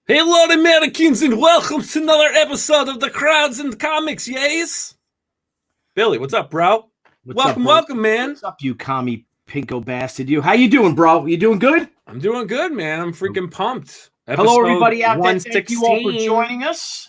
Hello, Americans, and welcome to another episode of the Crowds and Comics, yes? Billy, what's up, bro? Welcome, man. What's up, you commie pinko bastard? You, how you doing, bro? You doing good? I'm doing good, man. I'm freaking pumped. Hello, everybody out there. Thank you all for joining us.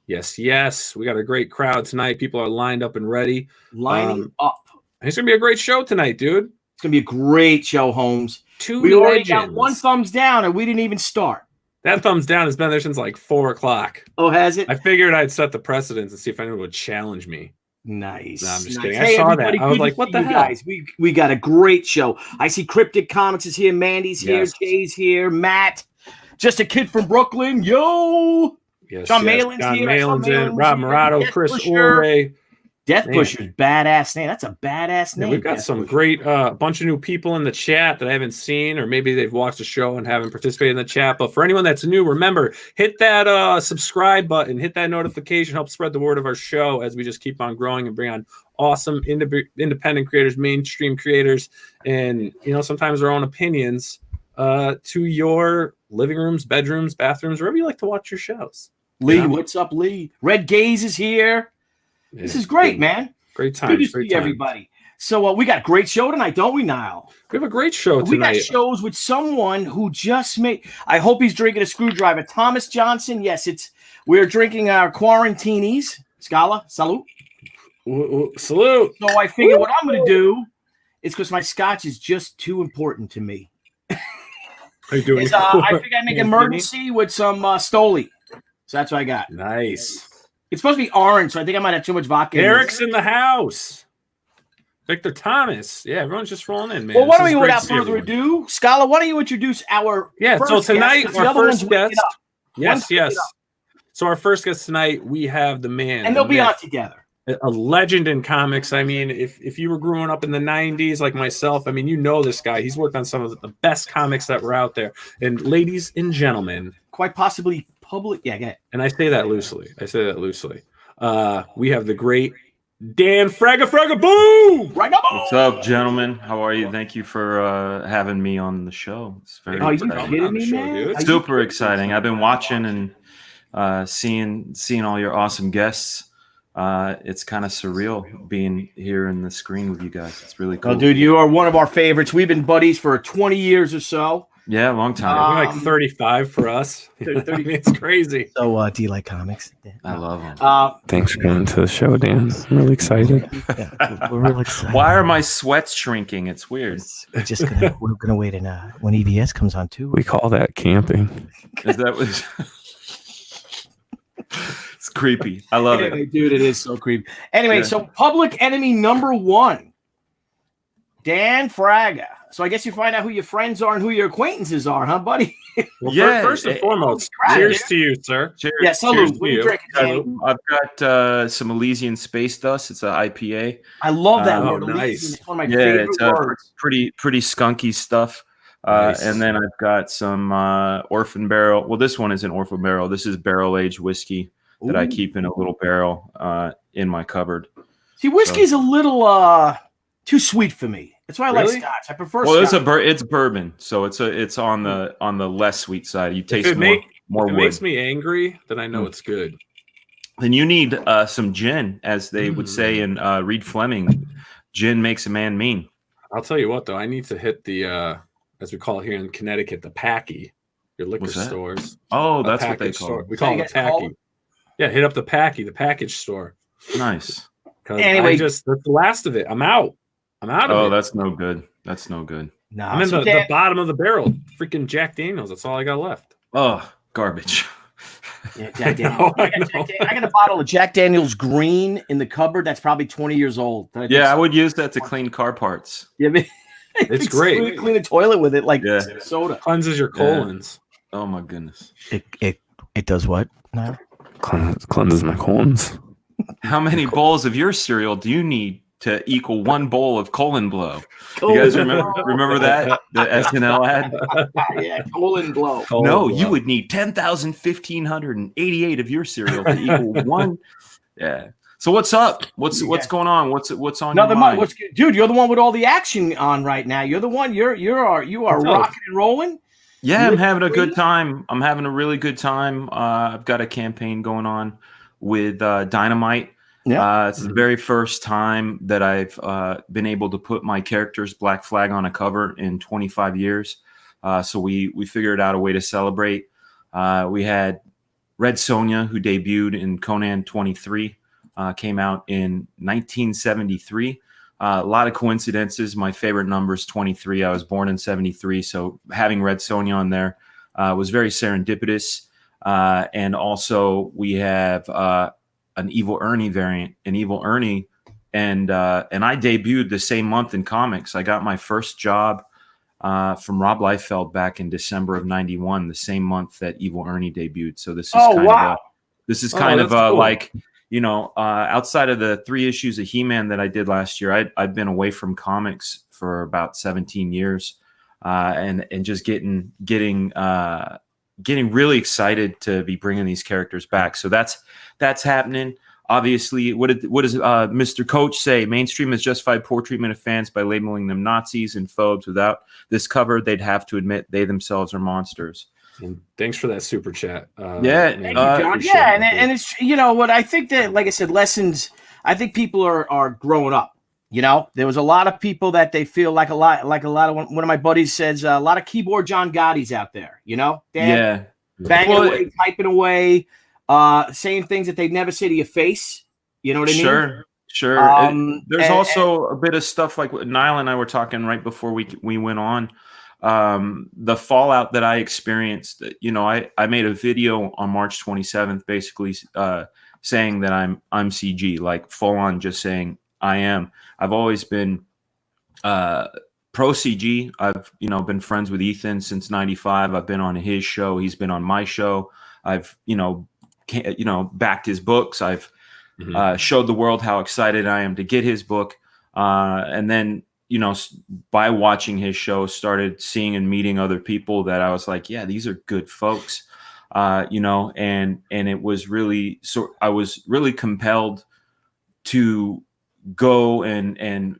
Yes. We got a great crowd tonight. People are lined up and ready. Lining up. It's going to be a great show tonight, dude. It's going to be a great show, Holmes. We already got one thumbs down, and we didn't even start. That thumbs down has been there since like 4 o'clock. Oh, has it? I figured I'd set the precedence and see if anyone would challenge me. Nice. No, I'm just kidding. I saw that. I was like, what the hell? Guys, we got a great show. I see Cryptic Comics is here. Mandy's here. Jay's here. Matt. Just a kid from Brooklyn. Yo. Yes, John Malin's John here. Malin's in. Rob Morato. Chris Orre. Death Pusher's badass name. That's a badass name. Yeah, we've got some great bunch of new people in the chat that I haven't seen, or maybe they've watched the show and haven't participated in the chat. But for anyone that's new, remember, hit that subscribe button, hit that notification, help spread the word of our show as we just keep on growing and bring on awesome independent creators, mainstream creators, and sometimes our own opinions to your living rooms, bedrooms, bathrooms, wherever you like to watch your shows. Lee, what's up, Lee? Red Gaze is here. This is great, man. Great time. Good to see everybody. So we got a great show tonight, don't we, Nile? We have a great show tonight. We got shows with someone who just made. I hope he's drinking a screwdriver. Thomas Johnson. Yes, we're drinking our quarantinis. Scala, salute. Salute. So I figure what I'm going to do is, because my scotch is just too important to me. Are you doing? I think I make emergency with some Stoli. So that's what I got. Nice. It's supposed to be orange, so I think I might have too much vodka. Eric's in the house. Victor Thomas. Yeah, everyone's just rolling in, man. Well, why don't we, without further ado, Scala, why don't you introduce our so tonight, guest, our first guest. Yes. So our first guest tonight, we have the man. And they'll be on together. A legend in comics. I mean, if you were growing up in the 90s like myself, I mean, you know this guy. He's worked on some of the best comics that were out there. And ladies and gentlemen. Quite possibly public. Yeah, get it. And I say that loosely. We have the great Dan Fraga. Boom! What's up, gentlemen? How are you? Thank you for having me on the show. It's very exciting. You kidding me, man? Super exciting. I've been watching and seeing all your awesome guests. It's kind of surreal being here in the screen with you guys. It's really cool. Oh, dude, you are one of our favorites. We've been buddies for 20 years or so. Yeah, long time. We're like 35 for us. 30. I mean, it's crazy. So, do you like comics? I love them. Thanks for coming to the show, Dan. I'm really excited. We're really excited. Why are my sweats shrinking? It's weird. We're gonna wait when EBS comes on too. We call that camping. Is that what? It's creepy. I love it. Dude, it is so creepy. Anyway, so public enemy number one, Dan Fraga. So I guess you find out who your friends are and who your acquaintances are, huh, buddy? Well, first and foremost, cheers to you, sir. Cheers. Yeah, salute. What are you drinking? I've got some Elysian Space Dust. It's an IPA. I love that word. Nice. It's one of my favorite words. Pretty skunky stuff. Nice. And then I've got some Orphan Barrel. Well, this one isn't Orphan Barrel. This is barrel-aged whiskey that I keep in a little barrel in my cupboard. See, whiskey's a little too sweet for me. That's why I like Scotch. I prefer Scotch. It's bourbon, so it's on the less sweet side. You taste more if it wood. makes me angry, then I know it's good. Then you need some gin, as they would say in Reed Fleming. Gin makes a man mean. I'll tell you what, though, I need to hit the as we call it here in Connecticut, the packy. Your liquor stores. Oh, that's what they call it. We call it a packy. Yeah, hit up the packy, the package store. Nice. Anyway, that's the last of it. I'm out of it. Oh, that's no good. That's no good. No, I'm in the bottom of the barrel. Freaking Jack Daniels. That's all I got left. Oh, garbage. Yeah, Jack Daniels. I got a bottle of Jack Daniels Green in the cupboard that's probably 20 years old. I would use that to clean car parts. Yeah, it's great. Clean the toilet with it like soda. Cleanses your colons. Oh my goodness. It does what now? Cleanses my colons. How many bowls of your cereal do you need to equal one bowl of colon blow? You guys remember that? The SNL ad? Yeah, colon blow. You would need 10,188 of your cereal to equal one. Yeah. So what's up? What's going on? What's on your mind? What's good? Dude, you're the one with all the action on right now. You're the one. You are rocking and rolling. Yeah, I'm having a good time. I'm having a really good time. I've got a campaign going on with Dynamite. Yeah. It's the very first time that I've been able to put my character's Black Flag on a cover in 25 years. So we figured out a way to celebrate. We had Red Sonja, who debuted in Conan 23, came out in 1973. A lot of coincidences. My favorite number is 23. I was born in 73. So having Red Sonja on there was very serendipitous. And also we have an Evil Ernie variant, an Evil Ernie. And I debuted the same month in comics. I got my first job from Rob Liefeld back in December of 91, the same month that Evil Ernie debuted. So this is kind of cool. like, outside of the 3 issues of He-Man that I did last year, I've been away from comics for about 17 years, and just getting really excited to be bringing these characters back. So that's happening. Obviously, what does Mr. Coach say? Mainstream has justified poor treatment of fans by labeling them Nazis and phobes. Without this cover, they'd have to admit they themselves are monsters. And thanks for that super chat. Thank you, John. Yeah, and it's what I think that, like I said, lessons. I think people are growing up. There was a lot of people that they feel like a lot of one of my buddies says a lot of keyboard John Gotti's out there. Dan, banging away, typing away, saying things that they'd never say to your face. You know what I mean? Sure. There's also a bit of stuff like what Nile and I were talking right before we went on. The fallout that I experienced, I made a video on March 27th, basically saying that I'm CG, like full on just saying I am. I've always been pro CG. I've been friends with Ethan since '95. I've been on his show. He's been on my show. I've backed his books. I've showed the world how excited I am to get his book, and then by watching his show, started seeing and meeting other people that I was like, yeah, these are good folks, and it was really, I was really compelled to go and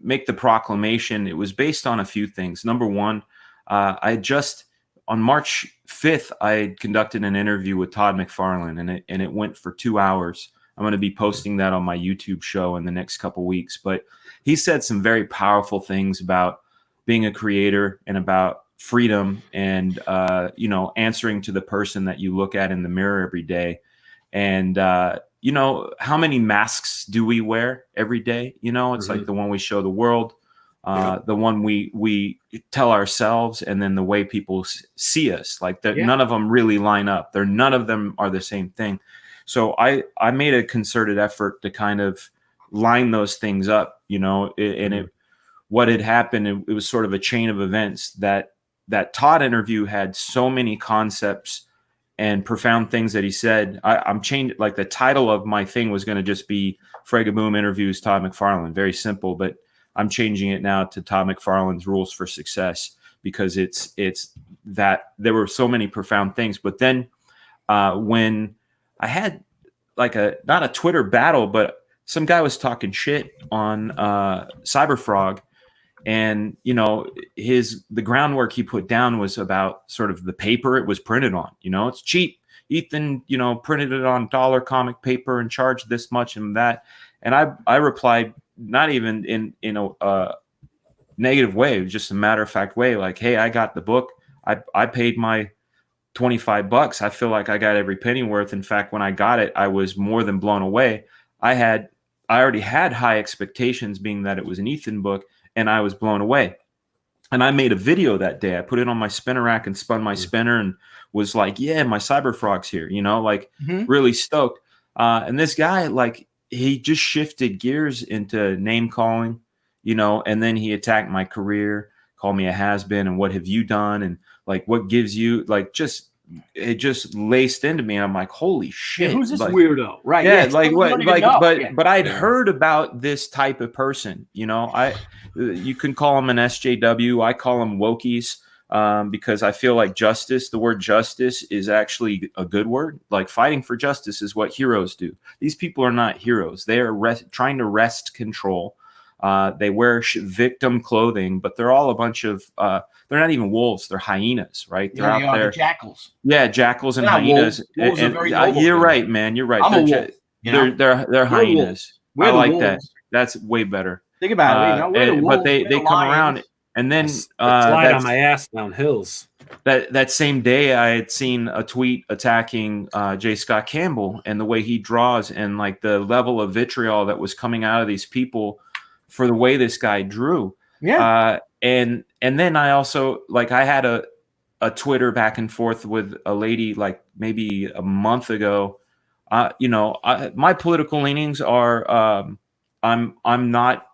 make the proclamation. It was based on a few things. Number one, on March 5th, I conducted an interview with Todd McFarlane, and it went for 2 hours. I'm going to be posting that on my YouTube show in the next couple weeks. But he said some very powerful things about being a creator and about freedom and, answering to the person that you look at in the mirror every day. And, how many masks do we wear every day? It's like the one we show the world, the one we tell ourselves, and then the way people see us. Like none of them really line up. None of them are the same thing. So I made a concerted effort to kind of line those things up, what had happened. It was sort of a chain of events that Todd interview had so many concepts and profound things that he said. I'm changing, like the title of my thing was going to just be Fraga Boom interviews Todd McFarlane. Very simple, but I'm changing it now to Todd McFarlane's Rules for Success, because it's that there were so many profound things. But then when I had like not a Twitter battle, but some guy was talking shit on Cyberfrog, and the groundwork he put down was about sort of the paper it was printed on. It's cheap. Ethan, printed it on dollar comic paper and charged this much and that. And I replied, not even in a negative way, it was just a matter of fact way, like, hey, I got the book. I paid my $25. I feel like I got every penny worth. In fact, when I got it, I was more than blown away. I already had high expectations, being that it was an Ethan book, and I was blown away. And I made a video that day. I put it on my spinner rack and spun my spinner and was like, yeah, my Cyberfrog's here, really stoked. And this guy, like, he just shifted gears into name calling, and then he attacked my career, called me a has-been, and what have you done? And like, what gives you, like, it just laced into me. And I'm like, holy shit. Who's this weirdo? Right. Yeah. Like what, but I'd heard about this type of person, you can call them an SJW. I call them wokies, because I feel like the word justice is actually a good word. Like, fighting for justice is what heroes do. These people are not heroes. They are trying to wrest control They wear victim clothing, but they're all a bunch of they're not even wolves, they're hyenas, right? They're out there. Jackals. Yeah, jackals and hyenas. Wolves are very noble. You're right, man. You're right. I'm a wolf, they're hyenas. I like that. That's way better. Think about it. But they come around, and then slide on my ass down hills. That same day, I had seen a tweet attacking J. Scott Campbell and the way he draws, and like the level of vitriol that was coming out of these people for the way this guy drew. Yeah. And then I also I had a Twitter back and forth with a lady like maybe a month ago. My political leanings are I'm not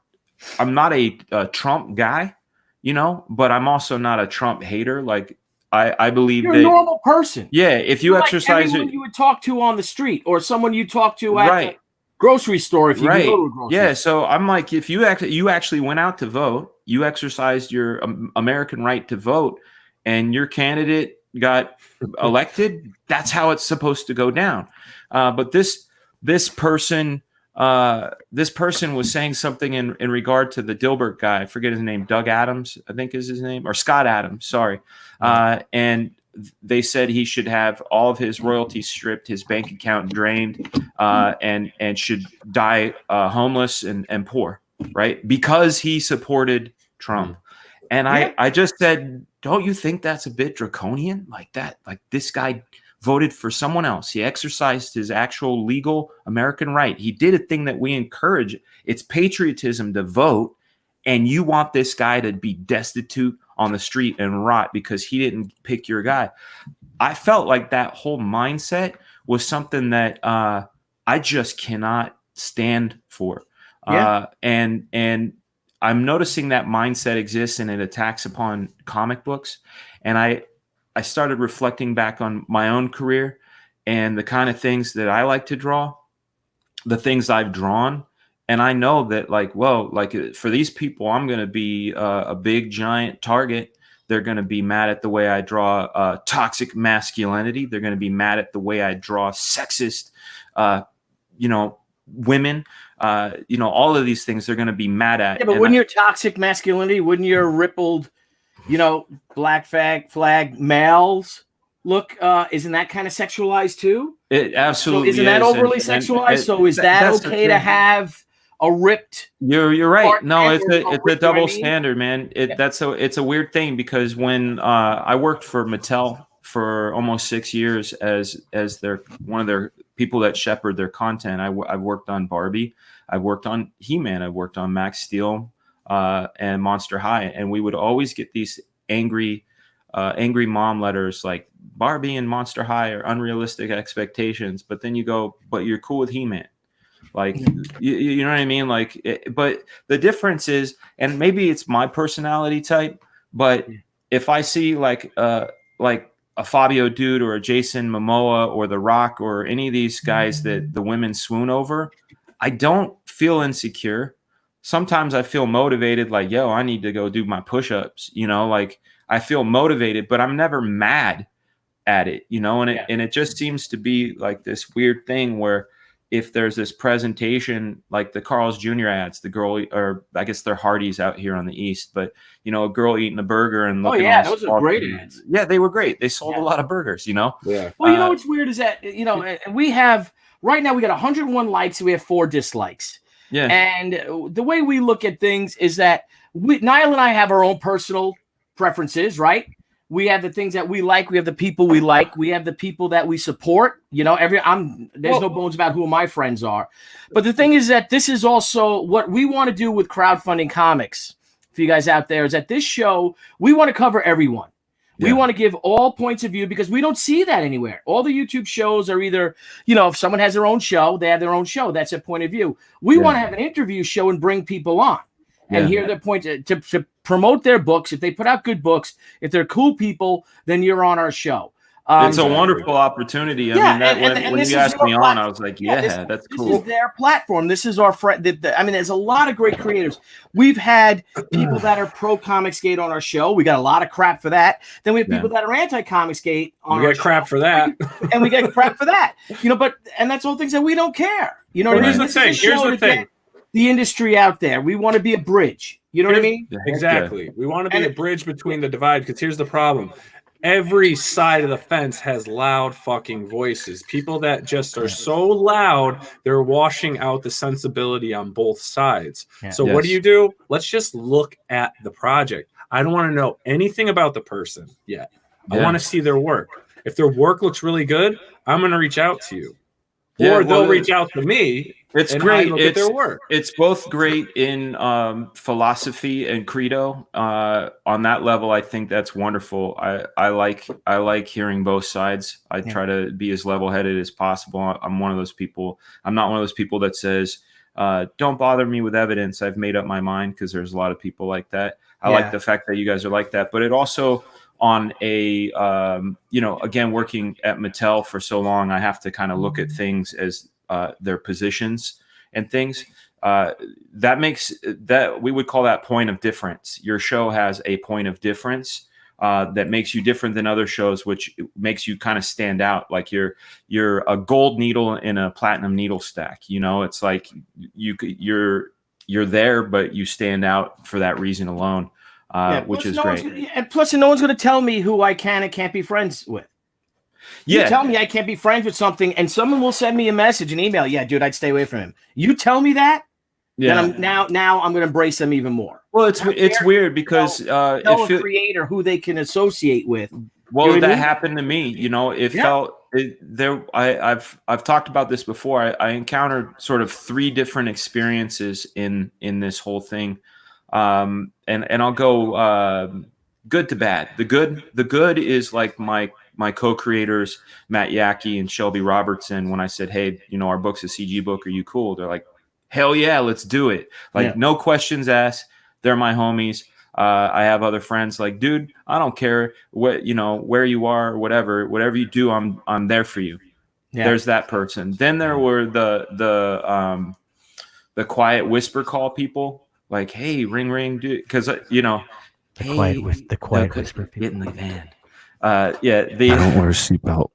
a Trump guy, but I'm also not a Trump hater. Like I believe you're a normal person. Yeah, if you exercise like you would talk to on the street, or someone you talk to at the grocery store if you go to a grocery store. So I'm like, if you actually went out to vote, you exercised your American right to vote, and your candidate got elected, that's how it's supposed to go down. But this person was saying something in regard to the Dilbert guy. I forget his name. Doug Adams, I think is his name, or Scott Adams. Sorry. And they said he should have all of his royalties stripped, his bank account drained, and should die homeless and poor, right? Because he supported Trump. And I just said, don't you think that's a bit draconian like that? Like this guy voted for someone else. He exercised his actual legal American right. He did a thing that we encourage. It's patriotism to vote. And you want this guy to be destitute on the street and rot because he didn't pick your guy. I felt like that whole mindset was something that I just cannot stand for. And I'm noticing that mindset exists, and it attacks upon comic books. And I started reflecting back on my own career and the kind of things that I like to draw, the things I've drawn. And I know that for these people, I'm going to be a big giant target. They're going to be mad at the way I draw toxic masculinity. They're going to be mad at the way I draw sexist, women. All of these things they're going to be mad at. Yeah, but wouldn't your toxic masculinity, wouldn't your rippled, black flag males look, isn't that kind of sexualized too? It absolutely isn't that overly sexualized? So is that okay to have a ripped? You're right. No, it's a double standard, man. It's a weird thing, because when I worked for Mattel for almost 6 years as one of their people that shepherd their content, I've worked on Barbie, I've worked on He-Man, I've worked on Max Steel and Monster High, and we would always get these angry mom letters like Barbie and Monster High are unrealistic expectations, but then you go, but you're cool with He-Man. Like, you know what I mean? But the difference is, and maybe it's my personality type, but if I see like a Fabio dude or a Jason Momoa or The Rock or any of these guys that the women swoon over, I don't feel insecure. Sometimes I feel motivated, like, yo, I need to go do my push-ups, I feel motivated, but I'm never mad at it, and it just seems to be like this weird thing where if there's this presentation like the Carl's Jr. ads, the girl, or I guess they're Hardee's out here on the East, but a girl eating a burger and looking. Oh yeah, those are great ads. Yeah, they were great. They sold a lot of burgers. Yeah. Well, what's weird is that we have right now we got 101 likes, and we have 4 dislikes. Yeah. And the way we look at things is that Nile and I have our own personal preferences, right? We have the things that we like. We have the people we like. We have the people that we support. There's no bones about who my friends are. But the thing is that this is also what we want to do with Crowdfunding Comics. For you guys out there, is that this show, we want to cover everyone. Yeah. We want to give all points of view, because we don't see that anywhere. All the YouTube shows are either, if someone has their own show, they have their own show. That's their point of view. We want to have an interview show and bring people on and hear their point to promote their books. If they put out good books, if they're cool people, then you're on our show. It's a wonderful opportunity. When you asked me on, I was like, that's cool. This is their platform. This is our friend. There's a lot of great creators. We've had people that are pro COMICSGATE on our show. We got a lot of crap for that. Then we have people that are anti COMICSGATE on our show. We get crap for that. And we get crap for that. And that's all things that we don't care. Here's the thing. the industry out there. We want to be a bridge. You know what I mean? Exactly. We want to be a bridge between the divide, because here's the problem. Every side of the fence has loud fucking voices. People that just are so loud, they're washing out the sensibility on both sides. So what do? Let's just look at the project. I don't want to know anything about the person yet. I want to see their work. If their work looks really good, I'm going to reach out to you. Or they'll reach out to me. It's great. It's their work. It's both great in philosophy and credo. On that level, I think that's wonderful. I like hearing both sides. I try to be as level-headed as possible. I'm one of those people. I'm not one of those people that says, "Don't bother me with evidence. I've made up my mind," because there's a lot of people like that. I like the fact that you guys are like that, but it also, on a again, working at Mattel for so long, I have to kind of look at things as their positions and things. That makes that, we would call that point of difference. Your show has a point of difference that makes you different than other shows, which makes you kind of stand out. Like you're a gold needle in a platinum needle stack. It's like you're there, but you stand out for that reason alone, which is great. And plus, no one's going to tell me who I can and can't be friends with. You tell me I can't be friends with something, and someone will send me a message, an email. Yeah, dude, I'd stay away from him. You tell me that, then I'm now I'm going to embrace them even more. Well, it's weird because a creator who they can associate with. Well, that happened to me. I've talked about this before. I encountered sort of 3 different experiences in this whole thing, and I'll go good to bad. The good is like my co-creators, Matt Yackey and Shelby Robertson. When I said, "Hey, our book's a CG book, are you cool?" They're like, "Hell yeah, let's do it." Like no questions asked. They're my homies. I have other friends like, "Dude, I don't care what where you are or whatever you do, I'm there for you." There's that person. Then there were the quiet whisper call people, like, "Hey, ring, dude," because the quiet whisper people. Get in the van. I don't wear a seatbelt.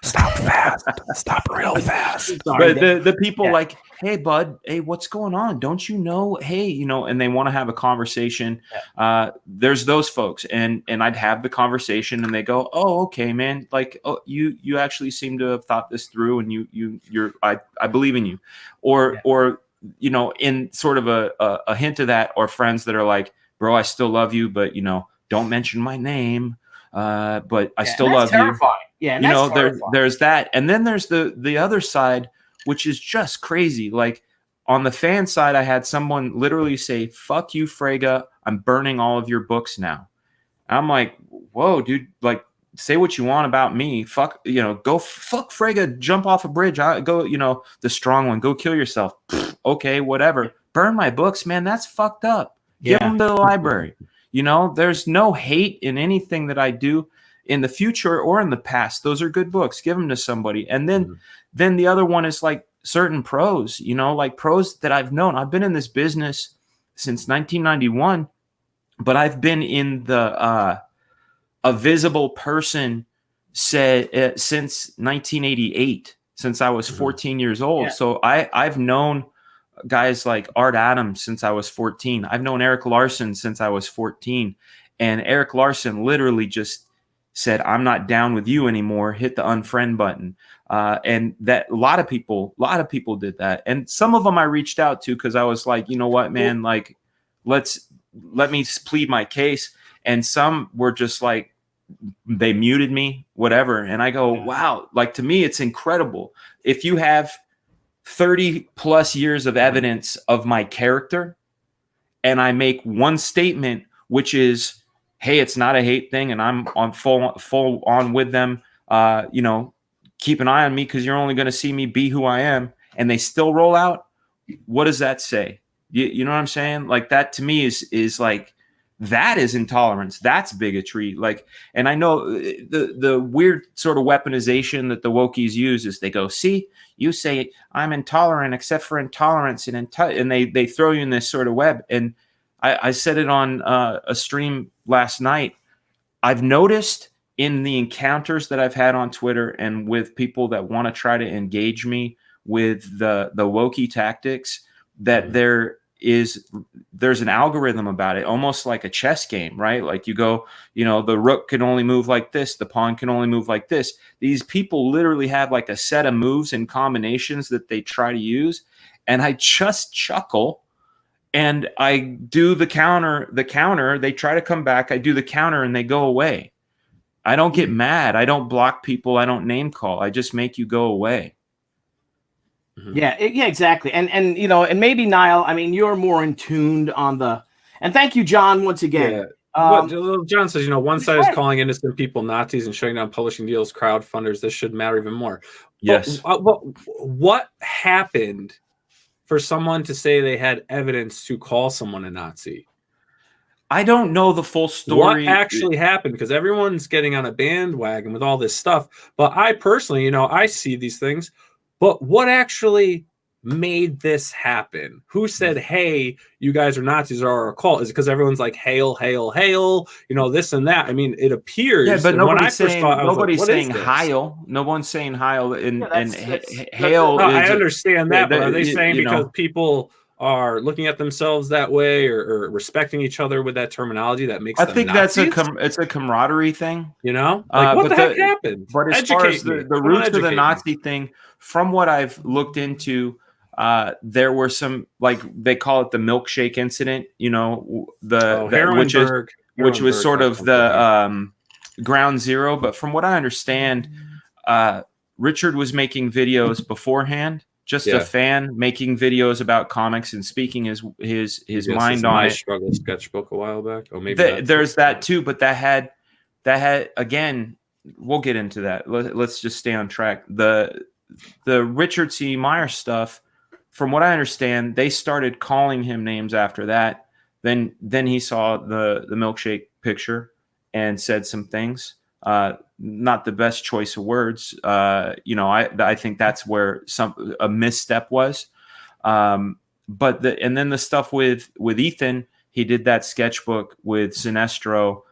Stop fast. Stop real fast. But the people like, "Hey, bud, hey, what's going on? Don't you know? Hey, and they want to have a conversation." There's those folks, and I'd have the conversation, and they go, "Oh, okay, man. Like, oh, you actually seem to have thought this through, and I believe in you," or in sort of a hint of that, or friends that are like, "Bro, I still love you, but don't mention my name." But I still love terrifying. you. Yeah, there's that, and then there's the other side, which is just crazy. Like on the fan side, I had someone literally say, "Fuck you, Fraga. I'm burning all of your books now." And I'm like, "Whoa, dude! Like, say what you want about me. Fuck, go fuck Fraga. Jump off a bridge. I go, the strong one. Go kill yourself. Okay, whatever. Burn my books, man. That's fucked up. Give them to the library." There's no hate in anything that I do in the future or in the past. Those are good books. Give them to somebody. And then the other one is like certain pros, like pros that I've known. I've been in this business since 1991, but I've been in the a visible person since 1988, since I was 14 years old. Yeah. So I've known guys like Art Adams since I was 14. I've known Eric Larson since I was 14. And Eric Larson literally just said, "I'm not down with you anymore. Hit the unfriend button." And that a lot of people did that. And some of them I reached out to because I was like, "You know what, man, like, let me plead my case." And some were just like, they muted me, whatever. And I go, wow, like to me, it's incredible. If you have 30 plus years of evidence of my character, and I make one statement, which is, "Hey, it's not a hate thing, and I'm on full on with them. Keep an eye on me because you're only going to see me be who I am," and they still roll out. What does that say? You know what I'm saying? Like that to me is like, that is intolerance. That's bigotry. Like, and I know the weird sort of weaponization that the wokies use is they go, "See, you say I'm intolerant except for intolerance," and they throw you in this sort of web. And I said it on a stream last night. I've noticed in the encounters that I've had on Twitter and with people that want to try to engage me with the wokey tactics, that there's an algorithm about it, almost like a chess game, right? Like you go, the rook can only move like this, the pawn can only move like this. These people literally have like a set of moves and combinations that they try to use, and I just chuckle. And I do the counter, they try to come back, I do the counter, and they go away. I don't get mad. I don't block people. I don't name call. I just make you go away. Yeah, exactly. And and maybe Nile, I mean, you're more in tuned on and thank you, John, once again. Yeah. John says, one side is calling innocent people Nazis and shutting down publishing deals, crowdfunders. This should matter even more. Yes. But what happened for someone to say they had evidence to call someone a Nazi? I don't know the full story. What actually happened? Because everyone's getting on a bandwagon with all this stuff. But I personally, I see these things. But what actually made this happen? Who said, hey, you guys are Nazis or are a cult? Is it because everyone's like, hail, hail, hail, this and that? I mean, it appears. Yeah, but nobody's saying Heil. No one's saying Heil and hail. I understand that, but are they saying because people are looking at themselves that way or respecting each other with that terminology that makes them Nazis? It's a camaraderie thing. What the heck happened? But as far as the roots of the Nazi thing, from what I've looked into, there were some, like they call it the milkshake incident, which was sort of the ground zero. But from what I understand, Richard was making videos beforehand, just a fan making videos about comics and speaking his mind on it. Struggle sketchbook a while back. Oh, maybe there's that too, but that had again. We'll get into that. Let's just stay on track. The Richard C. Meyer stuff, from what I understand, they started calling him names after that. Then he saw the milkshake picture and said some things. Not the best choice of words. I think that's where a misstep was. But then the stuff with Ethan, he did that sketchbook with Sinestro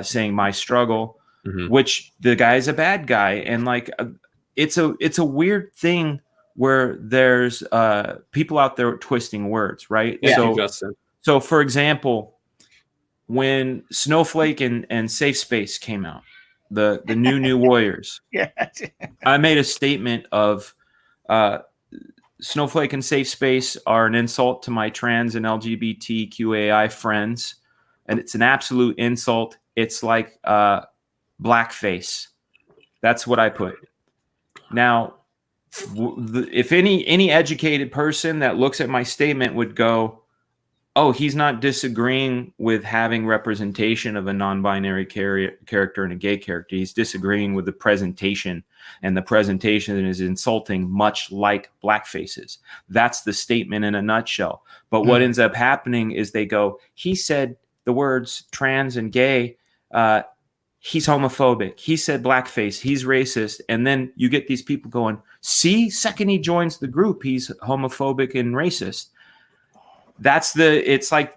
saying my struggle, which the guy's a bad guy. And like, it's a weird thing where there's people out there twisting words, right? Yeah. So for example, when Snowflake and Safe Space came out, the new Warriors, I made a statement of Snowflake and Safe Space are an insult to my trans and LGBTQAI friends, and it's an absolute insult. It's like blackface. That's what I put. Now, if any educated person that looks at my statement would go, oh, he's not disagreeing with having representation of a non-binary character and a gay character. He's disagreeing with the presentation, and the presentation is insulting, much like blackfaces. That's the statement in a nutshell. But what ends up happening is they go, he said the words trans and gay, he's homophobic. He said blackface. He's racist. And then you get these people going, see, second he joins the group, he's homophobic and racist. It's like,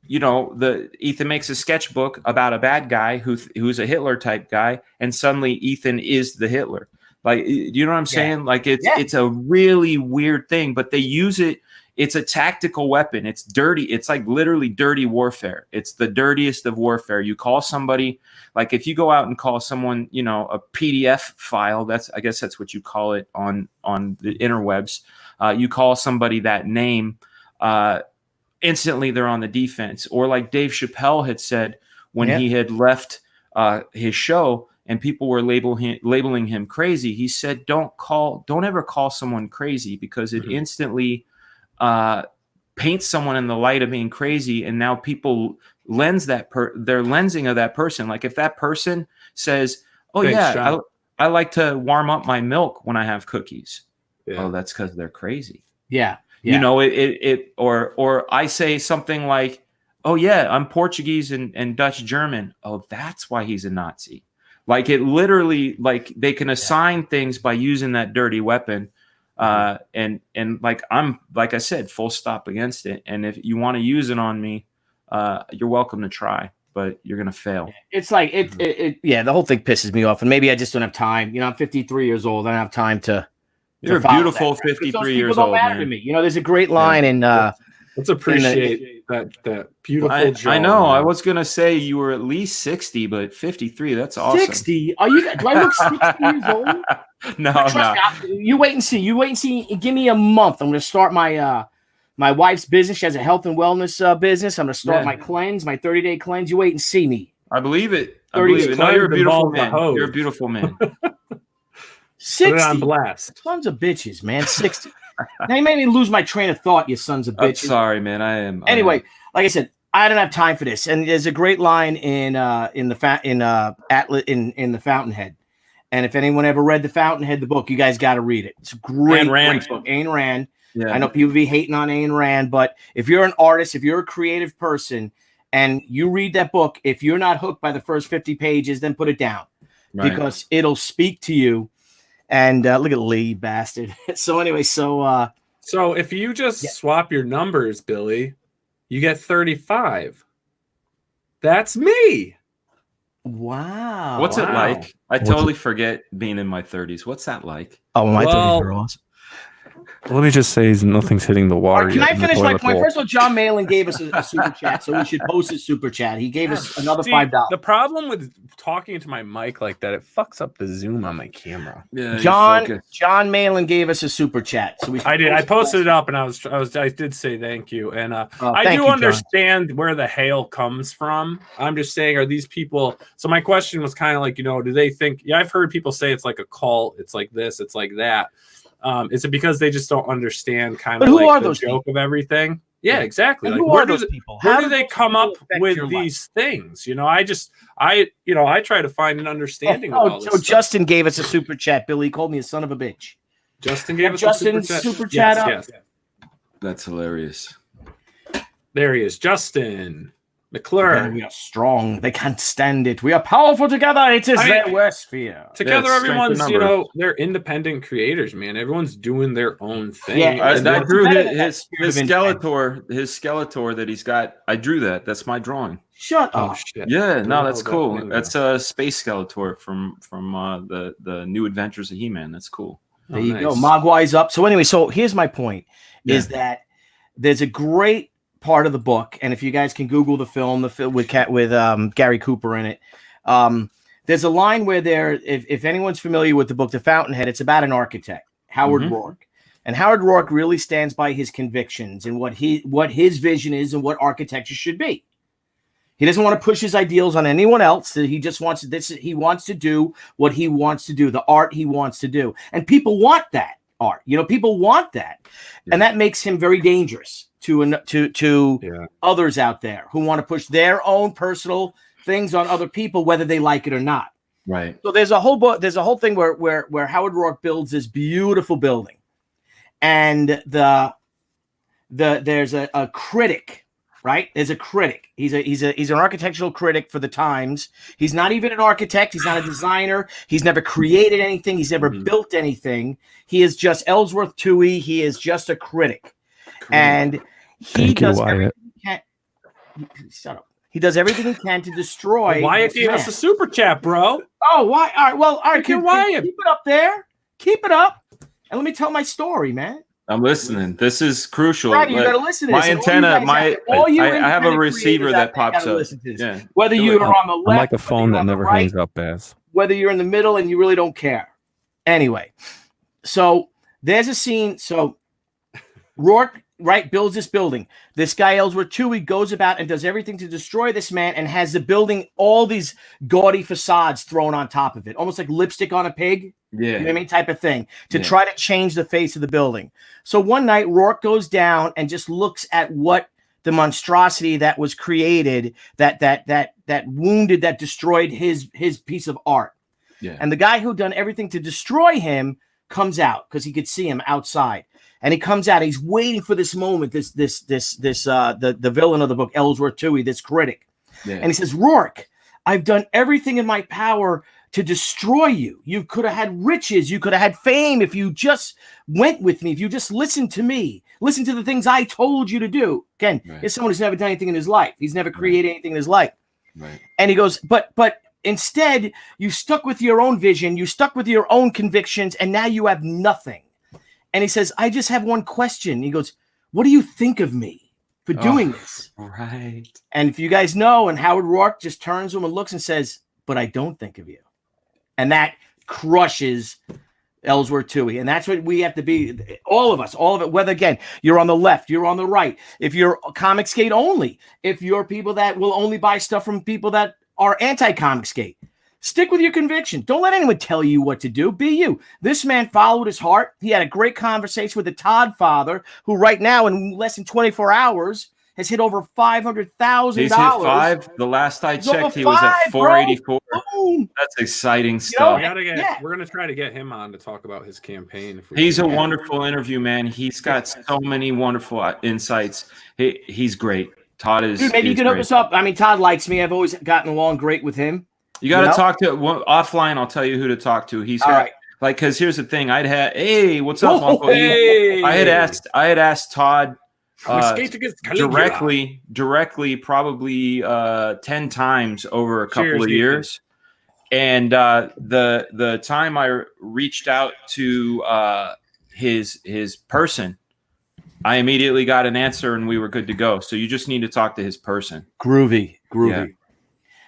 Ethan makes a sketchbook about a bad guy who's a Hitler type guy, and suddenly Ethan is the Hitler. Like, you know what I'm saying? Like it's a really weird thing, but they use it. It's a tactical weapon. It's dirty. It's like literally dirty warfare. It's the dirtiest of warfare. You call somebody, like if you go out and call someone, a PDF file, I guess that's what you call it on the interwebs. You call somebody that name, instantly they're on the defense. Or like Dave Chappelle had said when he had left his show and people were labeling him crazy, he said, don't ever call someone crazy, because it instantly paints someone in the light of being crazy. And now people lens their lensing of that person. Like if that person says, oh, thanks, John, I like to warm up my milk when I have cookies. Yeah. Oh, that's because they're crazy. Yeah. Or I say something like, oh yeah, I'm Portuguese and Dutch German. Oh, that's why he's a Nazi. Like it literally, like they can assign things by using that dirty weapon. And like, I'm, like I said, full stop against it. And if you want to use it on me, you're welcome to try, but you're going to fail. It's like, the whole thing pisses me off, and maybe I just don't have time. I'm 53 years old. I don't have time to You're a beautiful 53 years old, man. To me. You know, there's a great line in. Let's appreciate that beautiful jaw. I know. Man. I was gonna say you were at least 60, but 53. That's awesome. 60? Are you? Do I look 60 years old? No. You wait and see. You wait and see. Give me a month. I'm gonna start my my wife's business. She has a health and wellness business. I'm gonna start my cleanse, my 30-day cleanse. You wait and see me. I believe it. I believe it. No, you're a beautiful man. You're a beautiful man. 60. Put it on blast. Sons of bitches, man. 60. Now you made me lose my train of thought, you sons of bitches. I'm sorry, man. I am. Anyway, like I said, I don't have time for this. And there's a great line in the Fountainhead. And if anyone ever read the Fountainhead, the book, you guys got to read it. It's a great book. Ayn Rand. Yeah. I know people be hating on Ayn Rand, but if you're an artist, if you're a creative person, and you read that book, if you're not hooked by the first 50 pages, then put it down because it'll speak to you. And look at Lee, bastard. So anyway, so if you just swap your numbers, Billy, you get 35. That's me. Wow. What's it like? I totally forget being in my 30s. What's that like? Oh, my 30s are awesome. Let me just say, nothing's hitting the water. Can I finish my point? First of all, John Malin gave us a super chat, so we should post his super chat. He gave us another $5. The problem with talking into my mic like that, it fucks up the zoom on my camera. Yeah, John Malin gave us a super chat, so we. I posted it up, and I did say thank you, and I do understand where the hail comes from. I'm just saying, are these people? So my question was kind of like, do they think? Yeah, I've heard people say it's like a cult. It's like this. It's like that. Is it because they just don't understand kind of like the joke of everything? Yeah, exactly. Like, where do people? Where do they come up with these things? I try to find an understanding of all this stuff. Justin gave us a super chat. Billy called me a son of a bitch. Justin gave us a super chat. Yes. That's hilarious. There he is, Justin McClure. We are strong. They can't stand it. We are powerful together. It is their worst fear. Together, everyone's, they're independent creators, man. Everyone's doing their own thing. Yeah, I drew his Skeletor that he's got. I drew that. That's my drawing. Shut up. Shit. Yeah, no, that's cool. That's a space Skeletor from the New Adventures of He-Man. That's cool. There you go. Mogwai's up. So anyway, here's my point: is that there's a great part of the book, and if you guys can Google the film with Gary Cooper in it, there's a line where if anyone's familiar with the book The Fountainhead, it's about an architect, Howard Rourke, and Howard Rourke really stands by his convictions and what his vision is and what architecture should be. He doesn't want to push his ideals on anyone else. He just wants this. He wants to do what he wants to do, the art he wants to do, and people want that art. People want that, and that makes him very dangerous to others out there who want to push their own personal things on other people, whether they like it or not. Right. So there's a whole thing where Howard Rourke builds this beautiful building, and there's a critic, right? There's a critic. He's an architectural critic for the Times. He's not even an architect. He's not a designer. He's never created anything. He's never built anything. He is just Ellsworth Toohey. He is just a critic. And he does everything he can. Shut up. He does everything he can to destroy. Wyatt gave us a super chat, bro. Oh, why? All right. Well, all right. Keep it up there. Keep it up. And let me tell my story, man. I'm listening. This is crucial. Right, you got to listen to this. My antenna, I have a receiver that pops up. Yeah. Whether you're on the left, I'm like a phone that never hangs up, Baz. Whether you're in the middle and you really don't care. Anyway, so there's a scene. So Rourke, builds this building. This guy Ellsworth Toohey goes about and does everything to destroy this man and has the building, all these gaudy facades thrown on top of it, almost like lipstick on a pig. Yeah. You know what I mean? Type of thing to try to change the face of the building. So one night Rourke goes down and just looks at what the monstrosity that was created, that wounded, that destroyed his piece of art. Yeah. And the guy who done everything to destroy him comes out because he could see him outside. And he comes out. He's waiting for this moment. The villain of the book, Ellsworth Toohey, this critic, and he says, "Rourke, I've done everything in my power to destroy you. You could have had riches. You could have had fame if you just went with me. If you just listened to me, listen to the things I told you to do." Again, it's someone who's never done anything in his life. He's never created anything in his life. Right. And he goes, but instead, you stuck with your own vision. You stuck with your own convictions, and now you have nothing. And he says, I just have one question. He goes, what do you think of me for doing this? Right. And if you guys know, and Howard Rourke just turns to him and looks and says, but I don't think of you. And that crushes Ellsworth Toohey. And that's what we have to be, all of us, all of it, whether, again, you're on the left, you're on the right, if you're COMICSGATE only, if you're people that will only buy stuff from people that are anti-COMICSGATE. Stick with your conviction. Don't let anyone tell you what to do. Be you. This man followed his heart. He had a great conversation with the Todd father, who right now, in less than 24 hours, has hit over $500,000. He's hit 5. The last I checked, he was at 484. That's exciting stuff. We're gonna try to get him on to talk about his campaign. He's a wonderful interview, man. He's got so many wonderful insights. He's great. Todd is. Dude, maybe you can hook us up. I mean, Todd likes me. I've always gotten along great with him. You got to talk to offline. I'll tell you who to talk to. He's got like, because here's the thing. Hey, what's up, Uncle? Hey. I had asked Todd directly, probably 10 times over a couple of years. And the time I reached out to his person, I immediately got an answer and we were good to go. So you just need to talk to his person. Groovy. Yeah.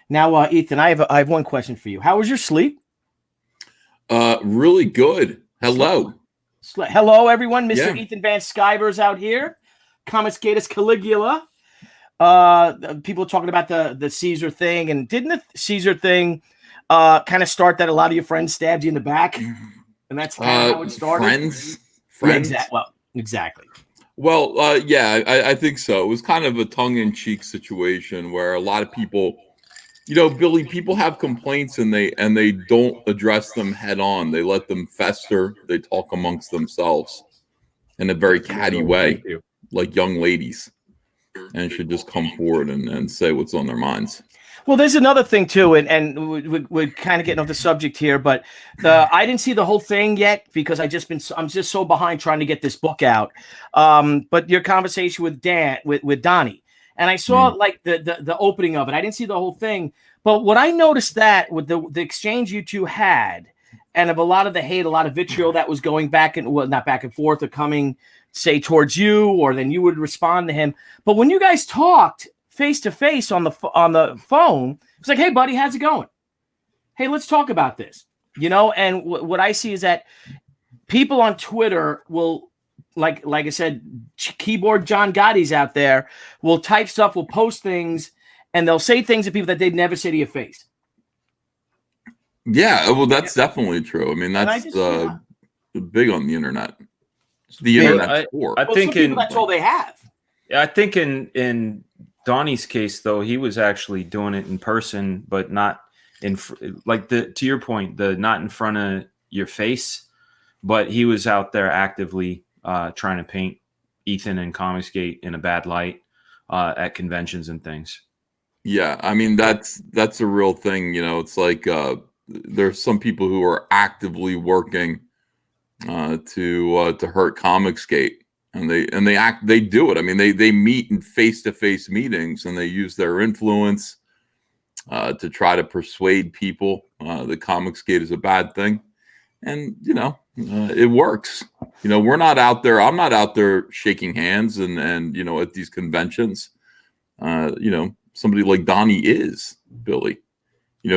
Now, Ethan, I have one question for you. How was your sleep? Really good. Hello. Hello, everyone. Mr. Ethan Van Sciver's out here. COMICSGATE Caligula. People talking about the Caesar thing, and didn't the Caesar thing kind of start that a lot of your friends stabbed you in the back? And that's kind of how it started. Friends. Yeah, exactly. Well, I think so. It was kind of a tongue-in-cheek situation where a lot of people, Billy, people have complaints and they don't address them head on. They let them fester. They talk amongst themselves in a very catty way, like young ladies, and should just come forward and say what's on their minds. Well, there's another thing too, and we're kind of getting off the subject here, but I didn't see the whole thing yet because I'm just so behind trying to get this book out. But your conversation with with Donnie, and I saw like the opening of it. I didn't see the whole thing, but what I noticed that with the exchange you two had, and of a lot of the hate, a lot of vitriol that was going back and not back and forth or coming, say, towards you, or then you would respond to him. But when you guys talked face to face on the phone, it's like, hey, buddy, how's it going? Hey, let's talk about this. And what I see is that people on Twitter will, like I said, keyboard John Gotti's out there, will type stuff, will post things, and they'll say things to people that they'd never say to your face. Yeah, well, that's definitely true. I mean, that's big on the internet. The internet. I think that's all they have. I think in Donnie's case, though, he was actually doing it in person, but not to your point, not in front of your face, but he was out there actively trying to paint Ethan and COMICSGATE in a bad light at conventions and things. Yeah, I mean that's a real thing. It's like there's some people who are actively working to hurt COMICSGATE. And they do it. I mean, they meet in face-to-face meetings and they use their influence to try to persuade people that COMICSGATE is a bad thing. And, it works. We're not out there. I'm not out there shaking hands and at these conventions. Somebody like Donnie is, Billy.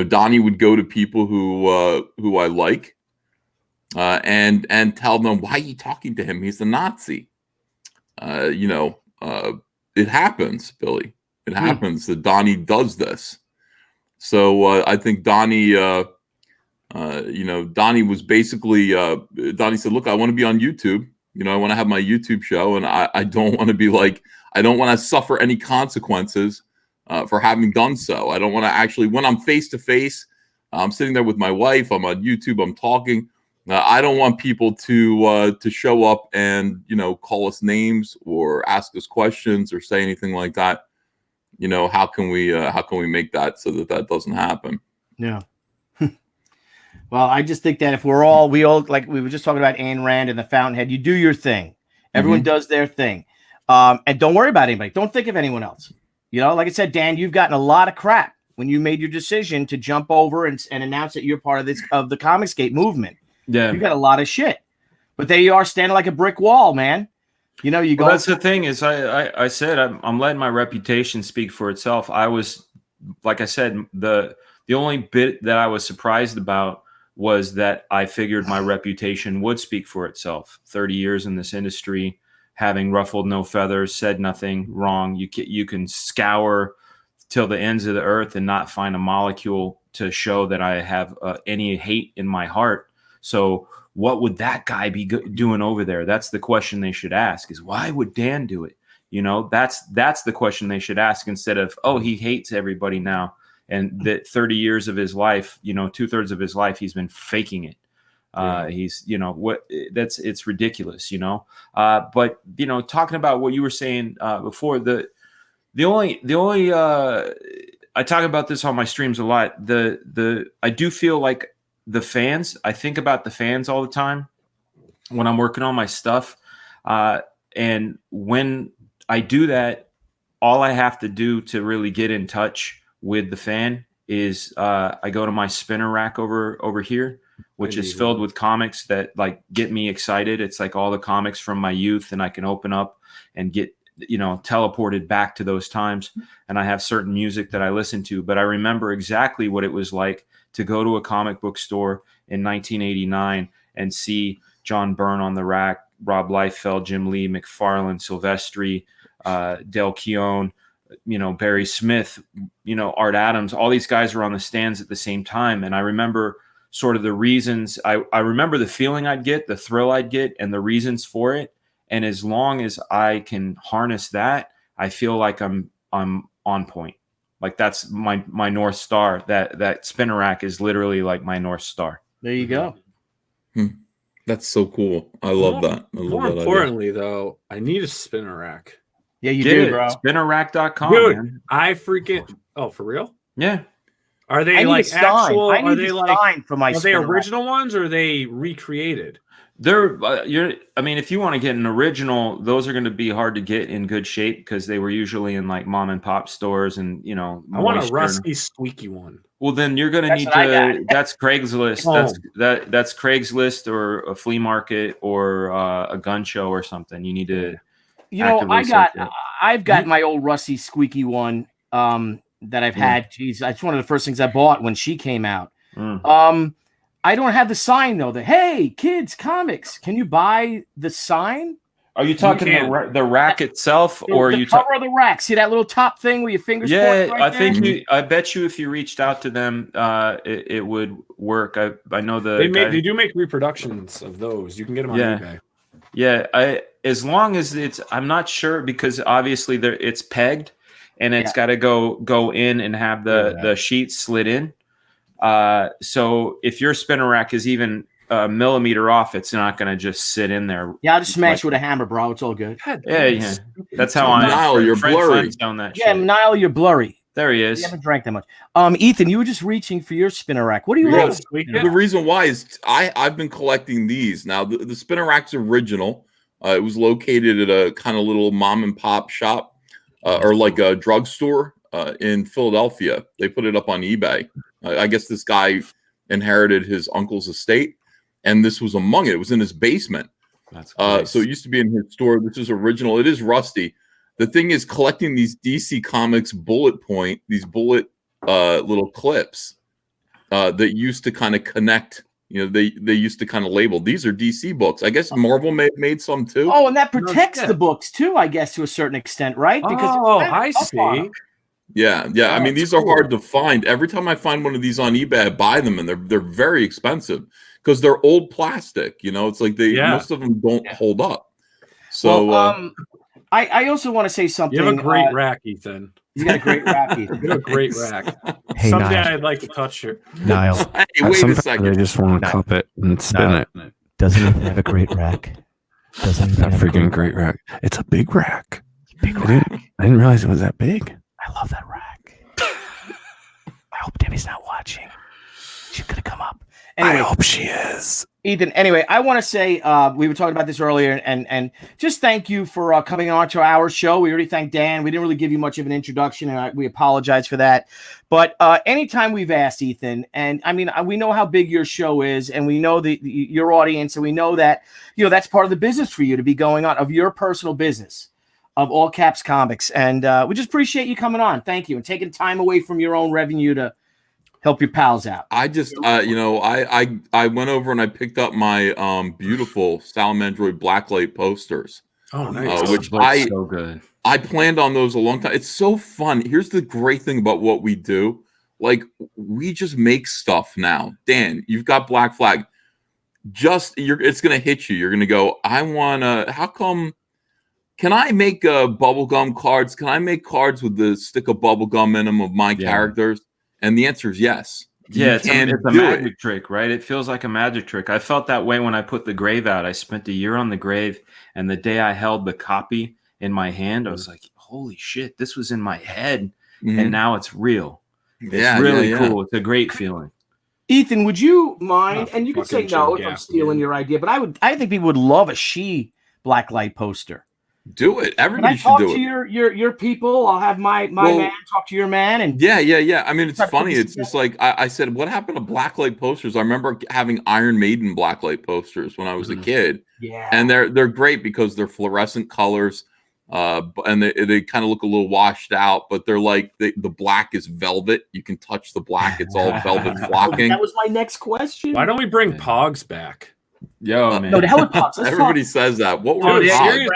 Donnie would go to people who I like and tell them, why are you talking to him? He's a Nazi. It happens, Billy. It happens that Donnie does this. So I think Donnie, Donnie was basically, Donnie said, look, I want to be on YouTube. I want to have my YouTube show, and I don't want to be I don't want to suffer any consequences for having done so. I don't want to actually, when I'm face to face, I'm sitting there with my wife, I'm on YouTube, I'm talking. I don't want people to show up and call us names or ask us questions or say anything like that. How can we make that so that doesn't happen? Yeah. Well, I just think that if we all like we were just talking about Ayn Rand and the Fountainhead, you do your thing. Everyone does their thing, and don't worry about anybody. Don't think of anyone else. Like I said, Dan, you've gotten a lot of crap when you made your decision to jump over and announce that you're part of the COMICSGATE movement. Yeah, you got a lot of shit, But they are standing like a brick wall, man. You know, you go. Well, that's the thing is, I said I'm letting my reputation speak for itself. I was, like I said, the only bit that I was surprised about was that I figured my reputation would speak for itself. 30 years in this industry, having ruffled no feathers, said nothing wrong. You can scour till the ends of the earth and not find a molecule to show that I have any hate in my heart. So what would that guy be doing over there? That's the question they should ask, is why would Dan do it? You know, that's the question they should ask, instead of, oh, he hates everybody now. And that 30 years of his life, you know, 2/3 of his life, he's been faking it. He's, you know, it's ridiculous, you know. But, you know, talking about what you were saying before, the only I talk about this on my streams a lot. I do feel like the fans, I think about the fans all the time when I'm working on my stuff. And when I do that, all I have to do to really get in touch with the fan is I go to my spinner rack over here, which is filled with comics that like get me excited. It's like all the comics from my youth, and I can open up and get, you know, teleported back to those times. And I have certain music that I listen to, but I remember exactly what it was like to go to a comic book store in 1989 and see John Byrne on the rack, Rob Liefeld, Jim Lee, McFarlane, Silvestri, Del Keown, you know, Barry Smith, you know, Art Adams. All these guys were on the stands at the same time. And I remember sort of the reasons. I remember the feeling I'd get, the thrill I'd get, and the reasons for it. And as long as I can harness that, I feel like I'm on point. Like that's my North Star. That spinner rack is literally like my North Star. There you go. That's so cool. I love that. More importantly, though, I need a spinner rack. Yeah, you do, bro. Spinnerrack.com. Dude, man. I freaking for real? Yeah. Are they like actual? Are they like for my are they original ones or are they recreated? They're I mean, if you want to get an original, those are going to be hard to get in good shape because they were usually in like mom and pop stores, and you know, I want a rusty, squeaky one. Well, then you're going to need to. That's Craigslist. That's Craigslist or a flea market or a gun show or something. You need to. You know, I've got my old rusty, squeaky one that I've had. Geez, that's one of the first things I bought when she came out. I don't have the sign though. Hey, kids, comics. Can you buy the sign? Are you talking the rack itself, or the cover of the rack? See that little top thing where your fingers? Yeah, I bet you if you reached out to them, it would work. I know they do make reproductions of those. You can get them on eBay. Yeah, as long as I'm not sure because obviously it's pegged, and it's got to go in and have the sheet slid in. So if your spinner rack is even a millimeter off, it's not going to just sit in there. Yeah, I'll just smash with a hammer, bro. It's all good. Yeah. That's how I. Nile, you're blurry. Nile, you're blurry. There he is. You haven't drank that much. Ethan, you were just reaching for your spinner rack. What are you doing? The reason why is I've been collecting these. Now the spinner rack's original. It was located at a kind of little mom and pop shop or like a drugstore in Philadelphia. They put it up on eBay. I guess this guy inherited his uncle's estate, and this was among it. It was in his basement. That's nice. So it used to be in his store. This is original. It is rusty. The thing is collecting these DC Comics bullet little clips that used to kind of connect. You know, they used to kind of label these are DC books. I guess Marvel made some too. Oh, and that protects the books too, I guess, to a certain extent, right? Because I see. Yeah. I mean, these are hard to find. Every time I find one of these on eBay, I buy them, and they're very expensive because they're old plastic. You know, it's like most of them don't hold up. So, I also want to say something. You have a great rack, Ethan. You got a great rack, Ethan. You have a great rack. Hey, someday Nile. I'd like to touch your Nile. hey, wait a second. I just want to cup it and spin it. Doesn't it have a great rack? Doesn't it That have a freaking great rack. It's a big rack. big I rack? didn't realize it was that big. I love that rack. I hope Debbie's not watching. She's gonna come up. I hope she is. Ethan, anyway, I want to say we were talking about this earlier, and just thank you for coming on to our show. We already thanked Dan. We didn't really give you much of an introduction, and we apologize for that. But anytime we've asked Ethan, and I mean, we know how big your show is, and we know your audience, and we know that that's part of the business for you to be going on, of your personal business, of All Caps Comics, and we just appreciate you coming on. Thank you, and taking time away from your own revenue to help your pals out. I just, I went over and I picked up my beautiful Salamandroid Blacklight posters. Oh, nice. Which so good. I planned on those a long time. It's so fun. Here's the great thing about what we do. Like, we just make stuff now. Dan, you've got Black Flag. It's going to hit you. You're going to go, how come, can I make bubblegum cards? Can I make cards with the stick of bubblegum in them of my characters? And the answer is yes. Yeah, it's a magic trick, right? It feels like a magic trick. I felt that way when I put the grave out. I spent a year on the grave, and the day I held the copy in my hand, I was like, holy shit, this was in my head, and now it's real. It's really cool. It's a great feeling. Ethan, would you mind, and you can say no if I'm stealing your idea, but I think people would love a Blacklight poster. Do it. Everybody should do it. Talk to your people. I'll have my man talk to your man. And yeah. I mean, it's funny. It's just like I said, what happened to Blacklight posters? I remember having Iron Maiden Blacklight posters when I was a kid. Yeah. And they're great because they're fluorescent colors. And they kind of look a little washed out, but they're like the black is velvet. You can touch the black. It's all velvet flocking. That was my next question. Why don't we bring Pogs back? Yo, man. No, the hell with Pogs. Everybody says that. What were Pogs?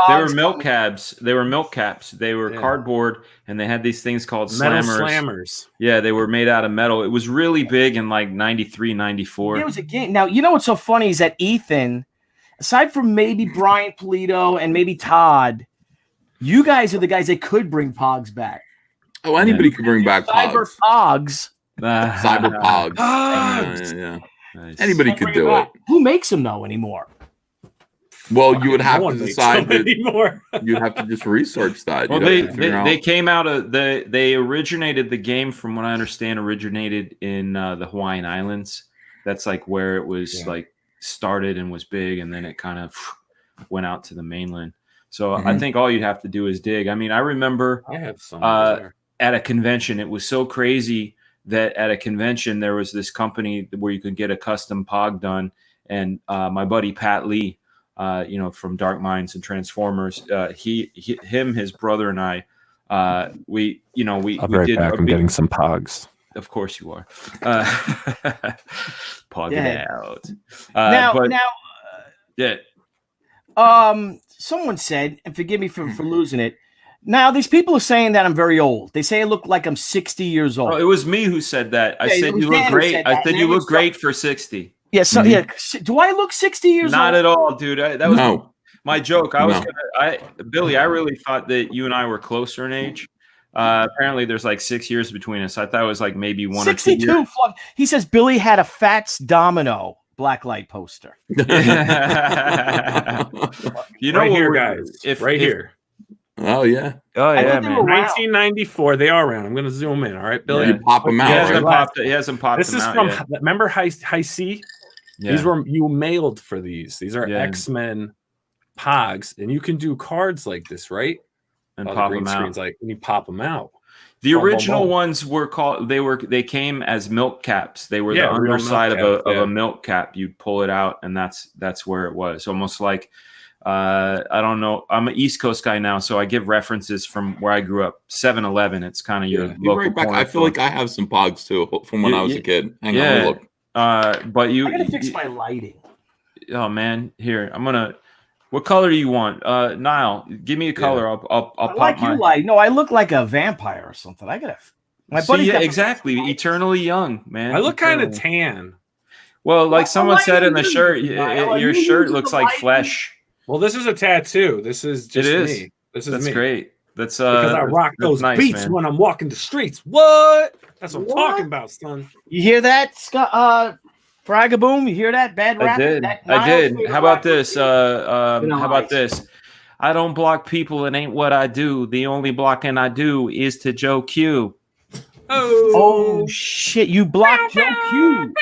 They were milk caps. They were milk caps. They were cardboard, and they had these things called metal slammers. Yeah, they were made out of metal. It was really big in like 93, 94. It was a game. Now, you know what's so funny is that Ethan, aside from maybe Brian Polito and maybe Todd, you guys are the guys that could bring Pogs back. Oh, anybody could bring back Pogs. Pogs. Cyber Pogs. Yeah. Nice. Anybody could do it. Who makes them though anymore? Well, you would have to decide that you'd have to just research that. Well, they came out of they originated the game, from what I understand, originated in the Hawaiian Islands. That's like where it was like started and was big, and then it kind of went out to the mainland. So I think all you'd have to do is dig. I mean, I remember I have some at a convention, it was so crazy that at a convention there was this company where you could get a custom Pog done, and my buddy Pat Lee, from Dark Minds and Transformers, his brother and I, I'll be right back. I'm getting some Pogs. Of course you are. Pog it out. Someone said, and forgive me for losing it. Now, these people are saying that I'm very old. They say I look like I'm 60 years old. Oh, it was me who said that. I said you look great. I said you look great for 60. Yeah. So do I look 60 years old? Not at all, dude. That was my joke. Billy, I really thought that you and I were closer in age. Apparently, there's like 6 years between us. I thought it was like maybe 1 or 2 years. 62. He says Billy had a Fats Domino Blacklight poster. Right here, guys. Here. Oh yeah, man. 1994. They are around. I'm going to zoom in. All right, Billy. You pop them out. He hasn't popped. This is from. Remember High C? Yeah. These were you mailed for these. These are X-Men Pogs, and you can do cards like this, right? And pop them out. And you pop them out. The original ones were called. They came as milk caps. They were the underside of a milk cap. You'd pull it out, and that's where it was. Almost like. I don't know. I'm an East Coast guy now, so I give references from where I grew up. 7-Eleven. It's kind of your local. Right back. I feel like I have some Pogs too from when I was a kid. Hang on, look. But I gotta fix my lighting. Oh man, here I'm gonna. What color do you want? Nile, give me a color. I'll pop like you like. No, I look like a vampire or something. I gotta. My buddy. Exactly. Eternally young, man. I look kind of tan. Well, like someone said in the shirt, your shirt looks like flesh. Well, this is a tattoo. This is just me. That's great. That's because I rock those beats when I'm walking the streets. What? That's what I'm talking about, son. You hear that, Scott? Fraga Boom? You hear that? Bad rap? I did. How about this? How about this? I don't block people. It ain't what I do. The only blocking I do is to Joe Q. Oh shit! You blocked Joe Q.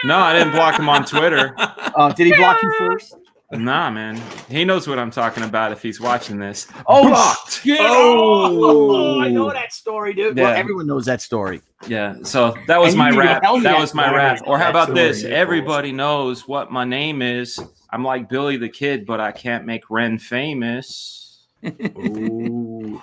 No, I didn't block him on Twitter. Oh, did he block you first? Nah, man. He knows what I'm talking about if he's watching this. Oh, Blocked. shit. Oh. I know that story, dude. Yeah. Well, everyone knows that story. Yeah, so that was And my you rap. tell me That that was my story. rap. Or how That about story, this? yeah. Everybody knows what my name is. I'm like Billy the Kid, but I can't make Ren famous. Ooh.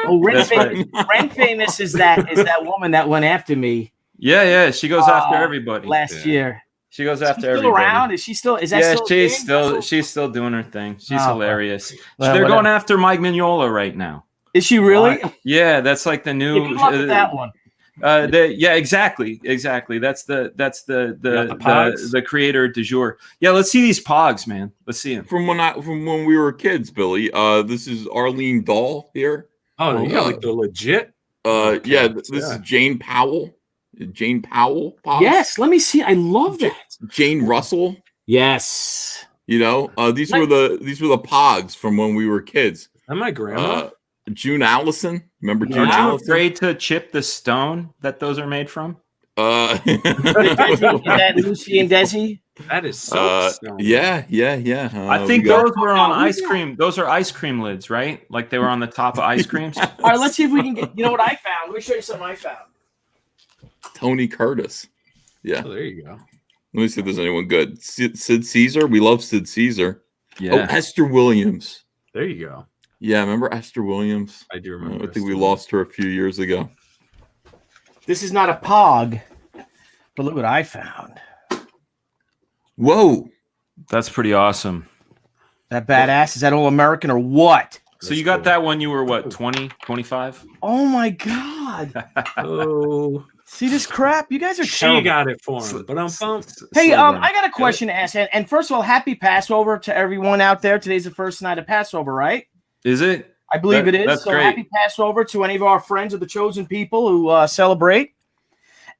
Oh, Ren That's famous. Ren famous is that woman that went after me Yeah, she goes after everybody. last year. She goes Is she after still everybody. around? Is she still? Is that Yeah, still? she's still doing her thing. She's Oh, hilarious. well, They're whatever. going after Mike Mignola right now. Is she really? Yeah, that's like the new. Good luck with that one. Yeah, exactly. That's the Pogs? creator du jour. Yeah, let's see these Pogs, man. Let's see them. From when we were kids, Billy. This is Arlene Dahl here. Oh, yeah, like the legit. Yeah, this is Jane Powell. Jane Powell. Pogs. Yes, let me see. I love that. Jane Russell. Yes. You know, these were the Pogs from when we were kids. And my grandma. June Allison. Remember June Aren't you Allison? afraid to chip the stone that those are made from? Is that Lucy and Desi? That is so stone. Yeah. I think those were on ice cream. Those are ice cream lids, right? Like they were on the top of ice creams. All right, let's see if we can get. You know what I found? Let me show you something I found. Tony Curtis. Yeah. Oh, there you go. Let me see if there's anyone good. Sid Caesar. We love Sid Caesar. Yeah. Oh, Esther Williams. There you go. Yeah, remember Esther Williams? I do remember. I think we lost her a few years ago. This is not a Pog, but look what I found. Whoa. That's pretty awesome. That badass? Is that all American or what? So you got that when you were what, 20, 25? Oh my God. Oh, See this crap? You guys are she terrible. got it for him. But I'm pumped. Hey, I got a question to ask. And first of all, happy Passover to everyone out there. Today's the first night of Passover, right? Is it? I believe it is. That's so great. Happy Passover to any of our friends of the chosen people who celebrate.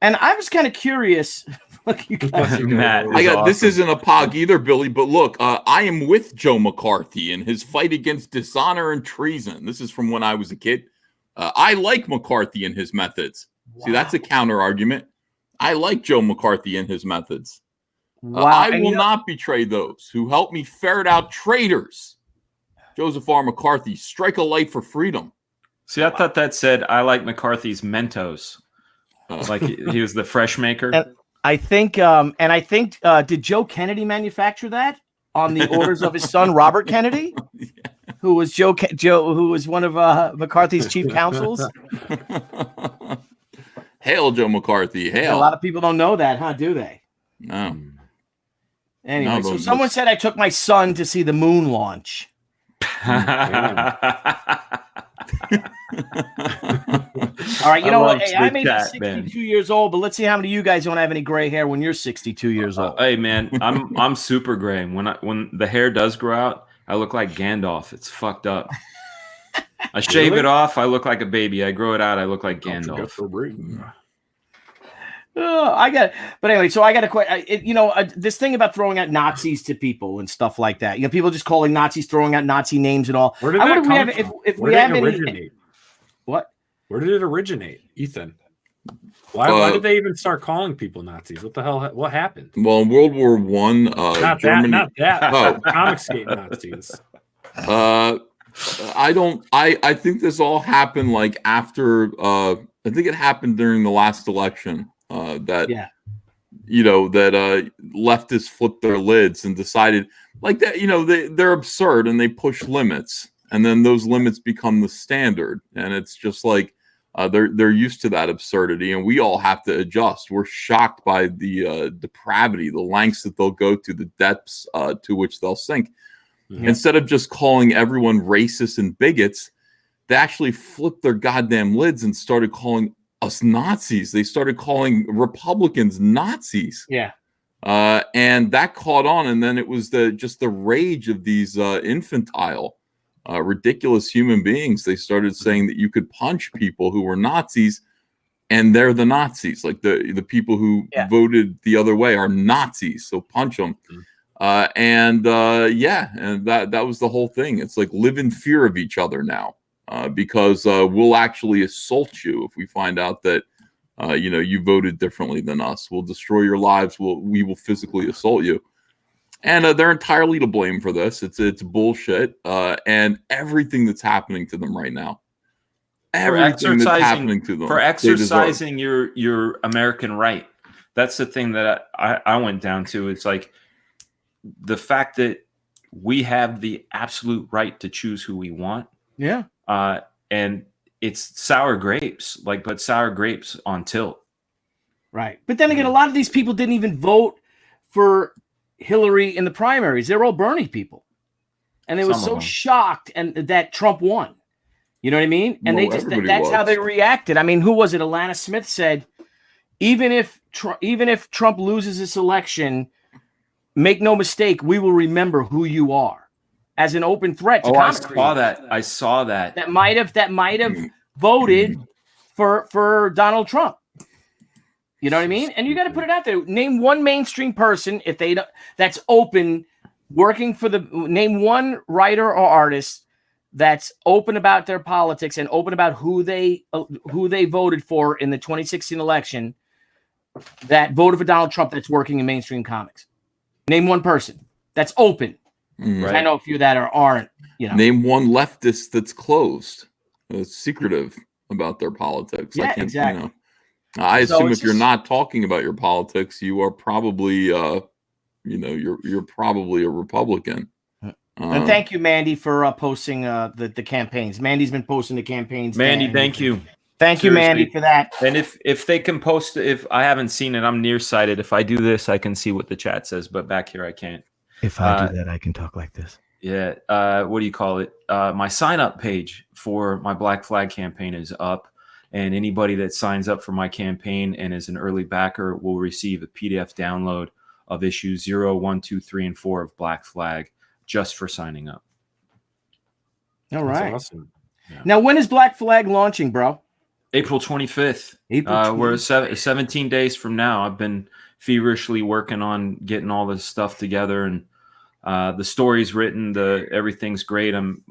And I was kind of curious. Look, you guys. Matt, This isn't a Pog either, Billy, but look, I am with Joe McCarthy in his fight against dishonor and treason. This is from when I was a kid. I like McCarthy and his methods. Wow. See, that's a counter argument. I like Joe McCarthy and his methods. Wow. I will not betray those who help me ferret out traitors. Joseph R. McCarthy, strike a light for freedom. See, I thought that said I like McCarthy's Mentos. Like he was the fresh maker. And I think, did Joe Kennedy manufacture that on the orders of his son Robert Kennedy, who was who was one of McCarthy's chief counsels? Hail, Joe McCarthy! Hail! A lot of people don't know that, huh? Do they? No. Anyway, so someone said I took my son to see the moon launch. All right, you know what? Hey, I may be 62 years old, but let's see how many of you guys don't have any gray hair when you're 62 years old. Hey, man, I'm super gray. When the hair does grow out, I look like Gandalf. It's fucked up. I shave it off, I look like a baby. I grow it out, I look like Gandalf. I got it. But anyway, so I got a question. This thing about throwing out Nazis to people and stuff like that. You know, people just calling Nazis, throwing out Nazi names and all. Where did that come from? If we have any, what? Where did it originate, Ethan? Why did they even start calling people Nazis? What the hell? What happened? Well, in World War I, Germany. Not that. Oh, COMICSGATE Nazis. I think this all happened like after. I think it happened during the last election. That leftists flipped their lids and decided like that. You know, they're absurd and they push limits, and then those limits become the standard, and it's just like. They're used to that absurdity, and we all have to adjust. We're shocked by the depravity, the lengths that they'll go to, the depths to which they'll sink. Mm-hmm. Instead of just calling everyone racist and bigots, they actually flipped their goddamn lids and started calling us Nazis. They started calling Republicans Nazis. Yeah. And that caught on, and then it was the rage of these infantile. Ridiculous human beings. They started saying that you could punch people who were Nazis, and they're the Nazis. Like the people who voted the other way are Nazis, so punch them. And that was the whole thing. It's like live in fear of each other now, because we'll actually assault you if we find out that you voted differently than us. We'll destroy your lives. We will physically assault you. And they're entirely to blame for this. It's bullshit. And everything that's happening to them right now. Everything that's happening to them. For exercising your American right. That's the thing that I went down to. It's like the fact that we have the absolute right to choose who we want. Yeah. And it's sour grapes, but sour grapes on tilt. Right. But then again, a lot of these people didn't even vote for Hillary in the primaries. They're all Bernie people. And they were so shocked that Trump won. You know what I mean? And that's how they reacted. I mean, who was it? Alana Smith said, even if Trump loses this election, make no mistake, we will remember who you are. As an open threat to I saw that. That might have voted for Donald Trump. You know what I mean? And you got to put it out there. Name one mainstream person that's open, working for name one writer or artist that's open about their politics and open about who they voted for in the 2016 election that voted for Donald Trump that's working in mainstream comics. Name one person that's open. Right. I know a few that aren't. Name one leftist that's closed, secretive about their politics. Yeah, exactly. I assume if you're not talking about your politics, you are probably, you're probably a Republican. And thank you, Mandy, for posting the campaigns. Mandy's been posting the campaigns. Mandy, thank you. Thank you, Mandy, for that. And if they can post, if I haven't seen it, I'm nearsighted. If I do this, I can see what the chat says, but back here I can't. If I do that, I can talk like this. Yeah. What do you call it? My sign up page for my Black Flag campaign is up. And anybody that signs up for my campaign and is an early backer will receive a PDF download of issues 0, 1, 2, 3, and 4 of Black Flag just for signing up. All right. That's awesome. Yeah. Now, when is Black Flag launching, bro? April 25th. We're 17 days from now. I've been feverishly working on getting all this stuff together, and the story's written. Everything's great. I'm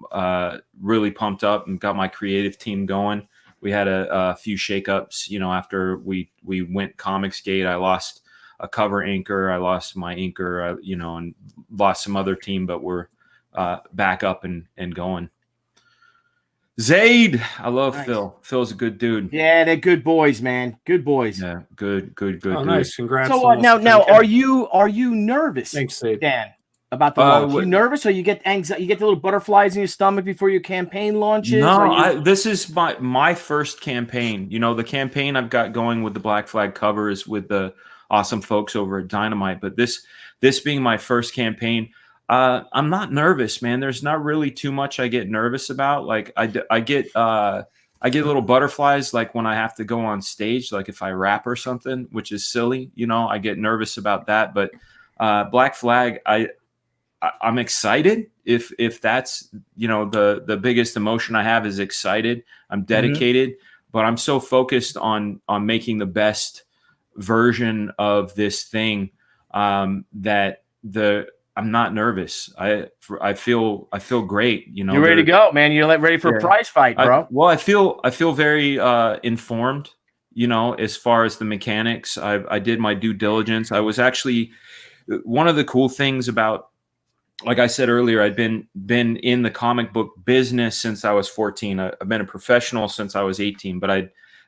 really pumped up and got my creative team going. We had a few shakeups, after we went COMICSGATE. I lost a cover inker. I lost my inker, and lost some other team, but we're back up and going. Zaid, I love nice. Phil. Phil's a good dude. Yeah, they're good boys, man. Good boys. Yeah, good. Oh, dude. nice. Congrats. So now, are you nervous? Thanks, Zaid. Dan, about the launch? You nervous, or you get anxiety? You get the little butterflies in your stomach before your campaign launches? No, this is my first campaign. The campaign I've got going with the Black Flag cover is with the awesome folks over at Dynamite. But this being my first campaign, I'm not nervous, man. There's not really too much I get nervous about. Like I get little butterflies, like when I have to go on stage, like if I rap or something, which is silly, I get nervous about that. But Black Flag, I'm excited. If that's the biggest emotion I have is excited. I'm dedicated, but I'm so focused on making the best version of this thing that I'm not nervous. I feel great. You're ready to go, man. You're ready for a prize fight, bro. I feel very informed. As far as the mechanics, I did my due diligence. I was actually one of the cool things about, like I said earlier, I'd been in the comic book business since I was 14. I've been a professional since I was 18, but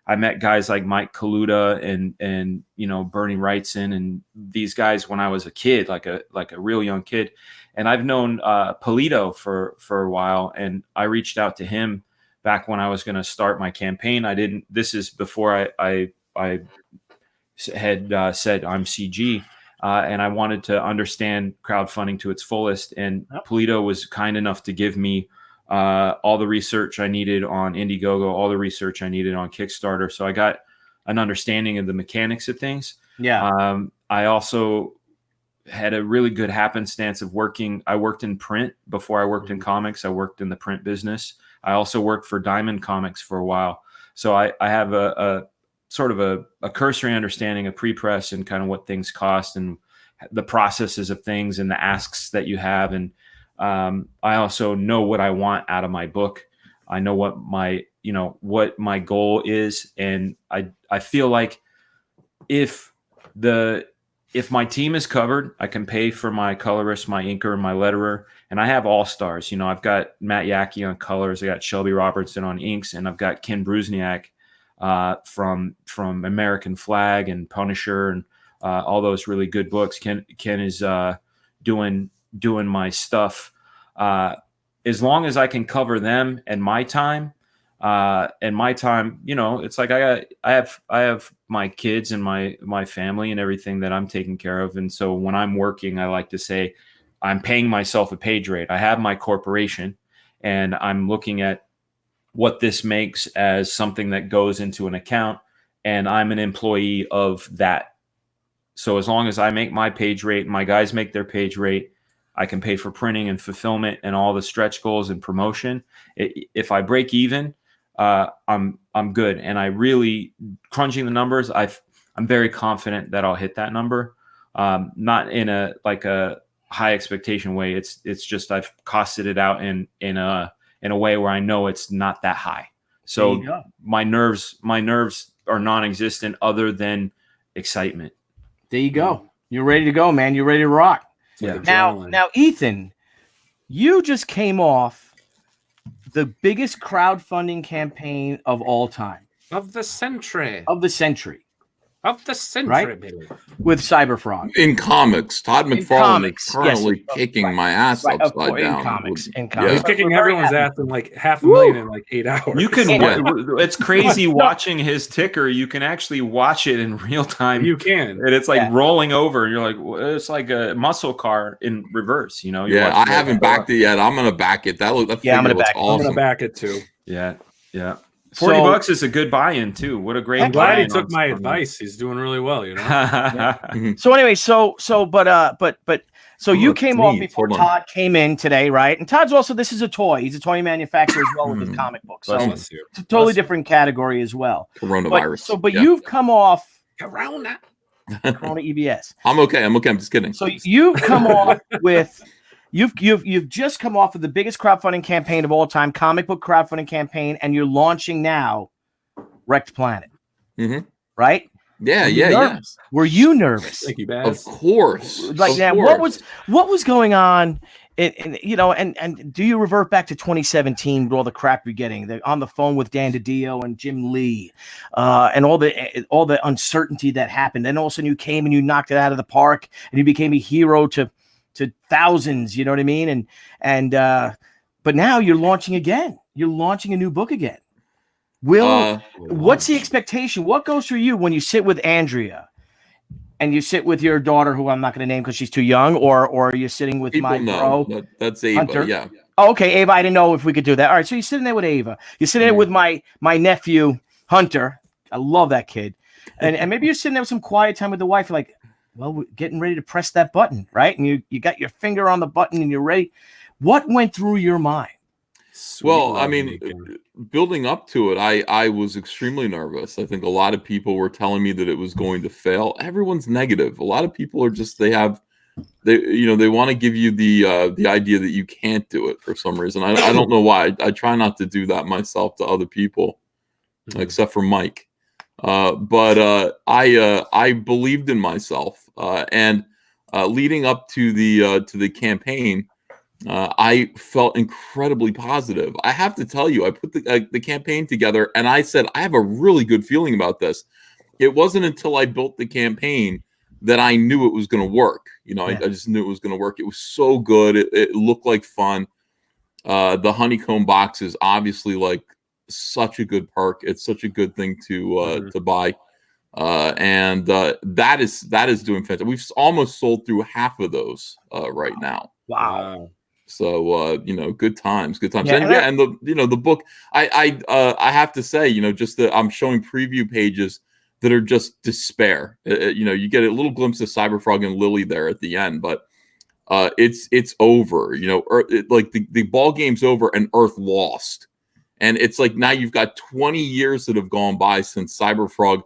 I met guys like Mike Kaluta and Bernie Wrightson and these guys when I was a kid, like a real young kid. And I've known Polito for a while, and I reached out to him back when I was going to start my campaign. This is before I had said I'm CG. And I wanted to understand crowdfunding to its fullest. And Polito was kind enough to give me all the research I needed on Indiegogo, all the research I needed on Kickstarter. So I got an understanding of the mechanics of things. Yeah. I also had a really good happenstance of working. I worked in print before I worked in comics. I worked in the print business. I also worked for Diamond Comics for a while. So I have a sort of a cursory understanding of pre-press and kind of what things cost and the processes of things and the asks that you have. And I also know what I want out of my book. I know what my what my goal is. And I feel like if my team is covered, I can pay for my colorist, my inker, and my letterer. And I have all-stars. I've got Matt Yackey on colors. I got Shelby Robertson on inks. And I've got Ken Brusniak from American Flag and Punisher and all those really good books. Ken is doing my stuff. As long as I can cover them and my time, it's like I have my kids and my family and everything that I'm taking care of. And so when I'm working, I like to say I'm paying myself a page rate. I have my corporation and I'm looking at what this makes as something that goes into an account, and I'm an employee of that. So as long as I make my page rate, my guys make their page rate, I can pay for printing and fulfillment and all the stretch goals and promotion. If I break even, I'm good. And I really, crunching the numbers, I'm very confident that I'll hit that number. Not in a high expectation way. It's just I've costed it out in a way where I know it's not that high. So my nerves are non-existent other than excitement. There you go. You're ready to go, man. You're ready to rock. Yeah. Now, Ethan, you just came off the biggest crowdfunding campaign of all time. Of the century. Right? With Cyberfrog. In comics. Todd McFarlane is currently kicking my ass upside down. In comics. He's kicking everyone's ass in like 500,000 in like 8 hours. You can. It's crazy watching his ticker. You can actually watch it in real time. You can, and it's like rolling over. And you're like, it's like a muscle car in reverse. You I haven't backed it yet. I'm gonna back it. I'm gonna back. Awesome. I'm gonna back it too. Yeah. $40 is a good buy-in too. What a great! I'm glad he took my advice. He's doing really well, So anyway, so you came off before Todd came in today, right? And Todd's also, this is a toy. He's a toy manufacturer as well with his comic books. So it's a totally different category as well. Coronavirus. But you've come off Corona EBS. I'm okay. I'm just kidding. So you've come off with. You've just come off of the biggest crowdfunding campaign of all time, comic book crowdfunding campaign, and you're launching now Rekt Planet. Right? Yeah. Were you nervous? Thank you, Baz. Of course. What was going on? And do you revert back to 2017 with all the crap you're getting? On the phone with Dan DiDio and Jim Lee, and all the uncertainty that happened. Then all of a sudden you came and you knocked it out of the park, and you became a hero to thousands, you know what I mean? But now you're launching again. You're launching a new book again. What's the expectation? What goes through you when you sit with Andrea and you sit with your daughter, who I'm not going to name because she's too young, or you're sitting with my bro? That's Ava, Hunter? Yeah. Oh, okay, Ava, I didn't know if we could do that. All right, so you're sitting there with Ava. You're sitting there with my nephew, Hunter. I love that kid. And maybe you're sitting there with some quiet time with the wife, like, well, we're getting ready to press that button, right? And you got your finger on the button and you're ready. What went through your mind? Well, I mean, building up to it, I was extremely nervous. I think a lot of people were telling me that it was going to fail. Everyone's negative. A lot of people are just, they want to give you the idea that you can't do it for some reason. I don't know why. I try not to do that myself to other people, except for Mike. But I believed in myself, and leading up to the campaign, I felt incredibly positive. I have to tell you, I put the campaign together, and I said I have a really good feeling about this. It wasn't until I built the campaign that I knew it was going to work. I just knew it was going to work. It was so good. It looked like fun. The honeycomb box is obviously like such a good perk. It's such a good thing to buy, and that is doing fantastic. We've almost sold through half of those right now. Wow. So good times. And the book, I have to say, just that I'm showing preview pages that are just despair. You get a little glimpse of Cyberfrog and Lily there at the end, but it's over. Like the ball game's over and Earth lost. And it's like now you've got 20 years that have gone by since Cyberfrog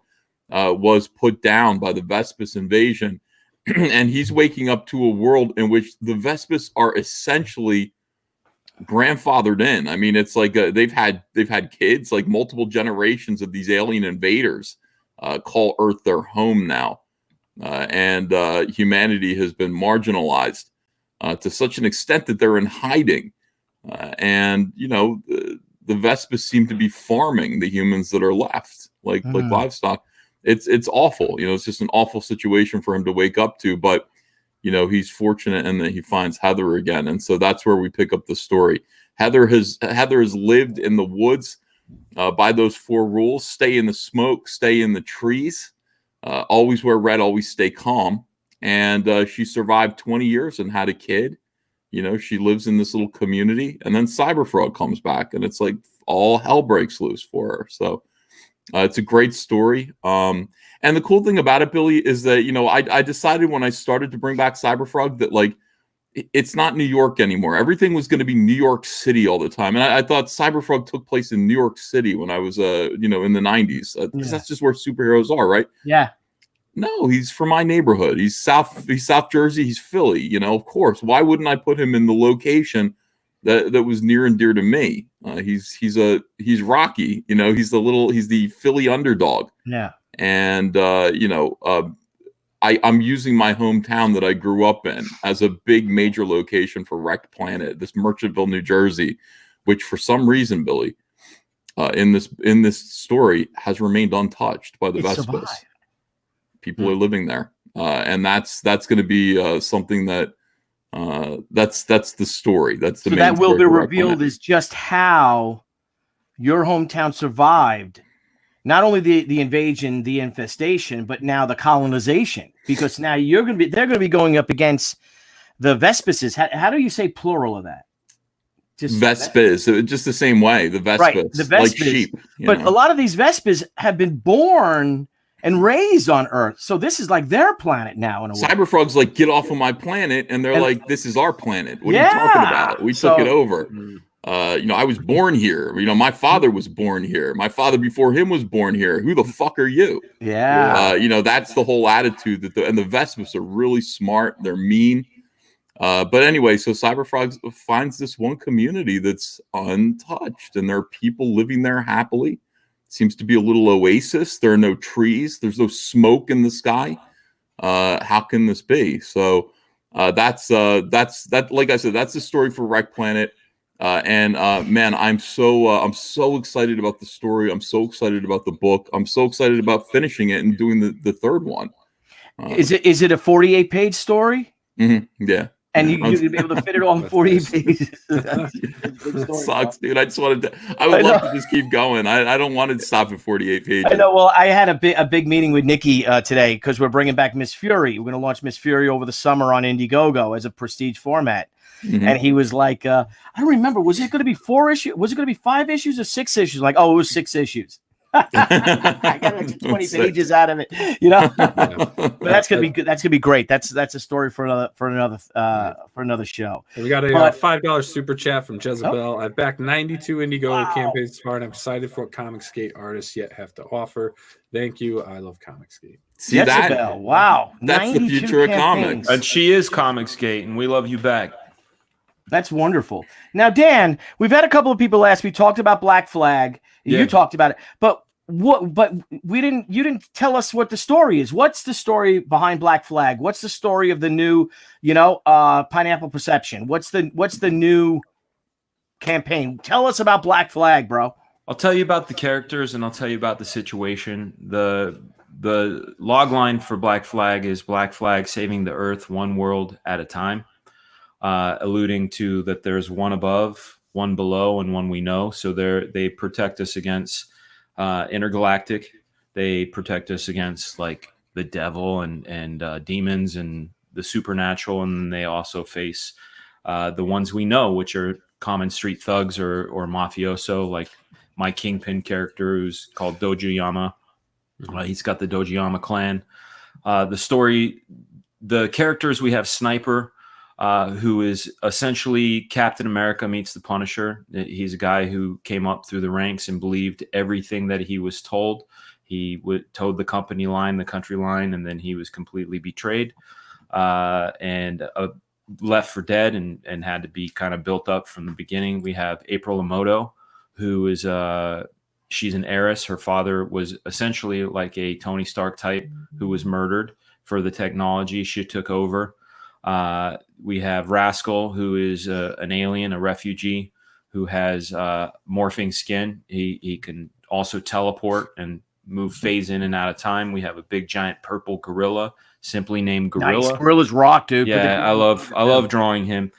was put down by the Vespis invasion. And he's waking up to a world in which the Vespis are essentially grandfathered in. I mean, it's like they've had kids, like multiple generations of these alien invaders call Earth their home now, and humanity has been marginalized to such an extent that they're in hiding, and the Vespas seem to be farming the humans that are left, like livestock. It's awful. It's just an awful situation for him to wake up to, but he's fortunate in that he finds Heather again. And so that's where we pick up the story. Heather has lived in the woods by those 4 rules: stay in the smoke, stay in the trees, always wear red, always stay calm. And she survived 20 years and had a kid. She lives in this little community, and then Cyberfrog comes back, and it's like all hell breaks loose for her. So it's a great story. And the cool thing about it, Billy, is that, I decided when I started to bring back Cyberfrog that, like, it's not New York anymore. Everything was going to be New York City all the time. And I thought Cyberfrog took place in New York City when I was, in the 90s. Because that's just where superheroes are, right? Yeah. No, he's from my neighborhood. He's South Jersey. He's Philly. Of course. Why wouldn't I put him in the location that was near and dear to me? He's Rocky. He's the Philly underdog. Yeah. And I'm using my hometown that I grew up in as a big major location for Rekt Planet, this Merchantville, New Jersey, which for some reason, Billy, in this story has remained untouched by the Vespas. People are living there, and that's going to be something that that's the story. That's the so main that will story be for Rekt revealed Planet. is just how your hometown survived. Not only the invasion, the infestation, but now the colonization, because now they're going to be going up against the Vespas. How do you say plural of that? Just Vespas, just the same way. The Vespas, right, the Vespas, like sheep. But a lot of these Vespas have been born and raised on Earth, so this is like their planet now. In a way, Cyberfrog's like, get off of my planet, and they're like, this is our planet. What are you talking about? We took it over. I was born here. My father was born here. My father before him was born here. Who the fuck are you? Yeah. That's the whole attitude and the Vespas are really smart. They're mean. But anyway, so Cyberfrog finds this one community that's untouched, and there are people living there happily. Seems to be a little oasis. There are no trees. There's no smoke in the sky. How can this be? So that's like I said, that's the story for Rekt Planet. Man, I'm so excited about the story. I'm so excited about the book. I'm so excited about finishing it and doing the third one. Is it a 48-page story? Mm-hmm, yeah. And you'd be able to fit it all in 48 pages. Sucks, dude. I would love to just keep going. I don't want to stop at 48 pages. I know. Well, I had a big meeting with Nikki today because we're bringing back Miss Fury. We're going to launch Miss Fury over the summer on Indiegogo as a prestige format. Mm-hmm. And he was like, I don't remember. Was it going to be 4 issues? Was it going to be 5 issues or 6 issues? Like, it was 6 issues. I got like 20 pages out of it, But that's gonna be good. That's gonna be great. That's a story for another show. We got a $5 super chat from Jezebel. I've backed 92 Indiegogo campaigns so far, and I'm excited for what COMICSGATE artists yet have to offer. Thank you. I love COMICSGATE. See Jezebel, that? Wow, that's the future of comics, and she is COMICSGATE, and we love you back. That's wonderful. Now, Dan, we've had a couple of people ask. We talked about Black Flag. You talked about it, but you didn't tell us what the story is. What's the story behind Black Flag? What's the story of the new, Pineapple Perception? What's the new campaign? Tell us about Black Flag, bro. I'll tell you about the characters, and I'll tell you about the situation. The log line for Black Flag is Black Flag saving the Earth one world at a time, alluding to that there's one above, one below, and one we know. So they protect us against intergalactic. They protect us against like the devil and demons and the supernatural, and they also face the ones we know, which are common street thugs or mafioso, like my Kingpin character who's called Dojiyama. He's got the Dojiyama clan. The characters, we have Sniper, who is essentially Captain America meets the Punisher. He's a guy who came up through the ranks and believed everything that he was told. He toed the company line, the country line, and then he was completely betrayed. And left for dead and had to be kind of built up from the beginning. We have April Emoto, who is she's an heiress. Her father was essentially like a Tony Stark type who was murdered for the technology. She took over. We have Rascal, who is an alien, a refugee, who has morphing skin. He can also teleport and move phase in and out of time. We have a big giant purple gorilla, simply named Gorilla. Nice. Gorilla's rock, dude. Yeah, I love drawing him.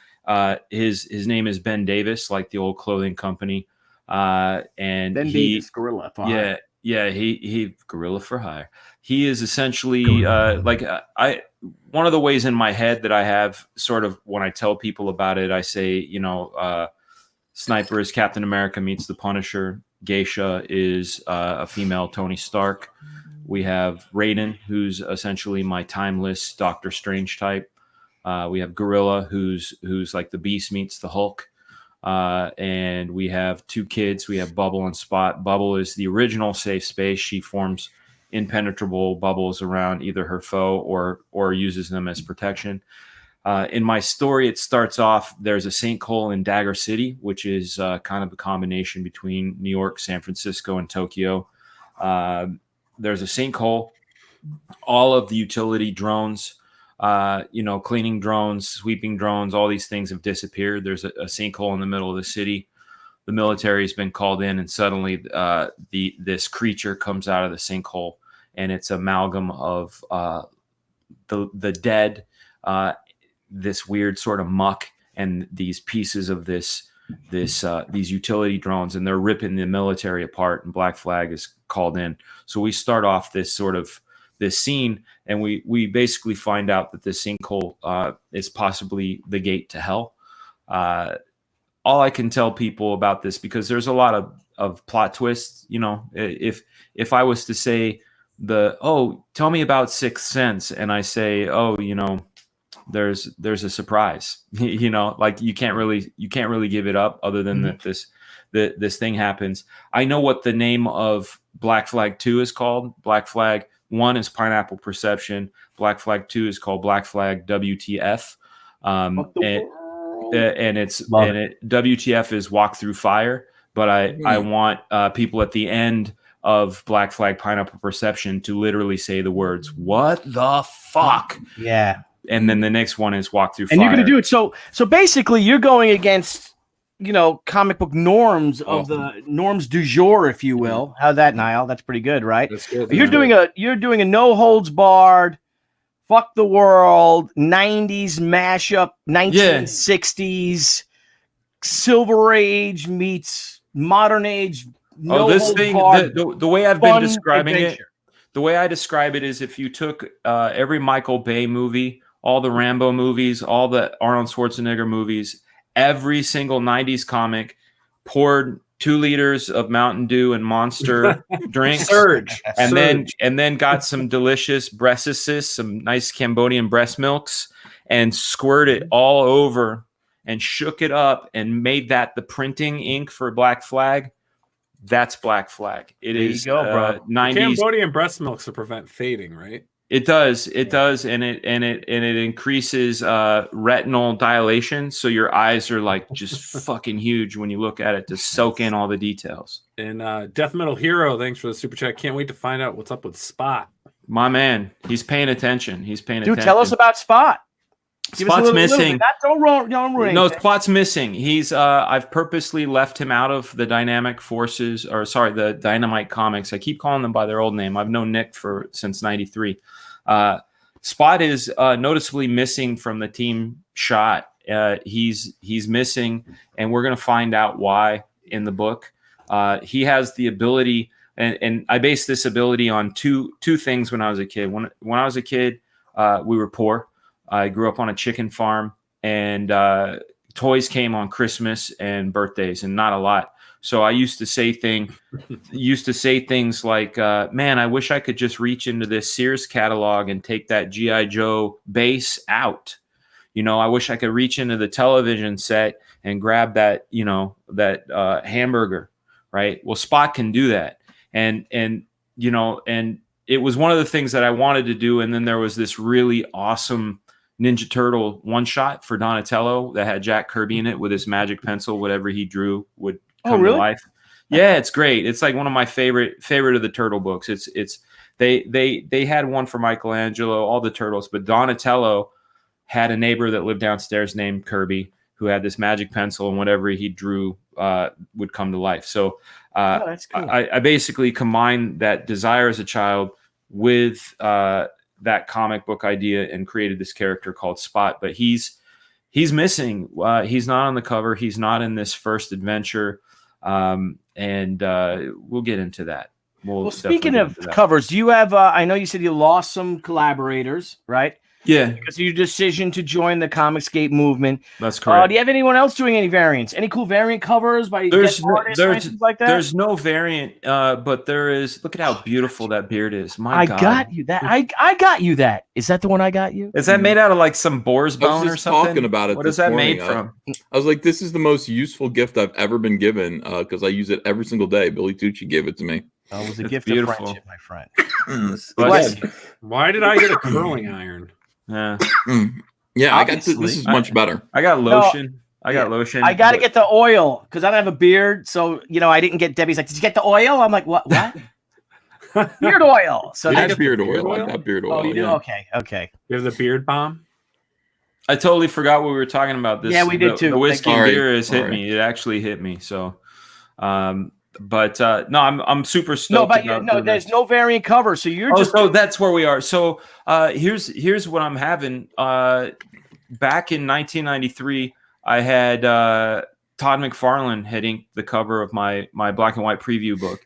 His name is Ben Davis, like the old clothing company. And Ben Davis, Gorilla for hire. He Gorilla for hire. He is essentially one of the ways in my head that I have sort of when I tell people about it, I say, Sniper is Captain America meets the Punisher. Geisha is a female Tony Stark. We have Raiden, who's essentially my timeless Doctor Strange type. We have Gorilla, who's like the Beast meets the Hulk. And we have two kids. We have Bubble and Spot. Bubble is the original safe space. She forms impenetrable bubbles around either her foe or uses them as protection. In my story, it starts off, there's a sinkhole in Dagger City, which is kind of a combination between New York, San Francisco, and Tokyo. There's a sinkhole. All of the utility drones, cleaning drones, sweeping drones, all these things have disappeared. There's a sinkhole in the middle of the city. The military has been called in, and suddenly this creature comes out of the sinkhole, and it's amalgam of the dead, this weird sort of muck, and these pieces of these utility drones, and they're ripping the military apart, and Black Flag is called in. So we start off this scene, and we basically find out that this sinkhole is possibly the gate to hell. All I can tell people about this, because there's a lot of plot twists, if I was to say tell me about Sixth Sense, and I say, there's a surprise, like you can't really give it up other than that this thing happens. I know what the name of Black Flag 2 is called. Black Flag 1 is Pineapple Perception. Black Flag 2 is called Black Flag WTF. WTF is Walk Through Fire. But I want people at the end of Black Flag Pineapple Perception to literally say the words, "What the fuck?" Yeah. And then the next one is Walk Through Fire. And you're going to do it. So basically you're going against, comic book norms of the norms du jour, if you will. How's that, Nile? That's pretty good, right? That's good. You're doing a no holds barred, fuck the world, 90s mashup, 1960s, Silver Age meets modern age. The way I've been describing it, the way I describe it is if you took every Michael Bay movie, all the Rambo movies, all the Arnold Schwarzenegger movies, every single 90s comic, poured 2 liters of Mountain Dew and Monster drinks, and then got some delicious breastises, some nice Cambodian breast milks, and squirted it all over and shook it up and made that the printing ink for Black Flag. That's Black Flag. There is, you go, bro. 90s Cambodian breast milk to prevent fading, right? It does, and it increases retinal dilation, so your eyes are like just fucking huge when you look at it to soak in all the details. And Death Metal Hero, thanks for the super chat. Can't wait to find out what's up with Spot. My man, he's paying attention. Dude, tell us about Spot. Spot's missing. Don't ruin. No, Spot's missing. He's I've purposely left him out of the Dynamite Forces, the Dynamite Comics. I keep calling them by their old name. I've known Nick since '93. Spot is noticeably missing from the team shot. He's missing, and we're going to find out why in the book. He has the ability, and I based this ability on two things when I was a kid. When I was a kid, we were poor. I grew up on a chicken farm, and toys came on Christmas and birthdays, and not a lot. So I used to say things like, man, I wish I could just reach into this Sears catalog and take that G.I. Joe base out. I wish I could reach into the television set and grab that, that hamburger, right? Well, Spot can do that. And it was one of the things that I wanted to do. And then there was this really awesome Ninja Turtle one shot for Donatello that had Jack Kirby in it with his magic pencil. Whatever he drew would come to life. Yeah, it's great. It's like one of my favorite of the Turtle books. They had one for Michelangelo, all the turtles, but Donatello had a neighbor that lived downstairs named Kirby who had this magic pencil, and whatever he drew would come to life. So that's cool. I basically combined that desire as a child with that comic book idea and created this character called Spot. But he's missing. He's not on the cover. He's not in this first adventure. And we'll get into that. Well, speaking of covers, do you have, I know you said you lost some collaborators, right? Yeah. Because of your decision to join the COMICSGATE movement. That's correct. Do you have anyone else doing any variants? Any cool variant covers by artists or anything like that? There's no variant, but there is. Look at how beautiful that beard is. My God. I got you that. I got you that. Is that the one I got you? Is that made out of like some boar's bone or something? Talking about it. What is that made from? I was like, this is the most useful gift I've ever been given because I use it every single day. Billy Tucci gave it to me. Oh, it was a gift of friendship, my friend. Why did I get a curling iron? Yeah, yeah. I got this is much better. I got lotion. I got lotion. I got to get the oil because I don't have a beard, so I didn't get. Debbie's like, "Did you get the oil?" I'm like, "What? Beard oil." So I got beard oil. I got beard oil. Oh, you do? Okay. You have the beard bomb. I totally forgot what we were talking about. This, yeah, we did too. The whiskey and beer has hit me. It actually hit me. So, but no, I'm super stoked. There's no variant cover, so you're just. So that's where we are. So here's what I'm having. Back in 1993, I had Todd McFarlane had inked the cover of my black and white preview book.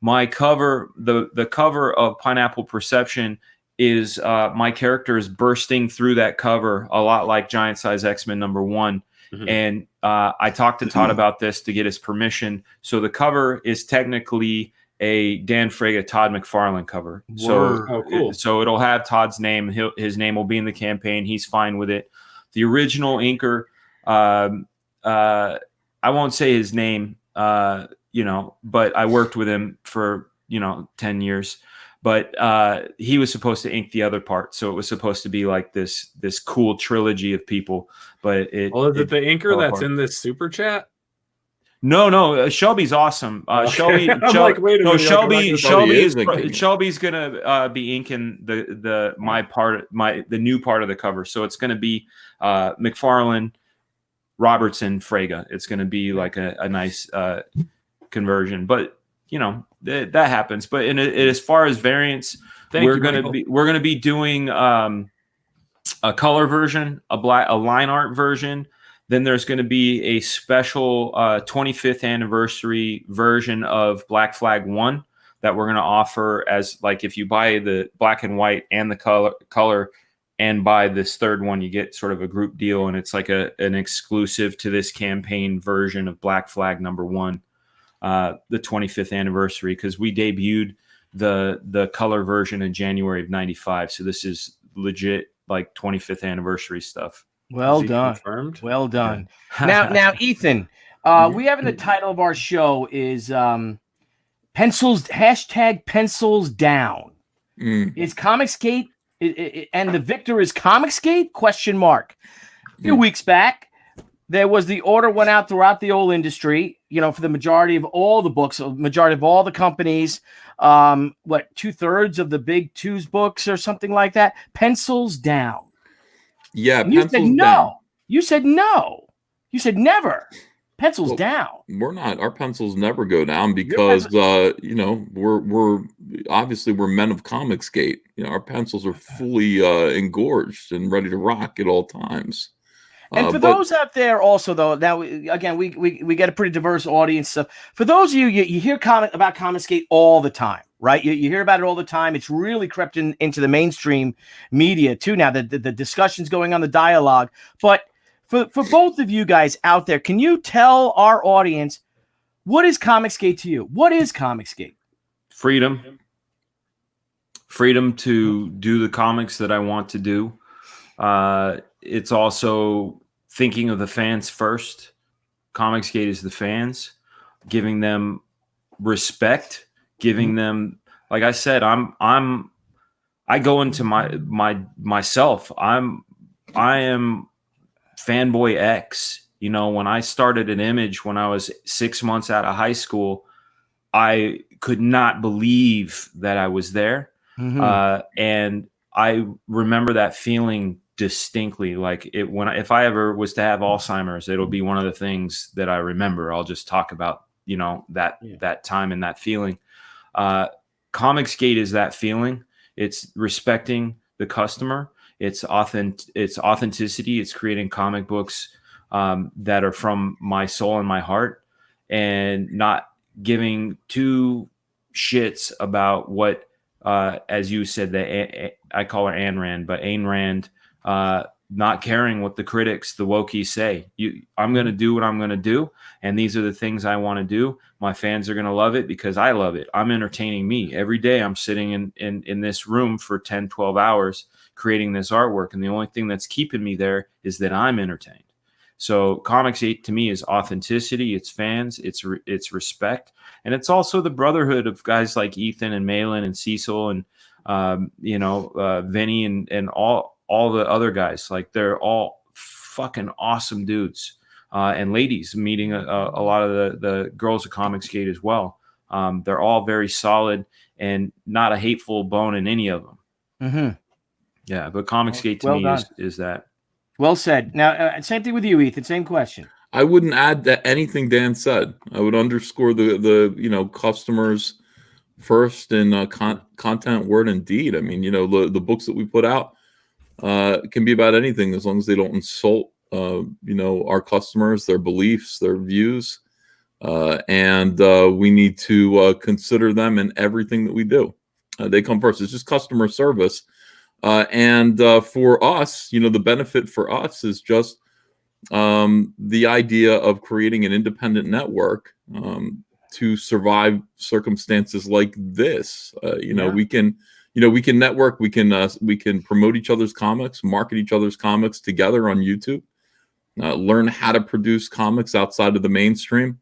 My cover, the cover of Pineapple Perception, is my character is bursting through that cover a lot like Giant Size X-Men #1. Mm-hmm. And I talked to Todd about this to get his permission. So the cover is technically a Dan Fraga, Todd McFarlane cover. So, cool. So it'll have Todd's name. His name will be in the campaign. He's fine with it. The original inker, I won't say his name, but I worked with him for 10 years. But he was supposed to ink the other part, so it was supposed to be like this cool trilogy of people. But is it the inker that's in this super chat? No, Shelby's awesome. Shelby's gonna be inking the new part of the cover. So it's gonna be McFarlane, Robertson, Fraga. It's gonna be like a nice conversion, but that happens. But as far as variants, we're gonna be doing a color version, a line art version. Then there's going to be a special 25th anniversary version of Black Flag 1 that we're going to offer as like if you buy the black and white and the color and buy this third one, you get sort of a group deal, and it's like an exclusive to this campaign version of Black Flag #1, the 25th anniversary, because we debuted the color version in January of '95. So this is legit like 25th anniversary stuff. Well done. Confirmed? Well done. Now, Ethan, we have in the title of our show is pencils down. Is COMICSGATE and the victor is COMICSGATE ? A few weeks back, there was the order went out throughout the old industry, for the majority of all the books, majority of all the companies, 2/3 of the big twos books or something like that, pencils down. Yeah, you said no. Down. You said no. You said never. Pencils down. We're not. Our pencils never go down because we're obviously we're men of COMICSGATE. Our pencils are fully engorged and ready to rock at all times. And for those out there also, though, now again we get a pretty diverse audience. So for those of you hear about COMICSGATE all the time, right? You hear about it all the time. It's really crept into the mainstream media too now. The discussions going on, the dialogue. But for both of you guys out there, can you tell our audience what is COMICSGATE to you? What is COMICSGATE? Freedom to do the comics that I want to do. It's also thinking of the fans first. COMICSGATE is the fans, giving them respect, giving them, like I said, I go into myself. I am fanboy X. You know, when I started at Image when I was 6 months out of high school, I could not believe that I was there. And I remember that feeling distinctly. Like if I ever was to have Alzheimer's, it'll be one of the things that I remember. I'll just talk about, you know, that time and that feeling. COMICSGATE is that feeling. It's respecting the customer. It's authenticity. It's creating comic books that are from my soul and my heart, and not giving two shits about what, as you said, I call her Ayn Rand, but Ayn Rand, not caring what the critics, the wokies say. I'm going to do what I'm going to do, and these are the things I want to do. My fans are going to love it because I love it. I'm entertaining me. Every day I'm sitting in this room for 10, 12 hours creating this artwork, and the only thing that's keeping me there is that I'm entertained. So COMICSGATE to me is authenticity, it's fans, it's respect, and it's also the brotherhood of guys like Ethan and Malin and Cecil and Vinny and all the other guys. Like, they're all fucking awesome dudes and ladies. Meeting a lot of the girls at COMICSGATE as well. They're all very solid and not a hateful bone in any of them. Mm-hmm. Yeah, but COMICSGATE to me is that. Well said. Now, same thing with you, Ethan. Same question. I wouldn't add that anything Dan said. I would underscore the customers first and content, word, and deed. I mean, the books that we put out can be about anything as long as they don't insult our customers, their beliefs, their views, and we need to consider them in everything that we do. They come first. It's just customer service. And for us, the benefit for us is just the idea of creating an independent network to survive circumstances like this. We can network, we can promote each other's comics, market each other's comics together on YouTube, learn how to produce comics outside of the mainstream,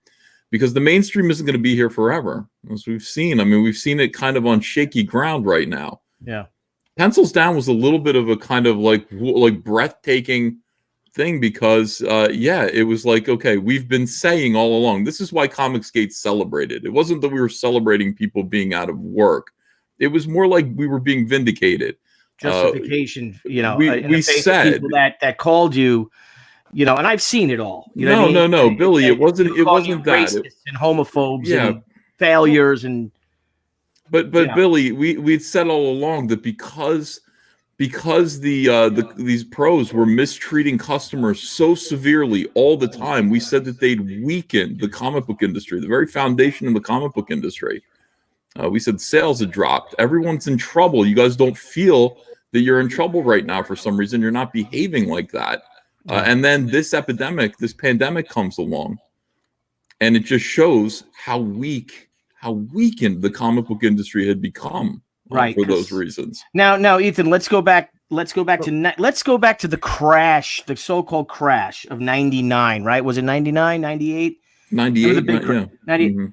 because the mainstream isn't going to be here forever, as we've seen. I mean, we've seen it kind of on shaky ground right now. Yeah. Pencils Down was a little bit of a kind of like breathtaking thing because, it was like, okay, we've been saying all along, this is why COMICSGATE celebrated. It wasn't that we were celebrating people being out of work. It was more like we were being vindicated. Justification, we said people that called you, and I've seen it all. No, Billy, it wasn't that. Racists and homophobes and failures and. But Billy, we'd said all along that because these pros were mistreating customers so severely all the time, we said that they'd weaken the comic book industry, the very foundation of the comic book industry. We said sales had dropped. Everyone's in trouble. You guys don't feel that you're in trouble right now for some reason. You're not behaving like that. And then this pandemic comes along, and it just shows how weakened the comic book industry had become, for those reasons. Now, Ethan, let's go back to the crash, the so-called crash of 99, right? Was it 99, 98? 98, 98. Mm-hmm.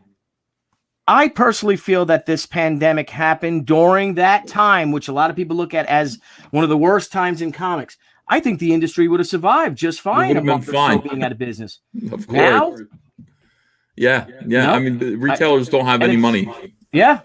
I personally feel that this pandemic happened during that time, which a lot of people look at as one of the worst times in comics. I think the industry would have survived just fine a month or so being out of business. Of course. Now? Yeah. No? I mean, the retailers don't have any money. Yeah.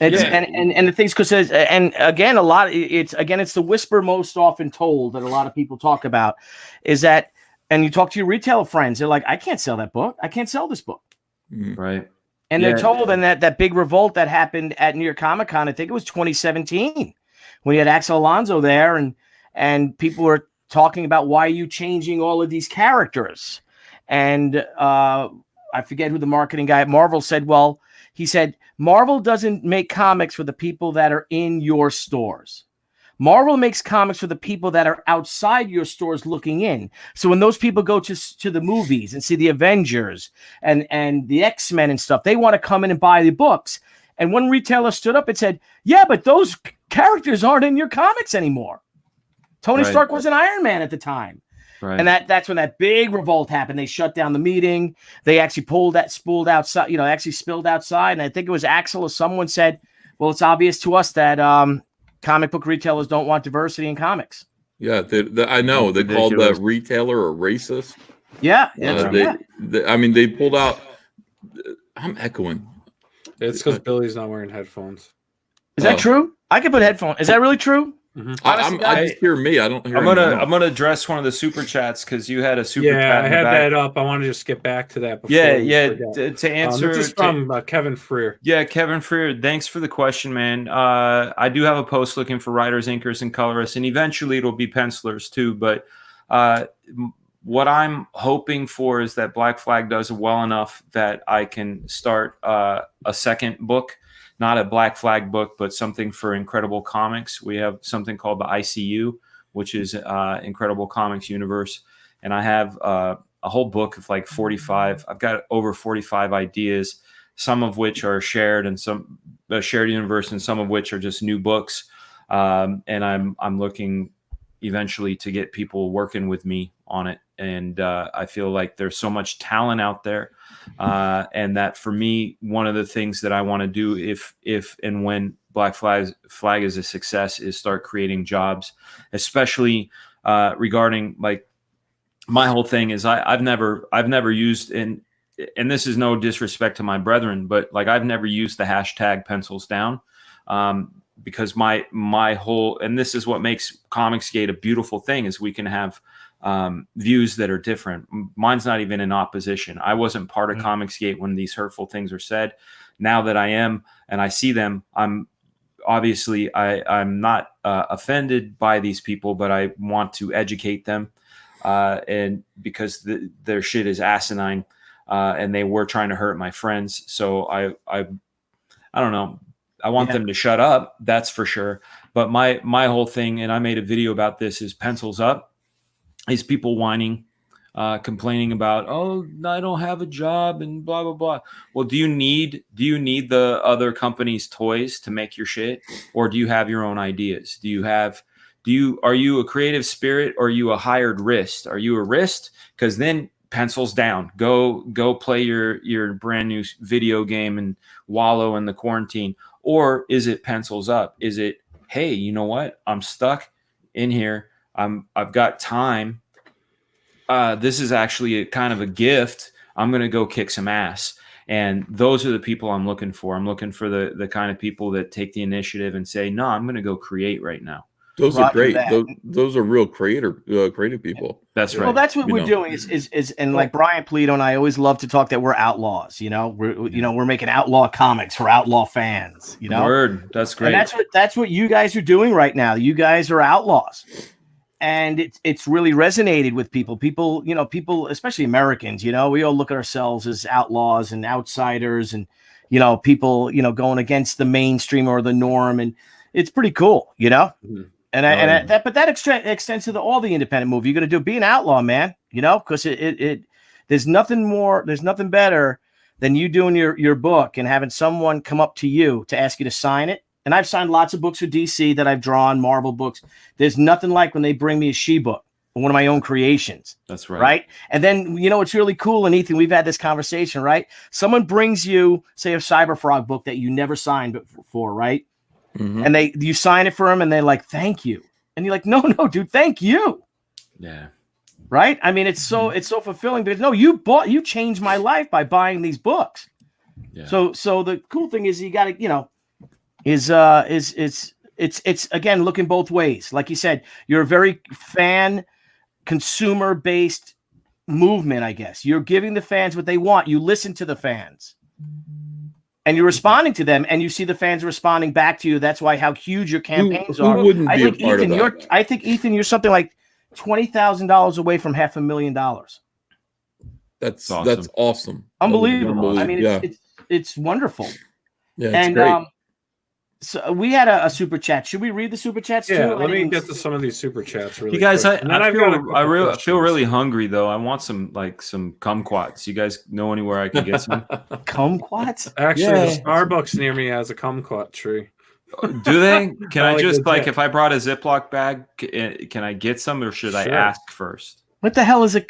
And the things, because and again, it's the whisper most often told that a lot of people talk about is that, and you talk to your retailer friends, they're like, I can't sell that book. I can't sell this book. Right. And they're told, and that big revolt that happened at New York Comic Con, I think it was 2017, when you had Axel Alonso there, and people were talking about, why are you changing all of these characters? And I forget who the marketing guy at Marvel said. Well, he said, Marvel doesn't make comics for the people that are in your stores. Marvel makes comics for the people that are outside your stores looking in. So when those people go to the movies and see the Avengers and the X-Men and stuff, they want to come in and buy the books. And one retailer stood up and said, yeah, but those characters aren't in your comics anymore. Tony Stark was an Iron Man at the time. Right. And that's when that big revolt happened. They shut down the meeting. They actually spilled outside. And I think it was Axel or someone said, well, it's obvious to us that comic book retailers don't want diversity in comics. Yeah, I know they called that retailer a racist. Yeah, I mean, they pulled out. I'm echoing. It's because Billy's not wearing headphones. Is that true? I can put headphones. Is that really true? Mm-hmm. I just hear me. I don't hear. I'm gonna address one of the super chats because you had a super chat. Yeah, I had that up. I want to just get back to that. Before to answer. This is from Kevin Freer. Yeah, Kevin Freer. Thanks for the question, man. I do have a post looking for writers, inkers, and colorists, and eventually it'll be pencilers too. But what I'm hoping for is that Black Flag does well enough that I can start a second book. Not a Black Flag book, but something for Incredible Comics. We have something called the ICU, which is Incredible Comics Universe. And I have a whole book of like 45. I've got over 45 ideas, some of which are shared and some shared universe, and some of which are just new books. And I'm looking eventually to get people working with me on it. And I feel like there's so much talent out there. And that for me, one of the things that I want to do if and when Black Flag is a success is start creating jobs, especially regarding like my whole thing is I've never used, and this is no disrespect to my brethren, but like I've never used the hashtag pencils down because my whole, and this is what makes COMICSGATE a beautiful thing, is we can have views that are different. Mine's not even in opposition. I wasn't part of COMICSGATE when these hurtful things are said. Now that I am and I see them, I'm not offended by these people, but I want to educate them, and because their shit is asinine, and they were trying to hurt my friends. So I don't know. I want them to shut up. That's for sure. But my whole thing, and I made a video about this, is pencils up. Is people whining, complaining about, oh, I don't have a job and blah, blah, blah. Well, do you need the other company's toys to make your shit? Or do you have your own ideas? Are you a creative spirit, or are you a hired wrist? Are you a wrist? Because then pencils down, go play your brand new video game and wallow in the quarantine. Or is it pencils up? Is it, hey, you know what? I'm stuck in here. I've got time. This is actually a kind of a gift. I'm going to go kick some ass. And those are the people I'm looking for. I'm looking for the kind of people that take the initiative and say, no, I'm going to go create right now. Those are great. Those are real creative people. That's right. Well, that's what we're doing is and like Brian Polito and I always love to talk that we're outlaws. We're making outlaw comics for outlaw fans. Word. That's great. And that's what you guys are doing right now. You guys are outlaws. And it's really resonated with people. People, especially Americans, we all look at ourselves as outlaws and outsiders, and people, going against the mainstream or the norm, and it's pretty cool, Mm-hmm. But that extends to all the independent movie. You're gonna be an outlaw, man. Because there's nothing better than you doing your book and having someone come up to you to ask you to sign it. And I've signed lots of books for DC that I've drawn, Marvel books. There's nothing like when they bring me a She book, one of my own creations. That's right. Right. And then, it's really cool. And Ethan, we've had this conversation, right? Someone brings you, say, a Cyberfrog book that you never signed before, right? Mm-hmm. And you sign it for them and they're like, thank you. And you're like, no, dude, thank you. Yeah. Right. I mean, it's so fulfilling because you changed my life by buying these books. Yeah. So the cool thing is you got to, it's again looking both ways. Like you said, you're a very fan consumer based movement, I guess. You're giving the fans what they want. You listen to the fans and you're responding to them, and you see the fans responding back to you. That's why how huge your campaigns are. I think Ethan, you're something like $20,000 away from $500,000. That's awesome. Unbelievable. I mean, it's wonderful. Yeah, it's great. So we had a super chat. Should we read the super chats too? Yeah, let me get to some of these super chats. Really, you guys, quick. I feel really hungry though. I want some kumquats. You guys know anywhere I can get some kumquats? Actually, the Starbucks near me has a kumquat tree. Do they? Can I just if I brought a Ziploc bag, can I get some, or should I ask first? What the hell is it?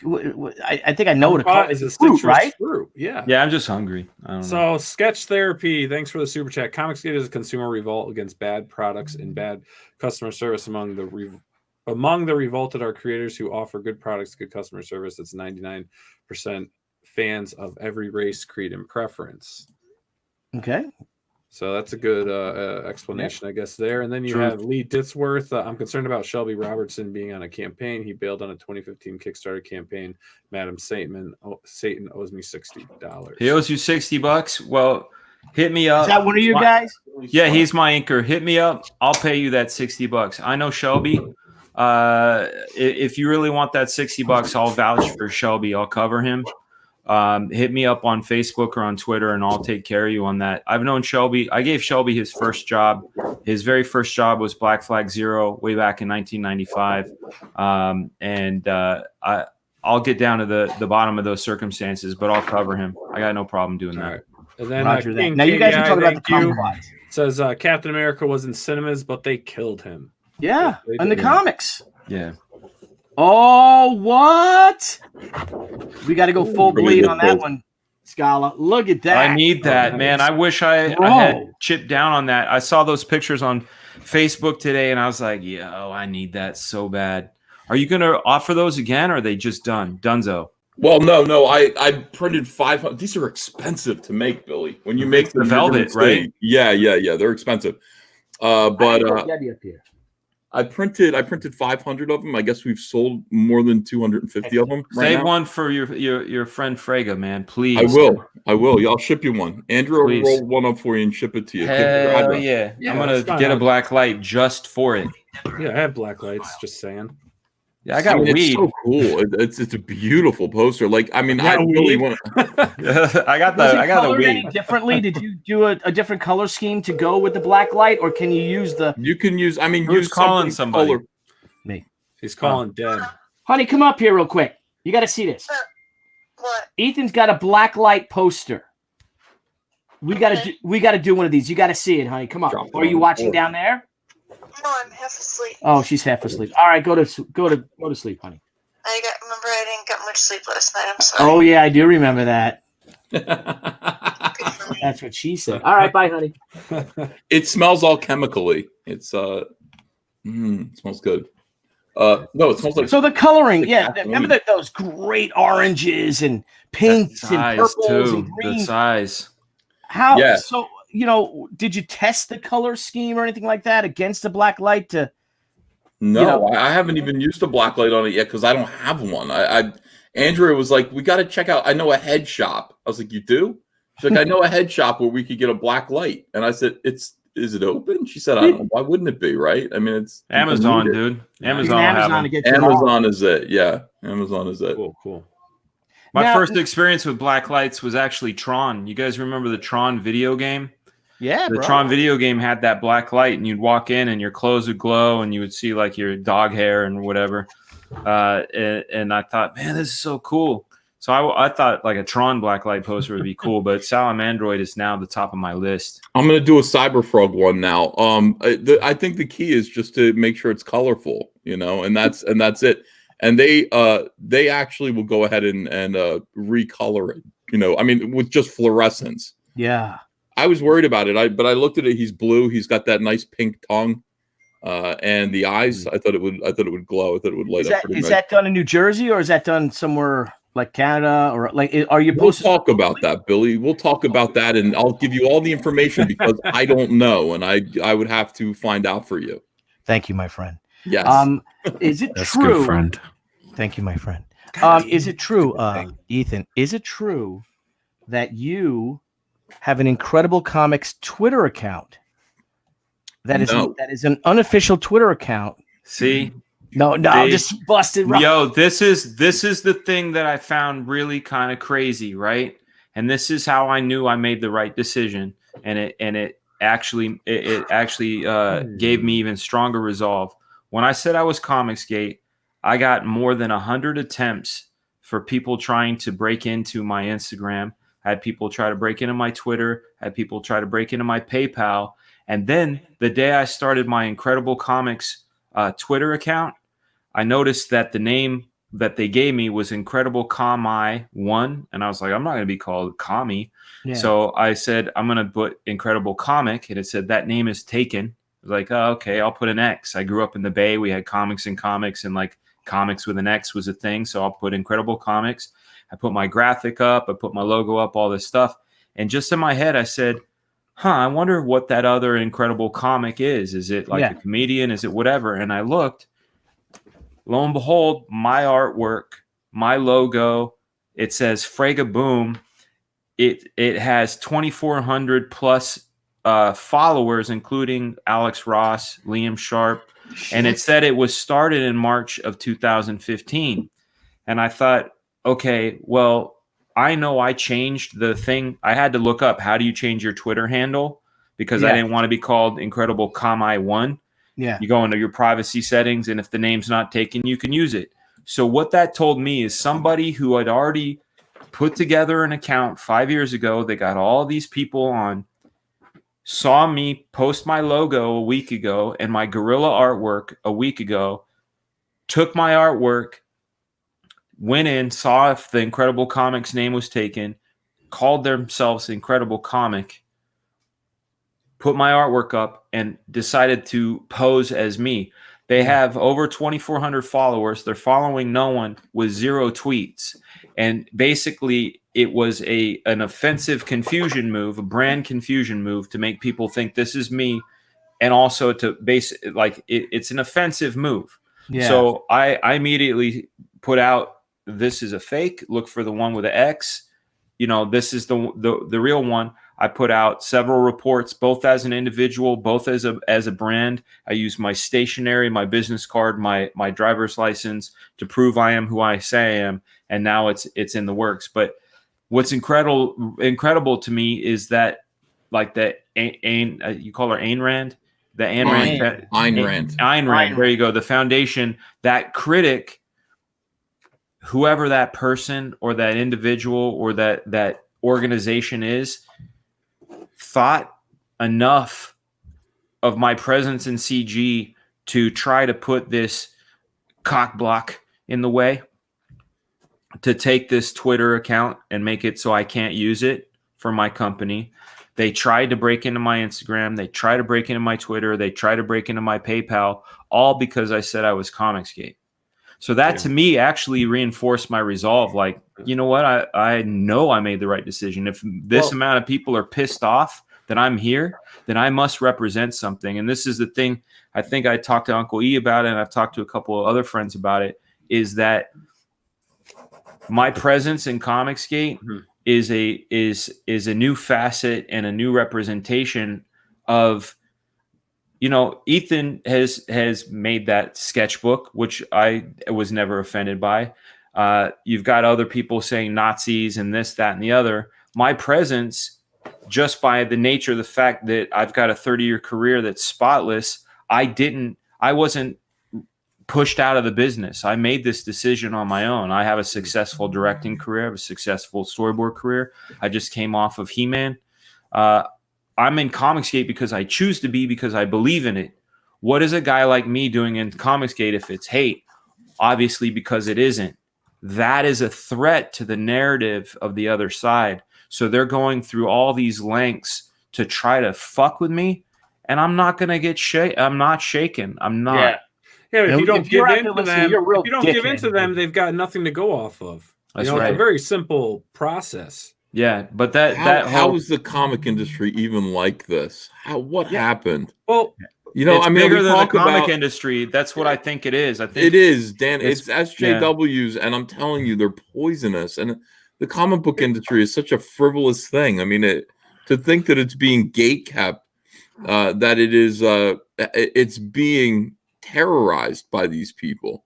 I think I know what it is. A citrus fruit, Yeah. Yeah, I'm just hungry. I don't know. Sketch Therapy, thanks for the super chat. COMICSGATE is a consumer revolt against bad products and bad customer service among the Among the revolted are creators who offer good products, good customer service. That's 99% fans of every race, creed, and preference. Okay. So that's a good explanation, I guess, there. And then you have Lee Ditzworth. I'm concerned about Shelby Robertson being on a campaign. He bailed on a 2015 Kickstarter campaign. Madam Satan owes me $60. He owes you $60. Well, hit me up. Is that one of you guys? Yeah, he's my anchor. Hit me up. I'll pay you that $60. I know Shelby. If you really want that $60, I'll vouch for Shelby. I'll cover him. Hit me up on Facebook or on Twitter, and I'll take care of you on that. I've known Shelby. I gave Shelby his first job. His very first job was Black Flag Zero way back in 1995. I'll get down to the bottom of those circumstances, but I'll cover him. I got no problem doing that. Right. And then King, now you guys are talking about the comic. Says Captain America was in cinemas, but they killed him. Yeah, in the comics. Yeah. Oh, what? We got to go full bleed on that one, Scala. Look at that. I need that, man. I wish I had chipped down on that. I saw those pictures on Facebook today, and I was like, yo, I need that so bad. Are you going to offer those again, or are they just done? Dunzo. Well, no. I printed 500. These are expensive to make, Billy. When you make the velvet, right? Yeah. They're expensive. I printed 500 of them. I guess we've sold more than 250 of them. Save one for your friend Fraga, man, please. I will. I'll ship you one. Andrew will roll one up for you and ship it to you. Hell yeah. I'm gonna get a black light just for it. Yeah, I have black lights. Just saying. Yeah, I got weed. It's so cool. It's a beautiful poster. Like, I mean, I really want. I got the weed. Any differently? Did you do a different color scheme to go with the black light, or can you use the? You can use. I mean, who's calling somebody? Color. Me. He's calling Deb. Honey, come up here real quick. You got to see this. What? Ethan's got a black light poster. We got to do one of these. You got to see it, honey. Come on. Are you watching down there? No, I'm half asleep. Oh, she's half asleep. All right, go to sleep, honey. Remember I didn't get much sleep last night. I'm sorry. Oh yeah, I do remember that. That's what she said. All right, bye, honey. It smells all chemically. It smells good. No, it smells like. So the coloring, yeah. Remember those great oranges and pinks and purples and greens. The size. How? Yeah. So did you test the color scheme or anything like that against the black light to? No, I haven't even used a black light on it yet because I don't have one. Andrea was like, we got to check out. I know a head shop. I was like, you do? She's like, I know a head shop where we could get a black light. And I said, is it open? She said, I don't know. Why wouldn't it be? Right? I mean, it's Amazon, dude. Amazon is it. Yeah. Amazon is it. Cool. My first experience with black lights was actually Tron. You guys remember the Tron video game? Yeah, the Tron video game had that black light, and you'd walk in, and your clothes would glow, and you would see like your dog hair and whatever. And I thought, man, this is so cool. So I thought like a Tron black light poster would be cool, but Salamandroid is now the top of my list. I'm gonna do a Cyberfrog one now. I think the key is just to make sure it's colorful, and that's it. And they actually will go ahead and recolor it, I mean, with just fluorescence. Yeah. I was worried about it. But I looked at it. He's blue. He's got that nice pink tongue, and the eyes. I thought it would glow. I thought it would light up. Is that done in New Jersey, or is that done somewhere like Canada, or like? Are you? We'll talk about that, Billy. We'll talk about that, and I'll give you all the information because I don't know, and I would have to find out for you. Thank you, my friend. Yes. Is it That's true? Good friend. Thank you, my friend. Is it true, Ethan? Is it true that you have an Incredible Comics Twitter account? That is an unofficial Twitter account. See? No, just busted. Yo, this is the thing that I found really kind of crazy, right? And this is how I knew I made the right decision, and it actually gave me even stronger resolve. When I said I was COMICSGATE, I got more than 100 attempts for people trying to break into my Instagram. I had people try to break into my Twitter. I had people try to break into my PayPal. And then the day I started my Incredible Comics Twitter account, I noticed that the name that they gave me was Incredible Comi 1. And I was like, I'm not going to be called Comi. Yeah. So I said, I'm going to put Incredible Comic. And it said, that name is taken. was like, oh, okay, I'll put an X. I grew up in the Bay. We had comics and comics, and like comics with an X was a thing. So I'll put Incredible Comics. I put my graphic up. I put my logo up, all this stuff. And just in my head, I said, I wonder what that other incredible comic is. Is it like a comedian? Is it whatever? And I looked. Lo and behold, my artwork, my logo, it says Fraga Boom. It has 2,400 plus followers, including Alex Ross, Liam Sharp. And it said it was started in March of 2015. And I thought, okay, well, I know I changed the thing. I had to look up, how do you change your Twitter handle? Because I didn't want to be called Incredible Comi 1. Yeah. You go into your privacy settings, and if the name's not taken, you can use it. So what that told me is somebody who had already put together an account 5 years ago, they got all these people on, saw me post my logo a week ago and my gorilla artwork a week ago, took my artwork, went in, saw if the Incredible Comics name was taken, called themselves Incredible Comic, put my artwork up, and decided to pose as me. They have over 2,400 followers. They're following no one with 0 tweets. And basically, it was an offensive confusion move, a brand confusion move to make people think this is me, and also to it's an offensive move. Yeah. So I immediately put out, this is a fake. Look for the one with the X. This is the real one. I put out several reports, both as an individual, both as a brand. I used my stationery, my business card, my driver's license to prove I am who I say I am, and now it's in the works. But what's incredible to me is that, like, you call her Ayn Rand, the Ayn Rand. There you go. The foundation, that critic, whoever that person or that individual or that organization is, thought enough of my presence in CG to try to put this cock block in the way, to take this Twitter account and make it so I can't use it for my company. They tried to break into my Instagram. They tried to break into my Twitter. They tried to break into my PayPal, all because I said I was COMICSGATE. So that to me actually reinforced my resolve. Like, you know what? I know I made the right decision. If this amount of people are pissed off that I'm here, then I must represent something. And this is the thing. I think I talked to Uncle E about it, and I've talked to a couple of other friends about it, is that my presence in COMICSGATE is a new facet and a new representation of, Ethan has made that sketchbook, which I was never offended by. You've got other people saying Nazis and this, that, and the other. My presence, just by the nature of the fact that I've got a 30-year career that's spotless, I wasn't pushed out of the business. I made this decision on my own. I have a successful directing career. I have a successful storyboard career. I just came off of He-Man. I'm in COMICSGATE because I choose to be, because I believe in it. What is a guy like me doing in COMICSGATE if it's hate? Obviously, because it isn't. That is a threat to the narrative of the other side. So they're going through all these lengths to try to fuck with me, and I'm not going to get shaken. I'm not shaken. I'm not. Yeah. Yeah, if you don't give in to them, they've got nothing to go off of. That's right. It's a very simple process. Yeah, but how is the comic industry even like this? What happened? Well, it's bigger than the comic industry. That's what I think it is. I think it is, Dan. It's SJWs, and I'm telling you, they're poisonous. And the comic book industry is such a frivolous thing. I mean, to think that it's being gatekept, that it is, it's being terrorized by these people.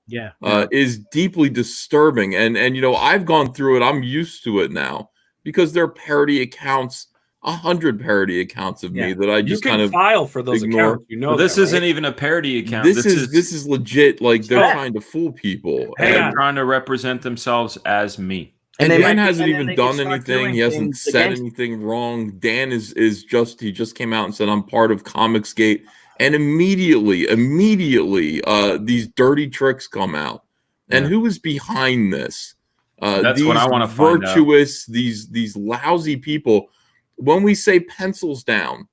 Is deeply disturbing. And I've gone through it. I'm used to it now, because there are parody accounts, 100 parody accounts of me that I just kind of file for those ignore. accounts. This isn't even a parody account. This is legit. Like, they're trying to fool people. They're trying to represent themselves as me. And Dan hasn't even done anything. He hasn't said anything wrong. Dan he just came out and said, I'm part of COMICSGATE. And immediately, these dirty tricks come out. And who is behind this? That's what I want to find out. These lousy people. When we say pencils down,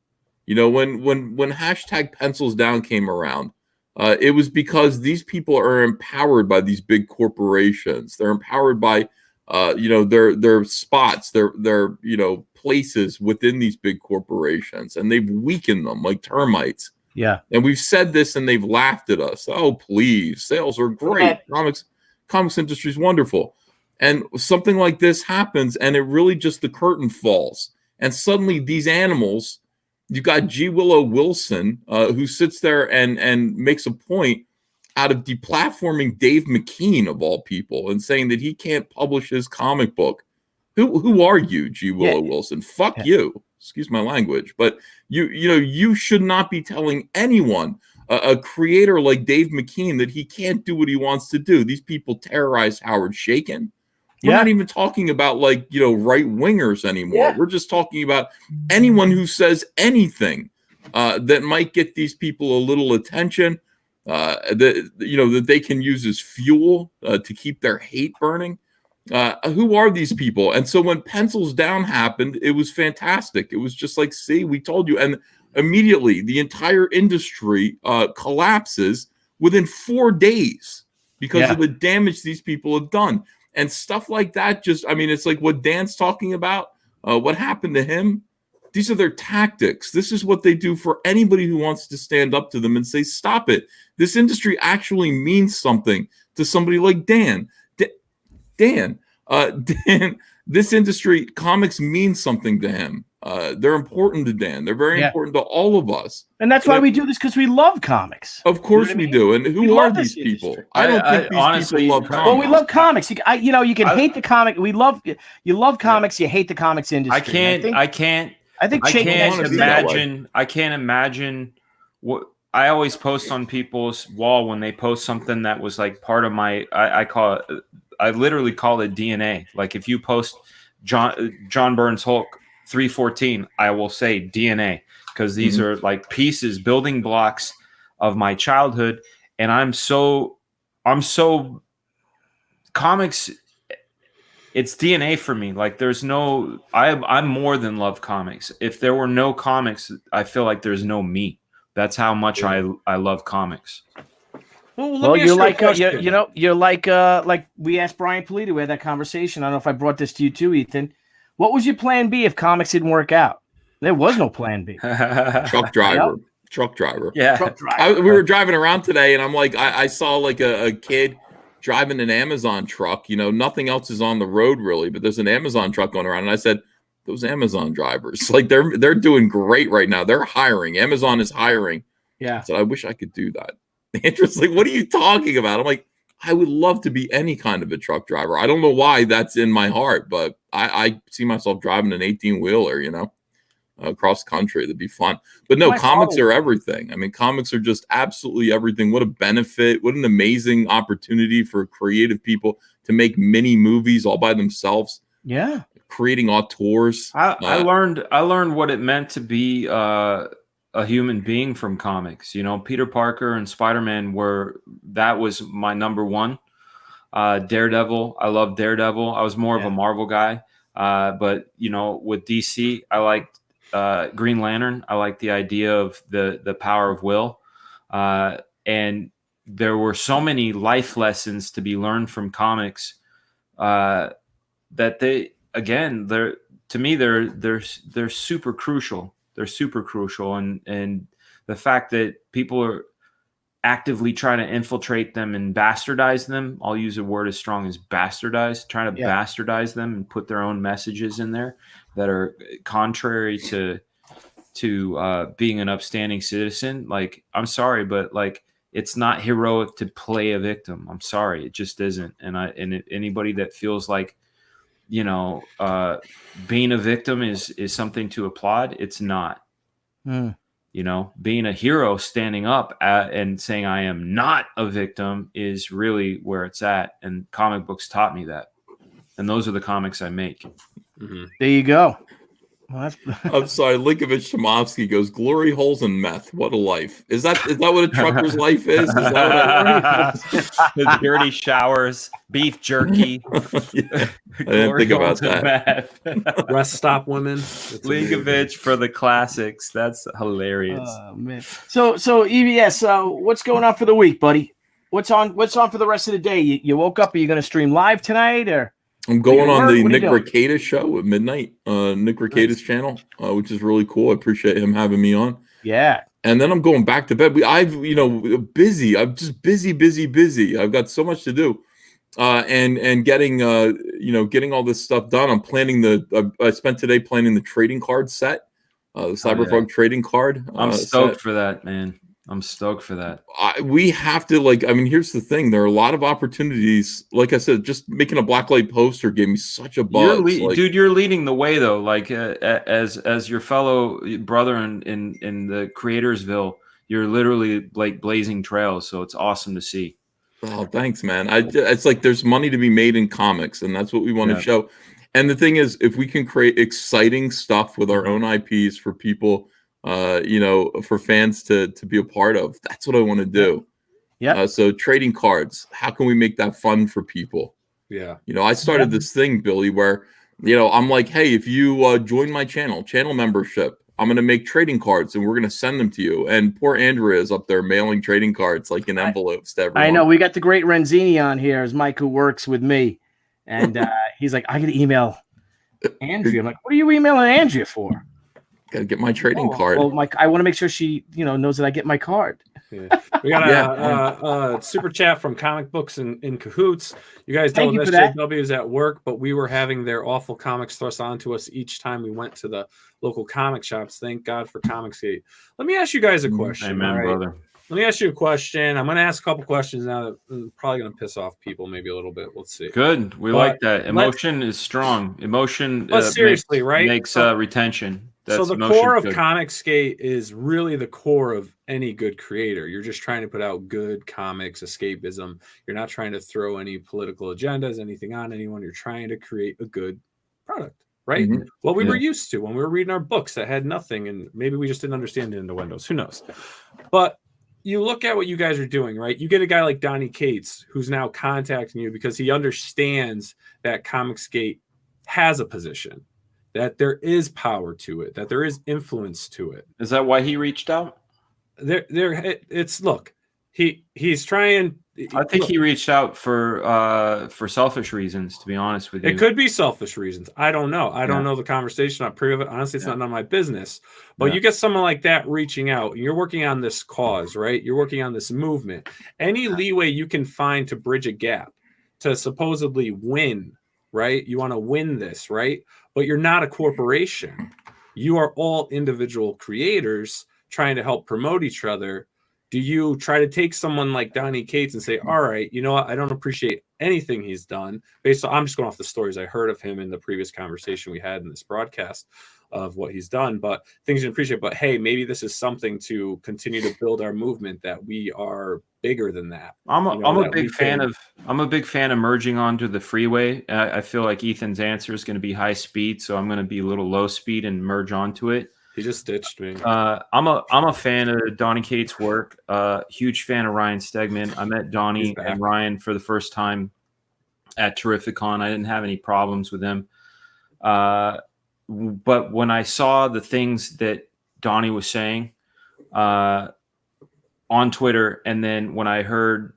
You know, when hashtag pencils down came around, it was because these people are empowered by these big corporations. They're empowered by you know, their spots, their you know, places within these big corporations, and they've weakened them like termites. Yeah. And we've said this and they've laughed at us. Oh, please. Sales are great. Comics industry is wonderful. And something like this happens and it really just, the curtain falls. And suddenly these animals, you got G. Willow Wilson, who sits there and makes a point out of deplatforming Dave McKean of all people and saying that he can't publish his comic book. Who are you, G. Willow Wilson? Fuck you. Excuse my language, but you know, you should not be telling anyone, a creator like Dave McKean, that he can't do what he wants to do. These people terrorize Howard Chaykin. We're not even talking about, like, you know, right wingers anymore. We're just talking about anyone who says anything that might get these people a little attention, that, you know, that they can use as fuel to keep their hate burning. Who are these people? And so when Pencils Down happened, it was fantastic. It was just like, see, we told you. And immediately the entire industry collapses within 4 days because of the damage these people have done. And stuff like that, just, I mean, it's like what Dan's talking about, what happened to him. These are their tactics. This is what they do for anybody who wants to stand up to them and say, stop it. This industry actually means something to somebody like Dan. Dan, this industry, comics mean something to him. They're important to Dan. They're very important to all of us. And that's why we do this, because we love comics. Of course we do. And who are these people? I don't think these honestly, people love comics. Well, we love comics. You know, you can hate the comic. You love comics. You hate the comics industry. I can't imagine what I always post on people's wall when they post something that was like part of my, I literally call it DNA. Like if you post John Burns Hulk 314, I will say DNA, because these are like pieces, building blocks of my childhood. And I'm so comics, it's DNA for me. Like I'm more than love comics. If there were no comics, I feel like there's no me. That's how much I love comics. Well, you're like you're like we asked Brian Polito. We had that conversation. I don't know if I brought this to you too, Ethan. What was your plan B if comics didn't work out? There was no plan B. Truck driver. Truck driver. Yeah. Truck driver. We were driving around today, and I'm like, I saw like a kid driving an Amazon truck. You know, nothing else is on the road really, but there's an Amazon truck going around, and I said, those Amazon drivers, like they're doing great right now. They're hiring. Amazon is hiring. Yeah. I said, I wish I could do that. Andrew's like, what are you talking about? I'm like, I would love to be any kind of a truck driver. I don't know why that's in my heart, but I see myself driving an 18-wheeler, you know, across country. That'd be fun. But no, comics are everything. I mean, comics are just absolutely everything. What a benefit. What an amazing opportunity for creative people to make mini movies all by themselves. Yeah. Creating auteurs. I learned what it meant to be a human being from comics. You know, Peter Parker and Spider-Man that was my number one. Daredevil, I love Daredevil. I was more of a Marvel guy, but you know, with DC, I liked Green Lantern. I liked the idea of the power of will, and there were so many life lessons to be learned from comics that they're super crucial. They're super crucial, and the fact that people are actively trying to infiltrate them and bastardize them. I'll use a word as strong as bastardize, trying to bastardize them and put their own messages in there that are contrary to being an upstanding citizen. Like, I'm sorry, but like, it's not heroic to play a victim. I'm sorry. It just isn't. Anybody that feels like, you know, being a victim is something to applaud, it's not. You know, being a hero, standing up and saying I am not a victim is really where it's at. And comic books taught me that. And those are the comics I make. There you go. Well, I'm sorry. Linkovich Shamovsky goes, glory holes and meth. What a life. Is that what a trucker's life is? Is that what dirty showers, beef jerky. Yeah, I didn't think about that. Rest stop women. Linkovich for the classics. That's hilarious. Oh man. So EVS, what's going on for the week, buddy? What's on for the rest of the day? You woke up, are you gonna stream live tonight, or I'm going on the Nick Rekieta show at midnight, Nick Rekieta's channel, which is really cool. I appreciate him having me on. Yeah. And then I'm going back to bed. I've busy. I'm just busy. I've got so much to do. And getting getting all this stuff done. I'm planning I spent today planning the trading card set, the Cyberfrog trading card. I'm stoked for that, man. I'm stoked for that. We have to here's the thing. There are a lot of opportunities. Like I said, just making a Blacklight poster gave me such a buzz. Dude, you're leading the way though. Like as your fellow brother in the Creatorsville, you're literally like blazing trails. So it's awesome to see. Oh, thanks, man. It's like there's money to be made in comics, and that's what we want to show. And the thing is, if we can create exciting stuff with our own IPs for people, for fans to be a part of, that's what I want to do. Yeah. So trading cards, how can we make that fun for people? Yeah. I started this thing, Billy, where, I'm like, hey, if you join my channel membership, I'm going to make trading cards and we're going to send them to you. And poor Andrea is up there mailing trading cards like in envelopes to everyone. I know. We got the great Renzini on here as Mike, who works with me. And he's like, I got to email Andrea. I'm like, what are you emailing Andrea for? Got to get my trading card. Well, Mike, I want to make sure she, knows that I get my card. Yeah. We got a super chat from Comic Books in Cahoots. You guys know SJW is at work, but we were having their awful comics thrust onto us each time we went to the local comic shops. Thank God for COMICSGATE. Let me ask you guys a question. Amen, brother. Let me ask you a question. I'm going to ask a couple questions now that I'm probably going to piss off people maybe a little bit. Let's see. Good. We like that. Emotion is strong. Emotion seriously, makes retention. So the core of COMICSGATE is really the core of any good creator. You're just trying to put out good comics, escapism. You're not trying to throw any political agendas, anything on anyone. You're trying to create a good product, right? Mm-hmm. What we were used to when we were reading our books that had nothing, and maybe we just didn't understand it in the windows. Who knows? But you look at what you guys are doing, right? You get a guy like Donnie Cates who's now contacting you because he understands that COMICSGATE has a position, that there is power to it, that there is influence to it. Is that why he reached out? He's trying. I think he reached out for selfish reasons, to be honest with you. It could be selfish reasons. I don't know. I don't know the conversation. Not privy of it. Honestly, it's not none of my business. But you get someone like that reaching out, and you're working on this cause, right? You're working on this movement. Any leeway you can find to bridge a gap, to supposedly win, right? You want to win this, right? But you're not a corporation. You are all individual creators trying to help promote each other. Do you try to take someone like Donnie Cates and say, all right, you know what? I don't appreciate anything he's done. I'm just going off the stories I heard of him in the previous conversation we had in this broadcast of what he's done, but things you appreciate. But hey, maybe this is something to continue to build our movement, that we are bigger than that. I'm a big fan of merging onto the freeway. I feel like Ethan's answer is going to be high speed, so I'm going to be a little low speed and merge onto it. He just ditched me. I'm a fan of Donnie Cates' work. Huge fan of Ryan Stegman. I met Donnie and Ryan for the first time at Terrificon. I didn't have any problems with him. But when I saw the things that Donnie was saying on Twitter, and then when I heard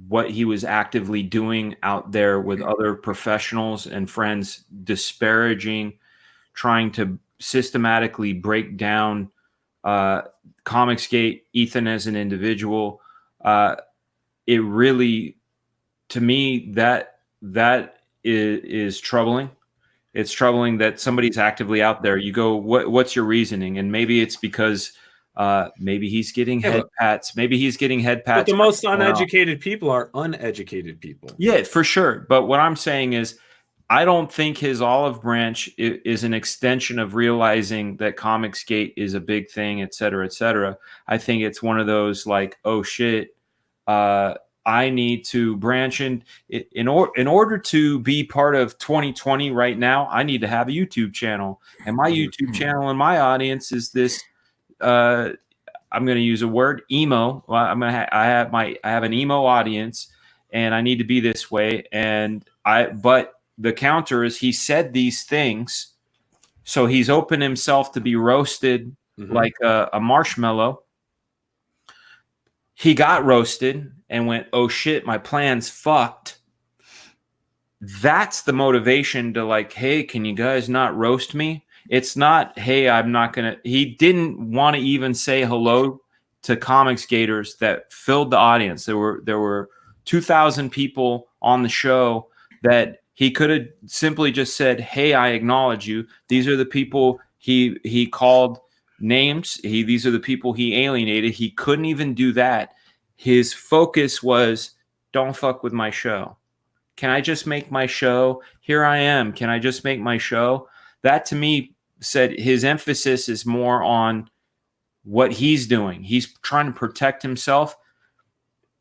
what he was actively doing out there with other professionals and friends, disparaging, trying to systematically break down COMICSGATE, Ethan as an individual, it really, to me, that is troubling. It's troubling that somebody's actively out there. You go, what's your reasoning? And maybe it's because maybe he's getting head pats. Maybe he's getting head pats. But the most uneducated people are uneducated people. Yeah, for sure. But what I'm saying is, I don't think his olive branch is an extension of realizing that COMICSGATE is a big thing, et cetera, et cetera. I think it's one of those like, oh shit, I need to branch in order to be part of 2020 right now. I need to have a YouTube channel, and my YouTube channel and my audience is this. I'm going to use a word, emo. Well, I have an emo audience, and I need to be this way. But the counter is he said these things, so he's opened himself to be roasted like a marshmallow. He got roasted and went, oh shit, my plan's fucked. That's the motivation to like, hey, can you guys not roast me? It's not, hey, I'm not going to. He didn't want to even say hello to COMICSGATers that filled the audience. There were 2,000 people on the show that he could have simply just said, hey, I acknowledge you. These are the people he called names. These are the people he alienated. He couldn't even do that. His focus was, don't fuck with my show. Can I just make my show? Here I am. Can I just make my show? That to me said his emphasis is more on what he's doing. He's trying to protect himself.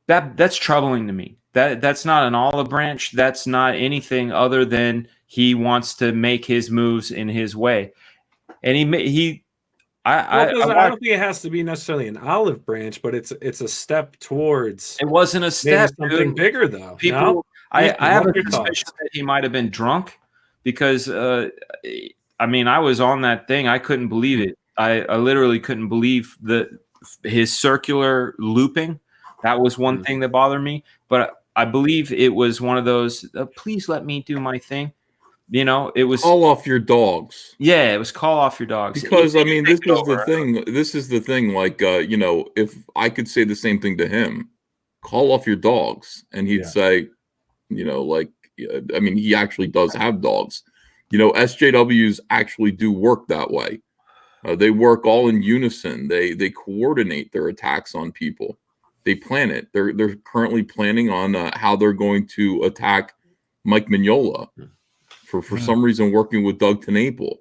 That's troubling to me. That's not an olive branch. That's not anything other than he wants to make his moves in his way. And I don't think it has to be necessarily an olive branch, but it's a step towards. It wasn't a step. Something bigger though. People, no? I have a suspicion that he might have been drunk because I mean, I was on that thing. I couldn't believe it. I literally couldn't believe his circular looping. That was one thing that bothered me. But I believe it was one of those. Please let me do my thing. You know, it was call off your dogs. Yeah, it was call off your dogs. Because I mean, this is the thing. This is the thing. Like, you know, if I could say the same thing to him, call off your dogs, and he'd say, you know, like, I mean, he actually does have dogs. You know, SJWs actually do work that way. They work all in unison. They coordinate their attacks on people. They plan it. They're currently planning on how they're going to attack Mike Mignola. For some reason, working with Doug TenNapel.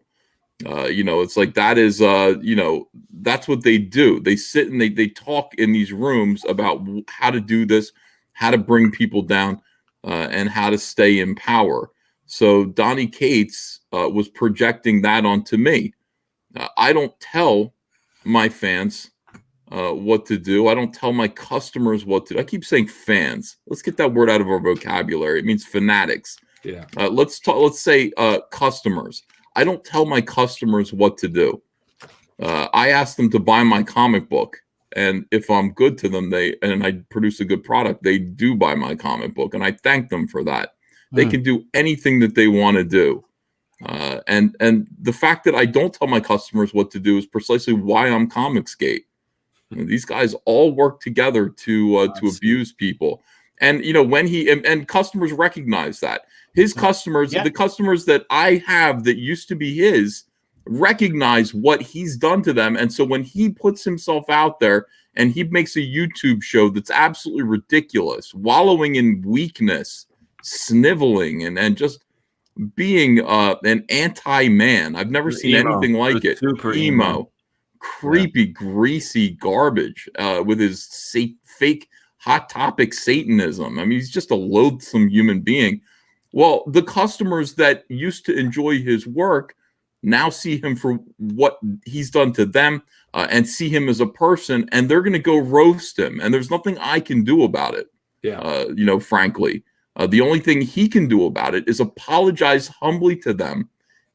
You know, it's like that is, you know, that's what they do. They sit and they talk in these rooms about how to do this, how to bring people down, and how to stay in power. So Donnie Cates was projecting that onto me. I don't tell my fans what to do. I don't tell my customers what to do. I keep saying fans. Let's get that word out of our vocabulary. It means fanatics. Yeah. Let's say customers. I don't tell my customers what to do. I ask them to buy my comic book, and if I'm good to them, and I produce a good product, they do buy my comic book, and I thank them for that. They can do anything that they want to do, and the fact that I don't tell my customers what to do is precisely why I'm COMICSGATE. You know, these guys all work together to abuse people, and you know when and customers recognize that. His customers, the customers that I have that used to be his, recognize what he's done to them. And so when he puts himself out there and he makes a YouTube show that's absolutely ridiculous, wallowing in weakness, sniveling, and just being an anti-man. I've never seen anything like it. Super emo. Creepy, greasy garbage with his fake Hot Topic Satanism. I mean, he's just a loathsome human being. Well, the customers that used to enjoy his work now see him for what he's done to them and see him as a person, and they're going to go roast him. And there's nothing I can do about it. Yeah. You know, frankly, the only thing he can do about it is apologize humbly to them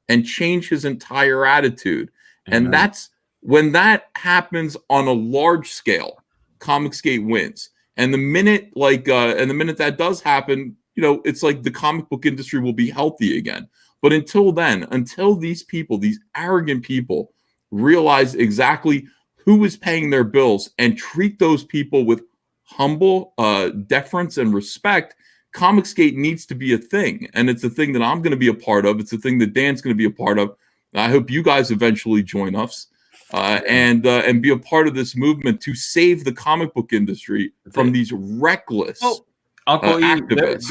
and change his entire attitude. And that's when that happens on a large scale, COMICSGATE wins. And the minute that does happen, you know, it's like the comic book industry will be healthy again. But until then, until these people, these arrogant people, realize exactly who is paying their bills and treat those people with humble deference and respect, COMICSGATE needs to be a thing. And it's a thing that I'm going to be a part of. It's a thing that Dan's going to be a part of. I hope you guys eventually join us and be a part of this movement to save the comic book industry from these reckless Uncle E, how does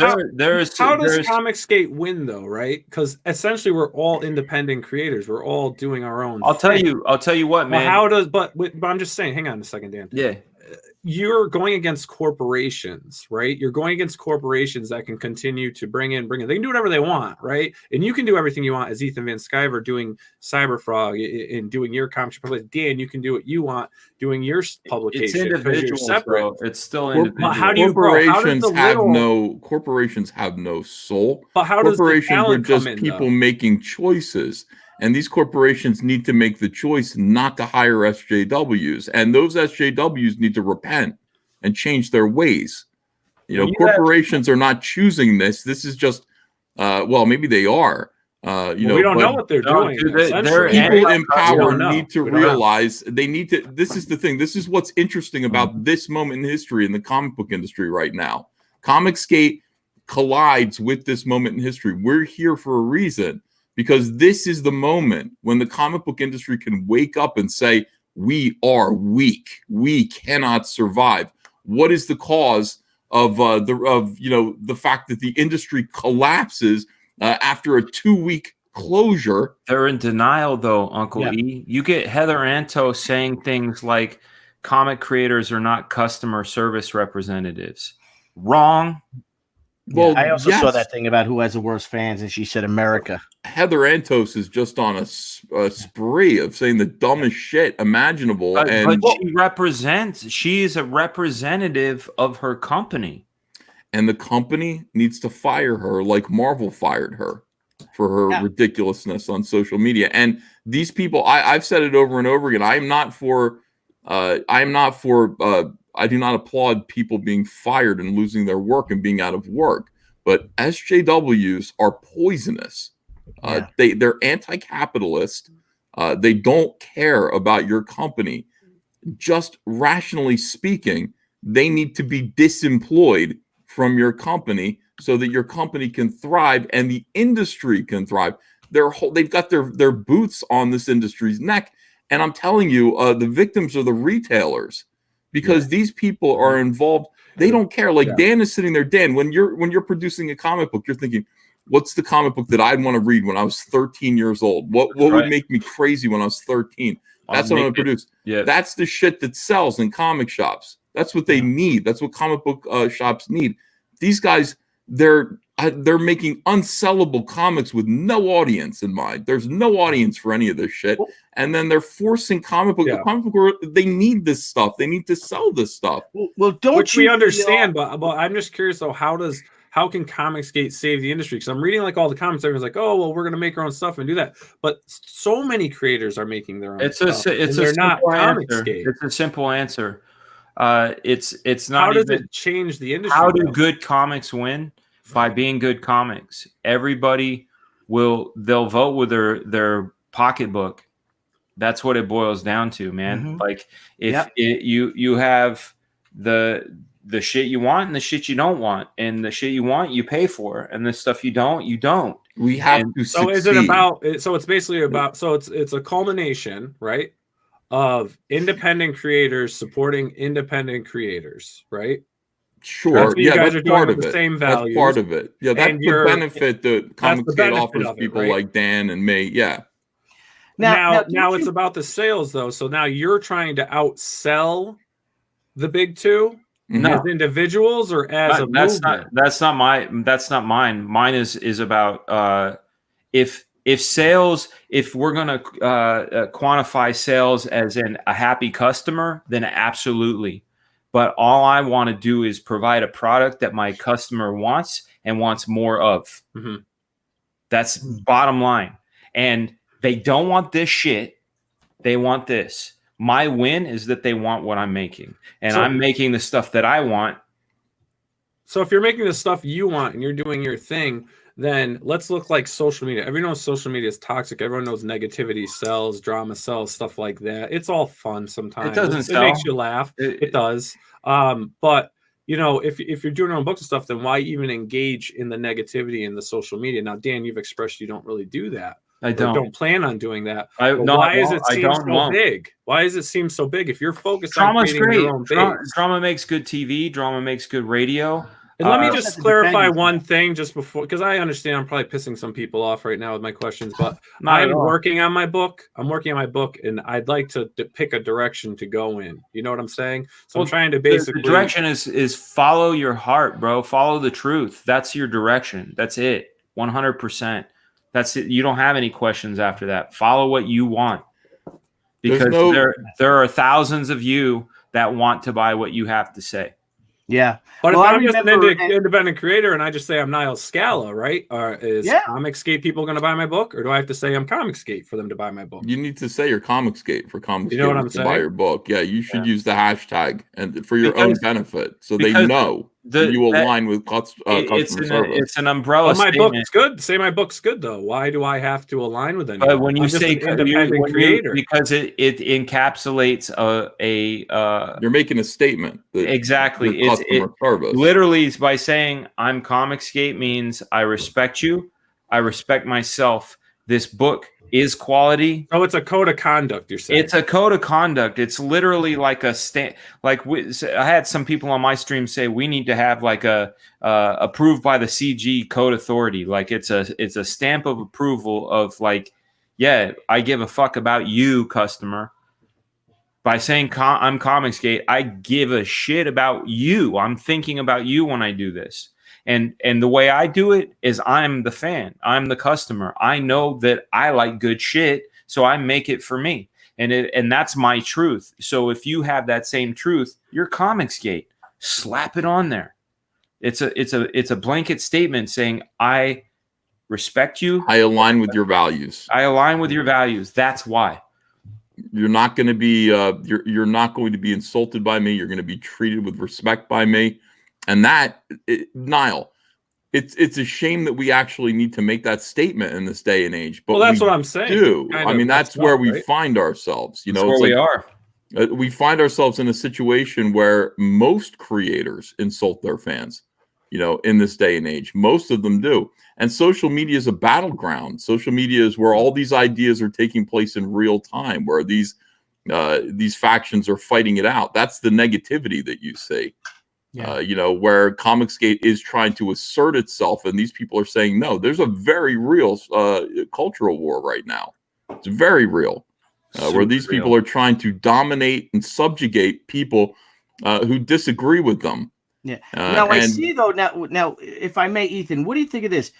COMICSGATE win though, right? Because essentially we're all independent creators. We're all doing our own. I'll tell you what, man. Well, but I'm just saying. Hang on a second, Dan. Yeah. you're going against corporations, right? You're going against corporations that can continue to bring in. They can do whatever they want, right? And you can do everything you want as Ethan Van Sciver doing Cyberfrog and doing your comic strip. Dan, you can do what you want doing your publication. It's individual, separate. It's still individual. How do you corporations have no soul. But how does corporations are just people making choices? And these corporations need to make the choice not to hire SJWs. And those SJWs need to repent and change their ways. You know, corporations are not choosing this. This is just, well, maybe they are. You know, we don't know what they're doing. People in power need to realize they need to. This is the thing. This is what's interesting about this moment in history in the comic book industry right now. COMICSGATE collides with this moment in history. We're here for a reason. Because this is the moment when the comic book industry can wake up and say, we are weak. We cannot survive. What is the cause of the fact that the industry collapses after a 2-week closure? They're in denial, though, Uncle E. You get Heather Anto saying things like comic creators are not customer service representatives. Wrong. Well, I also saw that thing about who has the worst fans, and she said America. Heather Antos is just on a spree of saying the dumbest shit imaginable. But she is a representative of her company. And the company needs to fire her like Marvel fired her for her ridiculousness on social media. And these people, I've said it over and over again, I do not applaud people being fired and losing their work and being out of work, but SJWs are poisonous. They're anti-capitalist. They don't care about your company. Just rationally speaking, they need to be disemployed from your company so that your company can thrive and the industry can thrive. They've got their boots on this industry's neck. And I'm telling you, the victims are the retailers. Because these people are involved, they don't care. Like Dan is sitting there. Dan, when you're producing a comic book, you're thinking, what's the comic book that I'd want to read when I was 13 years old? What would make me crazy when I was 13? That's what I'm going to produce. Yeah. That's the shit that sells in comic shops. That's what they need. That's what comic book shops need. These guys, they're making unsellable comics with no audience in mind. There's no audience for any of this shit. And then they're forcing comic book. The comic book world, they need this stuff. They need to sell this stuff. Well, which we understand, but I'm just curious though, how can COMICSGATE save the industry? Because I'm reading like all the comments, everyone's like, oh well, we're gonna make our own stuff and do that. But so many creators are making their own stuff. They're not COMICSGATE. It's a simple answer. It's not. How does it change the industry? How do good comics win? By being good comics. Everybody they'll vote with their pocketbook. That's what it boils down to, man. Mm-hmm. Like if you have the shit you want and the shit you don't want, and the shit you want you pay for, and the stuff you don't. We have to so succeed. Is it about? So it's basically about. So it's a culmination, right, of independent creators supporting independent creators, right? Sure. That's part of it. Same values. That's part of it. Yeah, that's the benefit that COMICSGATE offers people like Dan and me. Yeah. Now it's about the sales though. So now you're trying to outsell the big two as individuals or as a movement. That's not mine. Mine is about if sales, if we're going to quantify sales as in a happy customer, then absolutely. But all I want to do is provide a product that my customer wants and wants more of. Mm-hmm. That's bottom line. And they don't want this shit. They want this. My win is that they want what I'm making. And I'm making the stuff that I want. So if you're making the stuff you want and you're doing your thing, then let's look like social media. Everyone knows social media is toxic. Everyone knows negativity sells, drama sells, stuff like that. It's all fun sometimes. It doesn't sell. It makes you laugh. It does. But you know, if you're doing your own books and stuff, then why even engage in the negativity in the social media? Now, Dan, you've expressed you don't really do that. I don't plan on doing that. Why does it seem so big? Why does it seem so big? If you're focused on creating your own base. Drama makes good TV. Drama makes good radio. And let me just clarify one thing just before, because I understand I'm probably pissing some people off right now with my questions, but I'm working on my book. I'm working on my book, and I'd like to pick a direction to go in. You know what I'm saying? So I'm trying to basically... The direction is follow your heart, bro. Follow the truth. That's your direction. That's it. 100%. That's it. You don't have any questions after that. Follow what you want. Because there are thousands of you that want to buy what you have to say. Yeah. But if I'm just an independent creator and I just say I'm Nile Scala, right? Is COMICSGATE people going to buy my book? Or do I have to say I'm COMICSGATE for them to buy my book? You need to say you're COMICSGATE for COMICSGATE you know what I'm saying? To buy your book. Yeah, you should use the hashtag and for your own benefit. So they know that you align with customer service. It's an umbrella my statement. book's good. Say my book's good, though. Why do I have to align with anyone? But when you say independent creator, because it encapsulates you're making a statement. Exactly. It's customer service. Literally, by saying I'm COMICSGATE means I respect you. I respect myself. This book is quality. Oh, it's a code of conduct, you're saying. It's a code of conduct. It's literally like a I had some people on my stream say we need to have like a approved by the CG code authority. Like it's a stamp of approval of like, yeah, I give a fuck about you, customer. By saying I'm COMICSGATE, I give a shit about you. I'm thinking about you when I do this. And the way I do it is I'm the fan. I'm the customer. I know that I like good shit, so I make it for me. And that's my truth. So if you have that same truth, you're COMICSGATE. Slap it on there. It's a blanket statement saying I respect you. I align with your values. I align with your values. That's why. You're not going to be you're not going to be insulted by me. You're going to be treated with respect by me. And Nile, it's a shame that we actually need to make that statement in this day and age. But that's what I'm saying. I mean, that's where we find ourselves. You know, it's where we are. We find ourselves in a situation where most creators insult their fans. You know, in this day and age, most of them do. And social media is a battleground. Social media is where all these ideas are taking place in real time, where these factions are fighting it out. That's the negativity that you see. Yeah. You know, where COMICSGATE is trying to assert itself, and these people are saying, no, there's a very real cultural war right now. It's very real, where these people are trying to dominate and subjugate people who disagree with them. Yeah. Now I see though. Now, if I may, Ethan, what do you think of this?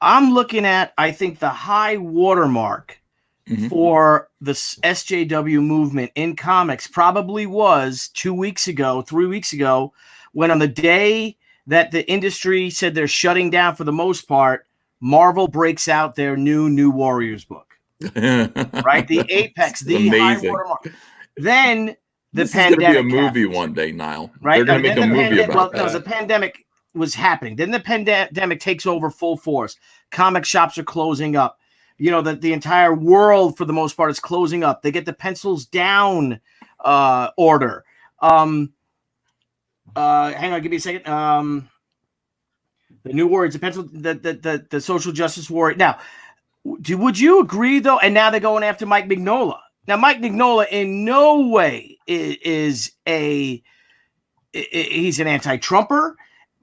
I'm looking at, I think, the high watermark for the SJW movement in comics probably was 2 weeks ago, 3 weeks ago, when on the day that the industry said they're shutting down for the most part, Marvel breaks out their new Warriors book. Right? The apex, the high watermark. Then the pandemic. Is going to be a movie one day, Nile. Right? They're going to make a movie about that. No, the pandemic was happening. Then the pandemic takes over full force. Comic shops are closing up. You know, the entire world, for the most part, is closing up. They get the pencils down order. Hang on, give me a second. The new Warriors, the pencil, the social justice warrior. Now, would you agree though? And now they're going after Mike Mignola. Now, Mike Mignola in no way he's an anti-Trumper,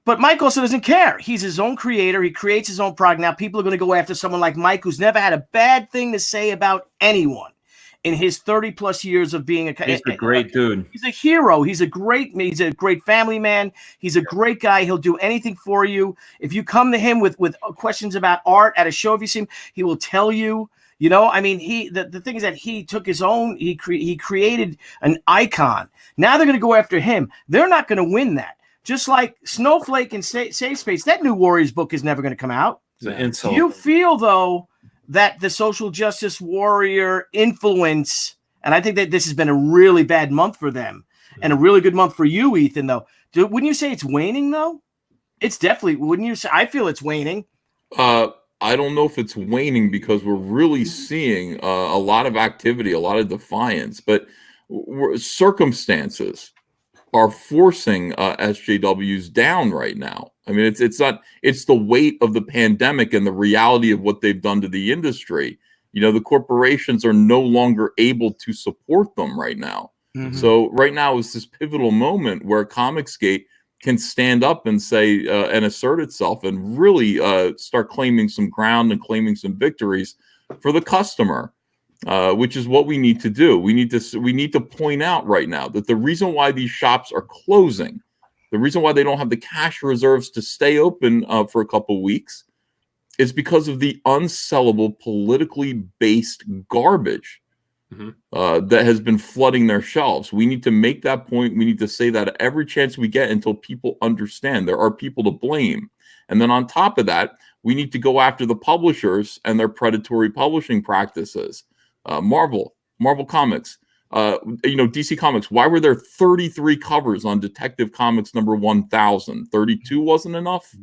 but Mike also doesn't care. He's his own creator. He creates his own product. Now, people are going to go after someone like Mike, who's never had a bad thing to say about anyone in his 30-plus years of being He's a great dude. He's a hero. He's a great family man. He's a great guy. He'll do anything for you. If you come to him with questions about art at a show, if you see him, he will tell you. You know, I mean, the thing is that he took his own, he created an icon. Now they're going to go after him. They're not going to win that. Just like Snowflake and Safe Space, that new Warriors book is never going to come out. It's an insult. Do you feel, though, that the social justice warrior influence, and I think that this has been a really bad month for them and a really good month for you, Ethan, though. Wouldn't you say it's waning, though? It's definitely, wouldn't you say? I feel it's waning. I don't know if it's waning because we're really seeing a lot of activity, a lot of defiance, but circumstances are forcing SJWs down right now. I mean, it's the weight of the pandemic and the reality of what they've done to the industry. You know, the corporations are no longer able to support them right now. Mm-hmm. So right now is this pivotal moment where COMICSGATE can stand up and say and assert itself and really start claiming some ground and claiming some victories for the customer, which is what we need to do. We need to point out right now that the reason why these shops are closing, the reason why they don't have the cash reserves to stay open for a couple weeks, is because of the unsellable, politically based garbage that has been flooding their shelves. We need to make that point. We need to say that every chance we get until people understand there are people to blame. And then on top of that, we need to go after the publishers and their predatory publishing practices. Marvel Comics, DC Comics. Why were there 33 covers on Detective Comics number 1000? 32 wasn't enough.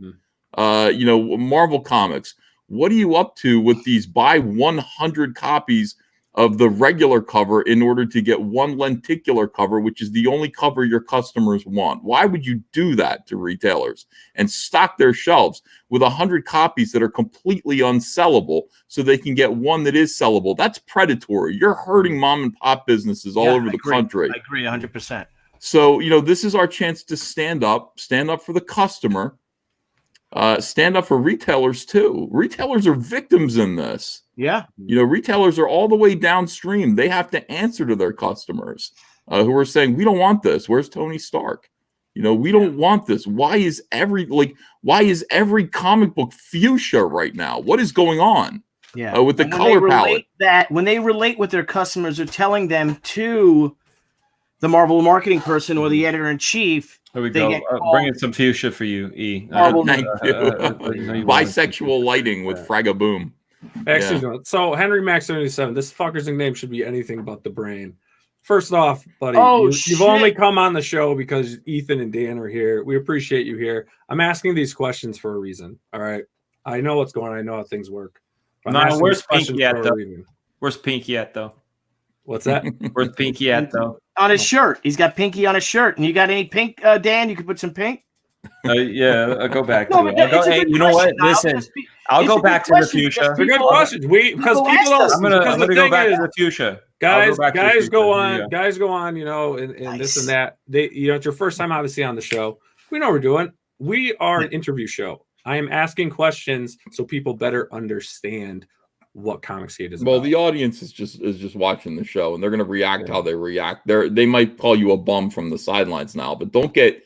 Marvel Comics. What are you up to with these buy 100 copies of the regular cover in order to get one lenticular cover, which is the only cover your customers want? Why would you do that to retailers and stock their shelves with 100 copies that are completely unsellable so they can get one that is sellable? That's predatory. You're hurting mom and pop businesses all over the country. I agree 100%. So, this is our chance to stand up for the customer, stand up for retailers too. Retailers are victims in this. Yeah. Retailers are all the way downstream. They have to answer to their customers who are saying, we don't want this. Where's Tony Stark? We don't want this. Why is every comic book fuchsia right now? What is going on? Yeah. With the color palette? When they relate with their customers, are telling them to the Marvel marketing person or the editor-in-chief. There we go. Bringing some fuchsia for you, E. Thank you. Bisexual lighting with Fraga Boom. Excellent. So Henry Max 77, this fucker's name should be anything but the brain. First off, buddy, you've only come on the show because Ethan and Dan are here. We appreciate you here. I'm asking these questions for a reason. All right. I know what's going on. I know how things work. No, where's Pinky at, though? Where's Pinky at, though? What's that? Where's Pinky at, though? On his shirt. He's got Pinky on his shirt. And you got any pink, Dan? You could put some pink? Yeah, I'll go back to it. Hey, you know what? Listen, I'll go back to the fuchsia. They're good questions. Because people don't. I'm gonna go back to the fuchsia. Guys go on, and nice. This and that. It's your first time obviously on the show. We know what we're doing. We are an interview show. I am asking questions so people better understand what COMICSGATE is about. Well, the audience is just watching the show, and they're going to react how they react. They might call you a bum from the sidelines now, but don't get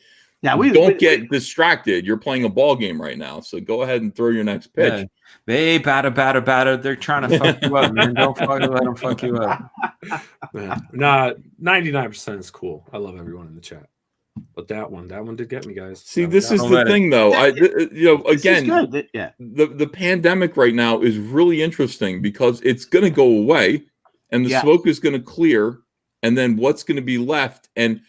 distracted. You're playing a ball game right now, so go ahead and throw your next pitch. Yeah. They batter. They're trying to fuck you up, man. Don't fucking let them fuck you up. Nah, 99% is cool. I love everyone in the chat. But that one did get me, guys. See, this is the thing, though. Again, the pandemic right now is really interesting because it's going to go away, and the smoke is going to clear, and then what's going to be left, and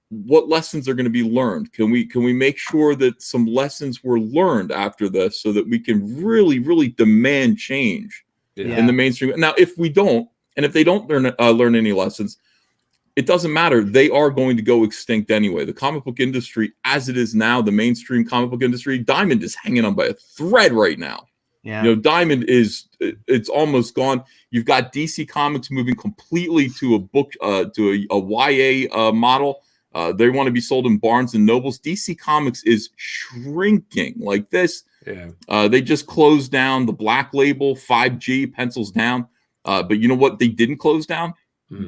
what lessons are going to be learned? Can we make sure that some lessons were learned after this, so that we can really, really demand change in the mainstream? Now, if we don't, and if they don't learn any lessons, it doesn't matter. They are going to go extinct anyway. The comic book industry, as it is now, the mainstream comic book industry, Diamond is hanging on by a thread right now. Yeah. Diamond it's almost gone. You've got DC Comics moving completely to a book, to a YA model. They want to be sold in Barnes and Nobles. DC Comics is shrinking like this. Yeah. They just closed down the Black Label, 5G, pencils down. But you know what they didn't close down?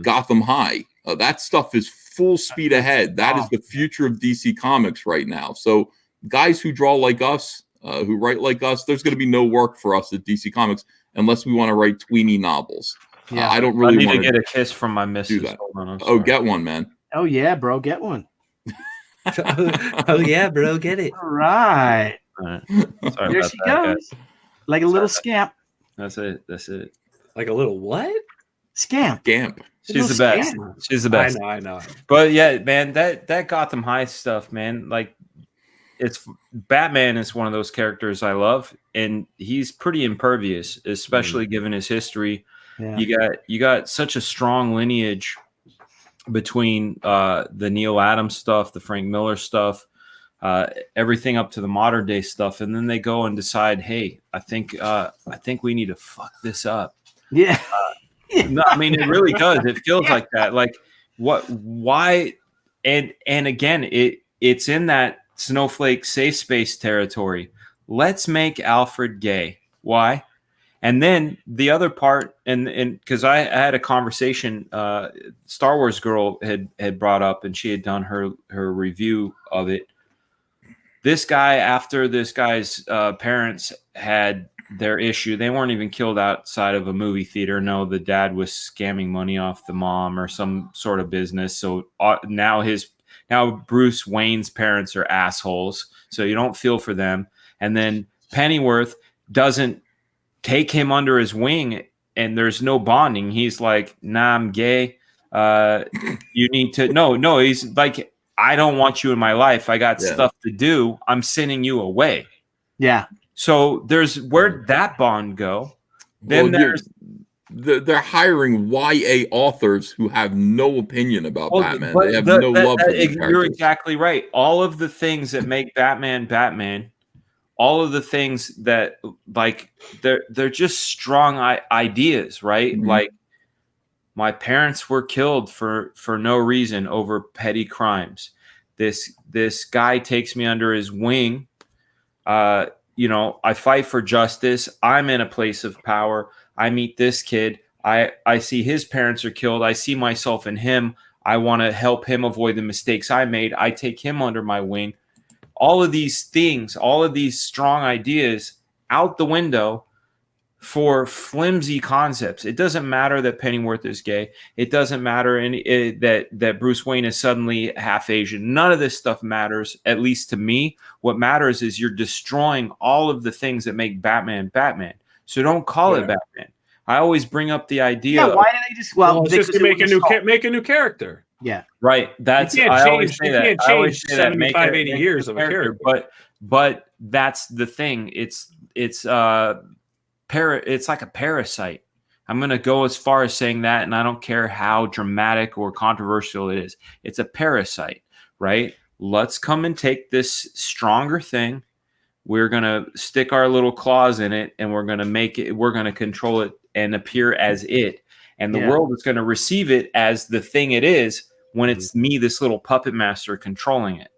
Gotham High. That stuff is full speed ahead. That is the future of DC Comics right now. So guys who draw like us, who write like us, there's going to be no work for us at DC Comics unless we want to write tweeny novels. Yeah, I don't really want to get a kiss from my missus. Oh, get one, man. Oh, yeah, bro. Get one. Oh, yeah, bro. Get it. All right. Sorry there she goes. Guys. Like a little scamp. That's it. Like a little what? Scamp. She's the best. She's the best. I know. But yeah, man, that Gotham High stuff, man, like it's Batman is one of those characters I love, and he's pretty impervious, especially given his history. Yeah. You got such a strong lineage between the Neil Adams stuff, the Frank Miller stuff, everything up to the modern day stuff, and then they go and decide, hey, I think we need to fuck this up. Yeah. No, I mean, it really does. It feels like that. Like why? And again, it's in that snowflake safe space territory. Let's make Alfred gay. Why? And then the other part, and because I had a conversation, Star Wars Girl had brought up, and she had done her review of it. This guy, after this guy's parents had their issue, they weren't even killed outside of a movie theater. No, the dad was scamming money off the mom or some sort of business. So now Bruce Wayne's parents are assholes. So you don't feel for them. And then Pennyworth doesn't take him under his wing, and there's no bonding. He's like, nah, I'm gay. You need to no. He's like, I don't want you in my life. I got stuff to do. I'm sending you away. Yeah. So where'd that bond go? Then they're hiring YA authors who have no opinion about Batman. They have no love for the characters. You're exactly right. All of the things that make Batman, all of the things that, like, they're just strong ideas, right? Mm-hmm. Like, my parents were killed for no reason over petty crimes. This guy takes me under his wing. I fight for justice. I'm in a place of power. I meet this kid. I see his parents are killed. I see myself in him. I want to help him avoid the mistakes I made. I take him under my wing. All of these things, all of these strong ideas out the window for flimsy concepts. It doesn't matter that Pennyworth is gay. It doesn't matter that Bruce Wayne is suddenly half Asian. None of this stuff matters, at least to me. What matters is you're destroying all of the things that make Batman. So don't call it Batman. I always bring up the idea. Yeah, why did they just? Well, it's just to make a new character. Yeah, right. That's I always say that. I always say that. 75, 80 years of a character. But that's the thing. It's like a parasite. I'm going to go as far as saying that, and I don't care how dramatic or controversial it is. It's a parasite, right? Let's come and take this stronger thing. We're going to stick our little claws in it, and we're going to make it. We're going to control it and appear as it. And the world is going to receive it as the thing it is when it's me, this little puppet master, controlling it,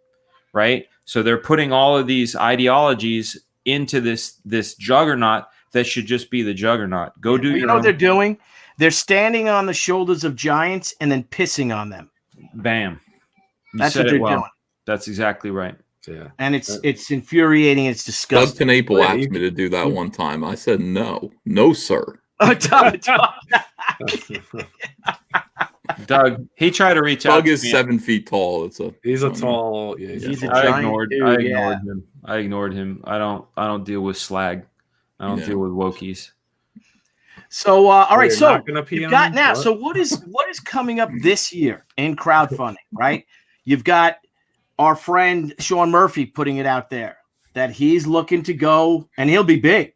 right? So they're putting all of these ideologies into this juggernaut that should just be the juggernaut. Go do your own. You know what they're doing? They're standing on the shoulders of giants and then pissing on them. Bam. That's what they're doing. That's exactly right. Yeah. And it's infuriating. It's disgusting. Doug Knaple asked me to do that one time. I said, no, sir. Doug, he tried to reach out. Doug is 7 feet tall. He's a tall. Yeah, he's a I giant ignored dude, I ignored him. I don't deal with slag. I don't deal with wokies. So all right, so you've got now. So what is coming up this year in crowdfunding? Right, you've got our friend Sean Murphy putting it out there that he's looking to go, and he'll be big.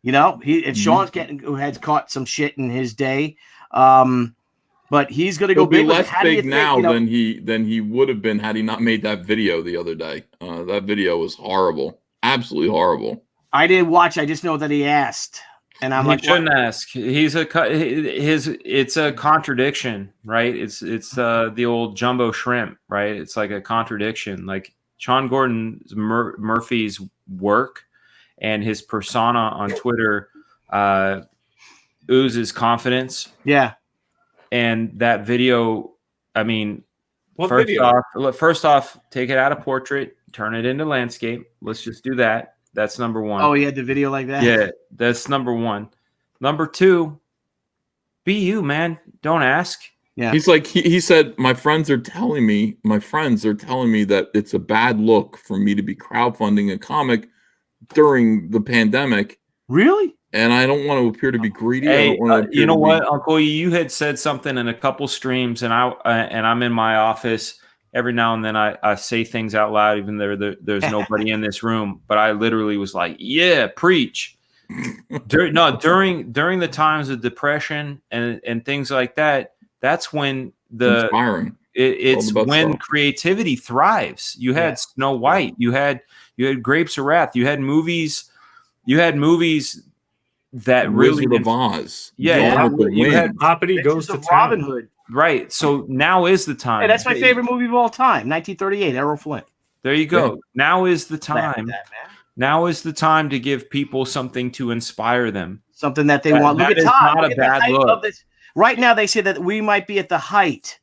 You know, Sean's who has caught some shit in his day, but he's going to go big. Less big now than he would have been had he not made that video the other day. That video was horrible, absolutely horrible. I didn't watch. I just know that he asked, and I'm like, shouldn't ask. It's a contradiction, right? It's the old jumbo shrimp, right? It's like a contradiction. Like Sean Gordon Murphy's work and his persona on Twitter oozes confidence. Yeah. And that video, I mean, first off, take it out of portrait, turn it into landscape. Let's just do that. That's number one. Oh, he had the video like that? Yeah, that's number one. Number two, be you, man. Don't ask. Yeah. He's like, he said, my friends are telling me that it's a bad look for me to be crowdfunding a comic during the pandemic. Really? And I don't want to appear to be greedy. Hey, you know what, Uncle? You had said something in a couple streams, and I'm in my office. Every now and then I say things out loud, even though there's nobody in this room. But I literally was like, yeah, preach. During the times of depression and things like that, that's when it's when stuff. Creativity thrives. You had Snow White, you had Grapes of Wrath, you had movies that really Wizard of Oz. Yeah, you had Hoppity Goes to Robin Hood. Right. So now is the time. Hey, that's my favorite movie of all time, 1938, Errol Flynn. There you go. Yeah. Now is the time. Now is the time to give people something to inspire them. Something that they want. Look at is Todd. not a bad look. Right now, they say that we might be at the height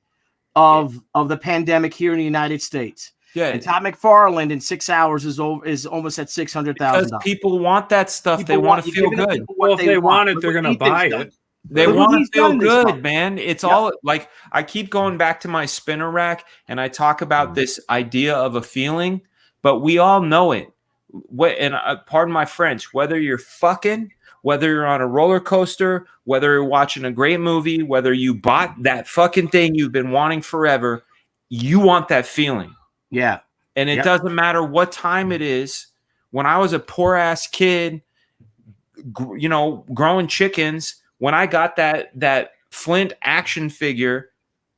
of the pandemic here in the United States. Yeah. And Todd McFarlane in 6 hours is almost at $600,000. Because people want that stuff. They want to feel good. Well, if they want it, they're going to buy it. They want to feel good, man. It's all like I keep going back to my spinner rack and I talk about this idea of a feeling, but we all know it. And pardon my French, whether you're fucking, whether you're on a roller coaster, whether you're watching a great movie, whether you bought that fucking thing you've been wanting forever, you want that feeling. Yeah. And it doesn't matter what time it is. When I was a poor ass kid, growing chickens, when I got that Flint action figure,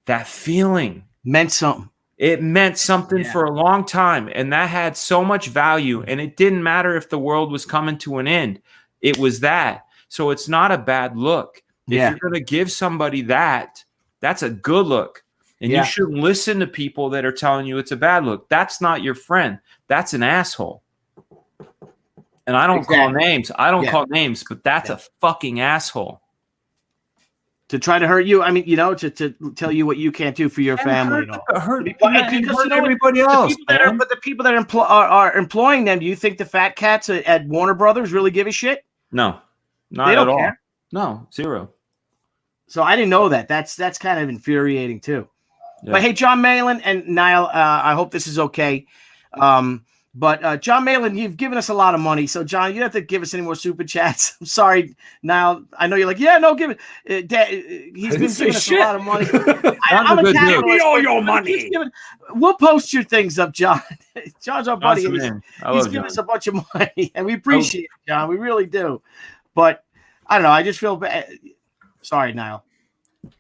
that feeling meant something. It meant something for a long time, and that had so much value, and it didn't matter if the world was coming to an end. It was that. So it's not a bad look. If you're going to give somebody that, that's a good look. And you shouldn't listen to people that are telling you it's a bad look. That's not your friend. That's an asshole. And I don't call names. I don't call names, but that's a fucking asshole. To try to hurt you, I mean, to tell you what you can't do for your family. Hurt everybody else. But the people that are employing them, do you think the fat cats at Warner Brothers really give a shit? No, not at all. Care. No, zero. So I didn't know that. That's kind of infuriating too. Yeah. But hey, John Malin and Nile, I hope this is okay. But John Malin, you've given us a lot of money. So, John, you don't have to give us any more super chats. I'm sorry, Niall. I know you're like, no, give it. He's been giving us a lot of money. I'm a capitalist. Give me all your money. We'll post your things up, John. John's our buddy. He's giving us a bunch of money, and we appreciate it, John. We really do. But I don't know. I just feel bad. Sorry, Niall.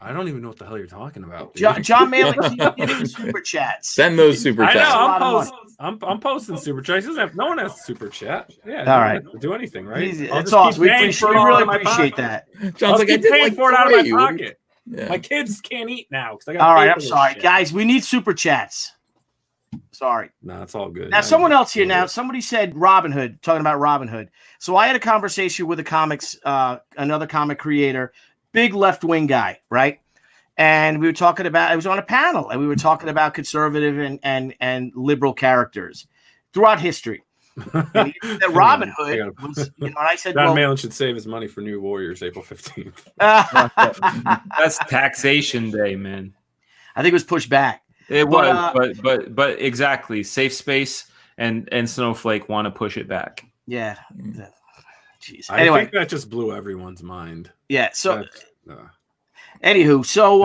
I don't even know what the hell you're talking about. John Malin, keep giving super chats. Send those super chats. I know, I'm posting super chats. No one has super chat. Yeah. All right. Do anything, right? It's awesome. We really appreciate that. John's like, I keep paying for it out of my pocket. Yeah. My kids can't eat now because I got. All right, I'm sorry, guys. We need super chats. Sorry. No, it's all good. Now, someone else here. Now, somebody said Robin Hood, talking about Robin Hood. So I had a conversation with another comic creator. Big left-wing guy, right? And we were talking about, I was on a panel, and we were talking about conservative and liberal characters throughout history. And he said that Robin Hood was, and I said, John Malin should save his money for New Warriors, April 15th. That's taxation day, man. I think it was pushed back. It was, but exactly. Safe Space and Snowflake want to push it back. Yeah. Jeez. Anyway, I think that just blew everyone's mind. Yeah. So, anywho, so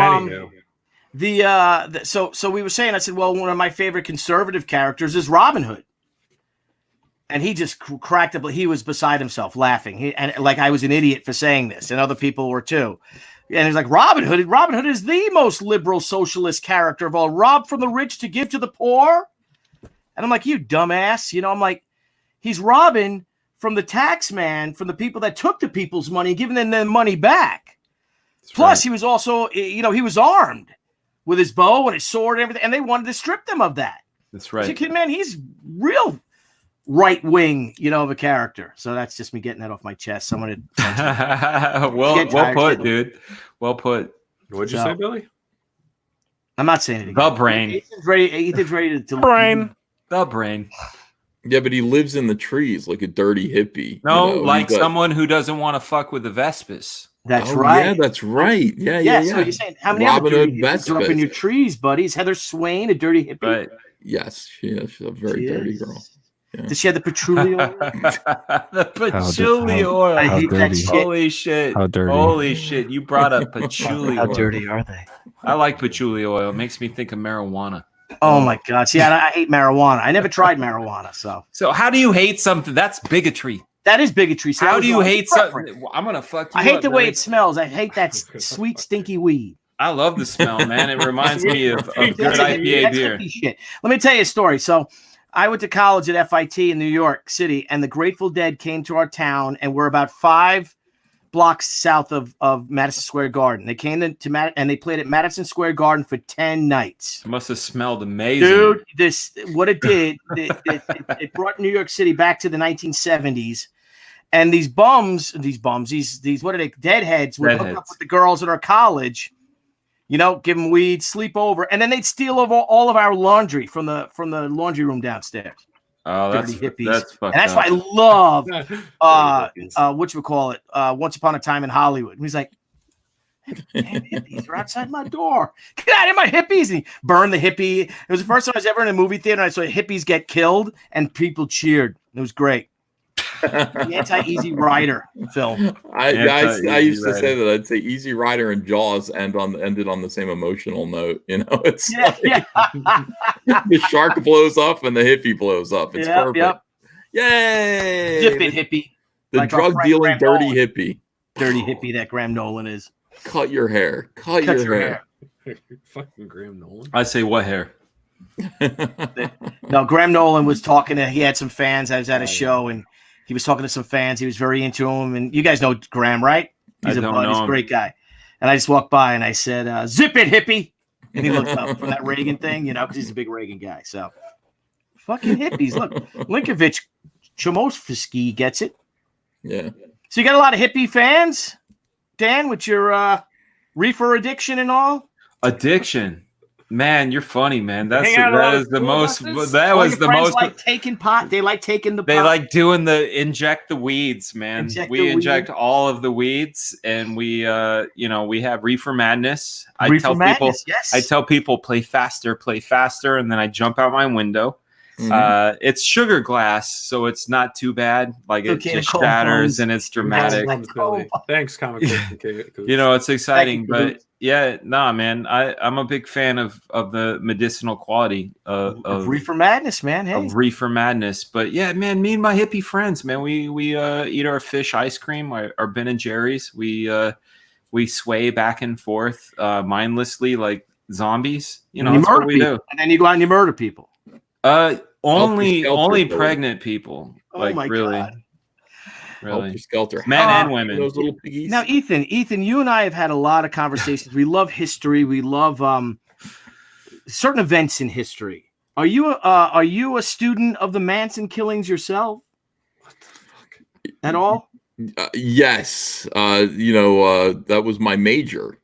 we were saying, I said, well, one of my favorite conservative characters is Robin Hood, and he just cracked up. He was beside himself, laughing, and like I was an idiot for saying this, and other people were too. And he's like, Robin Hood. Robin Hood is the most liberal socialist character of all. Rob from the rich to give to the poor. And I'm like, you dumbass. I'm like, he's robbing from the tax man, from the people that took the people's money, giving them their money back. That's Plus, he was also, he was armed with his bow and his sword and everything, and they wanted to strip them of that. That's right. So, kid, man, he's real right wing, of a character. So that's just me getting that off my chest. Someone had well put, dude. Well put. What'd you say, Billy? I'm not saying anything. The brain. Ethan's ready to brain. The brain. Yeah, but he lives in the trees like a dirty hippie. No, like someone who doesn't want to fuck with the Vespas. That's right. Yeah, that's right. Yeah. So you're saying how many Robin other Hood hippies grew up in your trees, buddies? Heather Swain, a dirty hippie. Right. Yes, she's a very dirty girl. Yeah. Does she have the patchouli oil? The patchouli oil. I hate that shit. Holy shit. How dirty. Holy shit. You brought up patchouli oil. How dirty are they? I like patchouli oil. It makes me think of marijuana. Oh my God. See, I hate marijuana. I never tried marijuana. So how do you hate something? That's bigotry. That is bigotry. So how do you hate something? I'm going to fuck you I hate the way it smells. I hate that sweet, stinky weed. I love the smell, man. It reminds me of good IPA beer. Shit. Let me tell you a story. So I went to college at FIT in New York City, and the Grateful Dead came to our town, and we're about 5 blocks south of Madison Square Garden. They came to and they played at Madison Square Garden for 10 nights. It must have smelled amazing. Dude, what it did, it brought New York City back to the 1970s. And these bums, these what are they? Deadheads would hook up with the girls at our college, you know, give them weed, sleep over, and then they'd steal over all of our laundry from the laundry room downstairs. Oh, Dirty hippies. That's fucked and that's up. why I love whatchamacallit, Once Upon a Time in Hollywood. And he's like, damn hippies are outside my door. Get out of here, my hippies. And he burned the hippie. It was the first time I was ever in a movie theater and I saw hippies get killed and people cheered. It was great. The Anti-Easy Rider film. I used to say that I'd say Easy Rider and Jaws ended on the same emotional note. You know, it's the shark blows up and the hippie blows up. It's perfect. Yep. Yay! Zip it, hippie. The like drug dealing dirty hippie. Dirty hippie that Graham Nolan is. Cut your hair. Cut your hair. Fucking Graham Nolan. I say what hair? No, Graham Nolan was talking he had some fans. I was at a show and he was talking to some fans. He was very into them. And you guys know Graham, right? He's a great guy. And I just walked by and I said, zip it, hippie. And he looked up from that Reagan thing, you know, because he's a big Reagan guy. So fucking hippies. Look, Linkovich Chomosky gets it. Yeah. So you got a lot of hippie fans, Dan, with your reefer addiction and all? Addiction. Man, you're funny, man. That was the most. Like taking pot. They like taking the pot. They like doing inject the weeds, man. We inject all of the weeds, and we have reefer madness. I tell people play faster, and then I jump out my window. Mm-hmm. It's sugar glass, so it's not too bad. Like it just shatters and it's dramatic. Thanks, comic. You know, it's exciting, but yeah, nah, man. I'm a big fan of the medicinal quality of reefer madness, man. Hey. Of reefer madness, but yeah, man. Me and my hippie friends, man. We eat our fish ice cream, our Ben and Jerry's. We sway back and forth mindlessly like zombies. You know, that's what we do. And then you go out and you murder people. Only pregnant people. Like really. Skelter. Men and women. Those little piggies. Now, Ethan, you and I have had a lot of conversations. We love history. We love certain events in history. Are you a student of the Manson killings yourself? What the fuck? At all? Yes. That was my major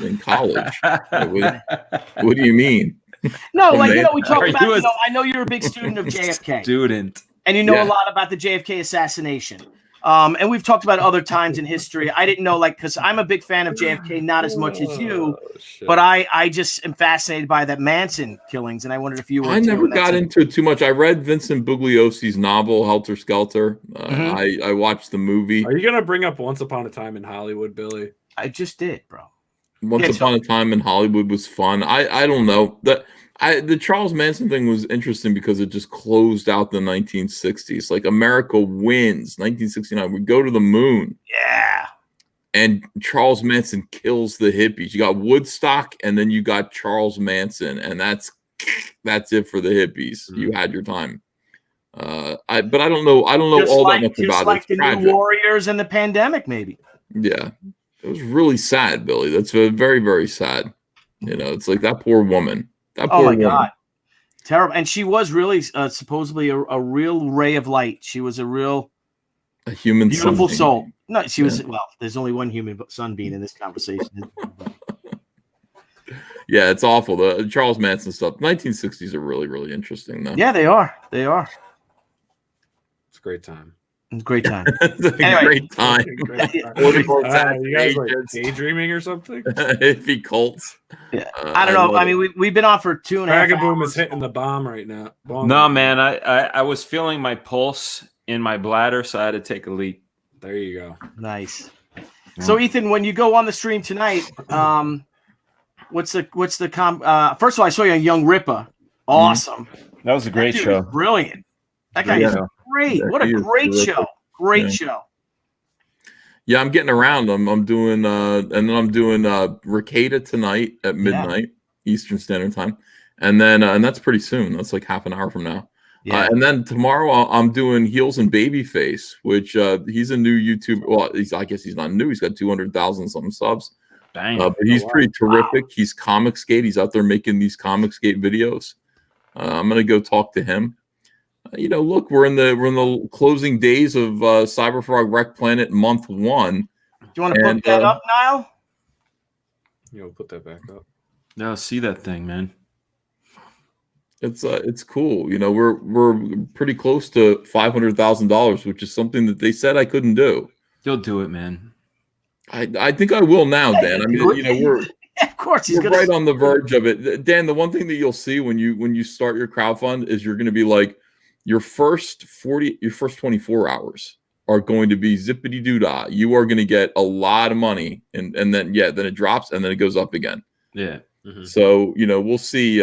in college. What do you mean? No, we talk about. I know you're a big student of JFK. And you know a lot about the JFK assassination. And we've talked about other times in history. I didn't know, because I'm a big fan of JFK, not as much as you, but I just am fascinated by that Manson killings, and I wondered if you were. I never got into it too much. I read Vincent Bugliosi's novel Helter Skelter. I watched the movie. Are you gonna bring up Once Upon a Time in Hollywood, Billy? I just did, bro. Once Upon a Time in Hollywood was fun. I don't know. The Charles Manson thing was interesting because it just closed out the 1960s. Like America wins, 1969. We go to the moon. Yeah. And Charles Manson kills the hippies. You got Woodstock, and then you got Charles Manson, and that's it for the hippies. Mm-hmm. You had your time. But I don't know. I don't know all that much about it. Just like the New Warriors and the pandemic, maybe. Yeah. It was really sad, Billy. That's very, very sad. You know, it's like that poor woman. Oh my God, terrible! And she was really supposedly a real ray of light. She was a human, beautiful soul. No, she was. Well, there's only one human sunbeam in this conversation. Yeah, it's awful. The Charles Manson stuff. 1960s are really, really interesting, though. Yeah, they are. They are. It's a great time. It's a great time. Great time. You guys like daydreaming or something? Hippie cults. Yeah. I don't know. I mean, we've been on for 2.5 hours. Fragaboom is hitting the bomb right now. No, man. I was feeling my pulse in my bladder, so I had to take a leak. There you go. Nice. So, Ethan, when you go on the stream tonight, what's the first of all, I saw you on Young Ripper. Awesome. That was a great show. Brilliant. That guy is great. What a great show. Great show. Yeah, I'm getting around. I'm doing and then I'm doing Rekt tonight at midnight Eastern Standard Time. And then and that's pretty soon. That's like half an hour from now. Yeah. And then tomorrow I'm doing Heels and Babyface, which he's a new YouTuber. Well, I guess he's not new. He's got 200,000 something subs. But he's pretty terrific. Wow. He's COMICSGATE. He's out there making these COMICSGATE videos. I'm gonna go talk to him. Look, we're in the closing days of Cyberfrog Rekt Planet month 1. Do you want to put that up, Nile? We'll put that back up. No, see that thing, man. It's cool. We're pretty close to $500,000, which is something that they said I couldn't do. You'll do it, man. I think I will now, Dan. I mean, we're of course he's right on the verge of it. Dan, the one thing that you'll see when you start your crowdfund is you're going to be like your first 24 hours are going to be zippity doo dah. You are going to get a lot of money, and then it drops and then it goes up again. Yeah. Mm-hmm. So we'll see.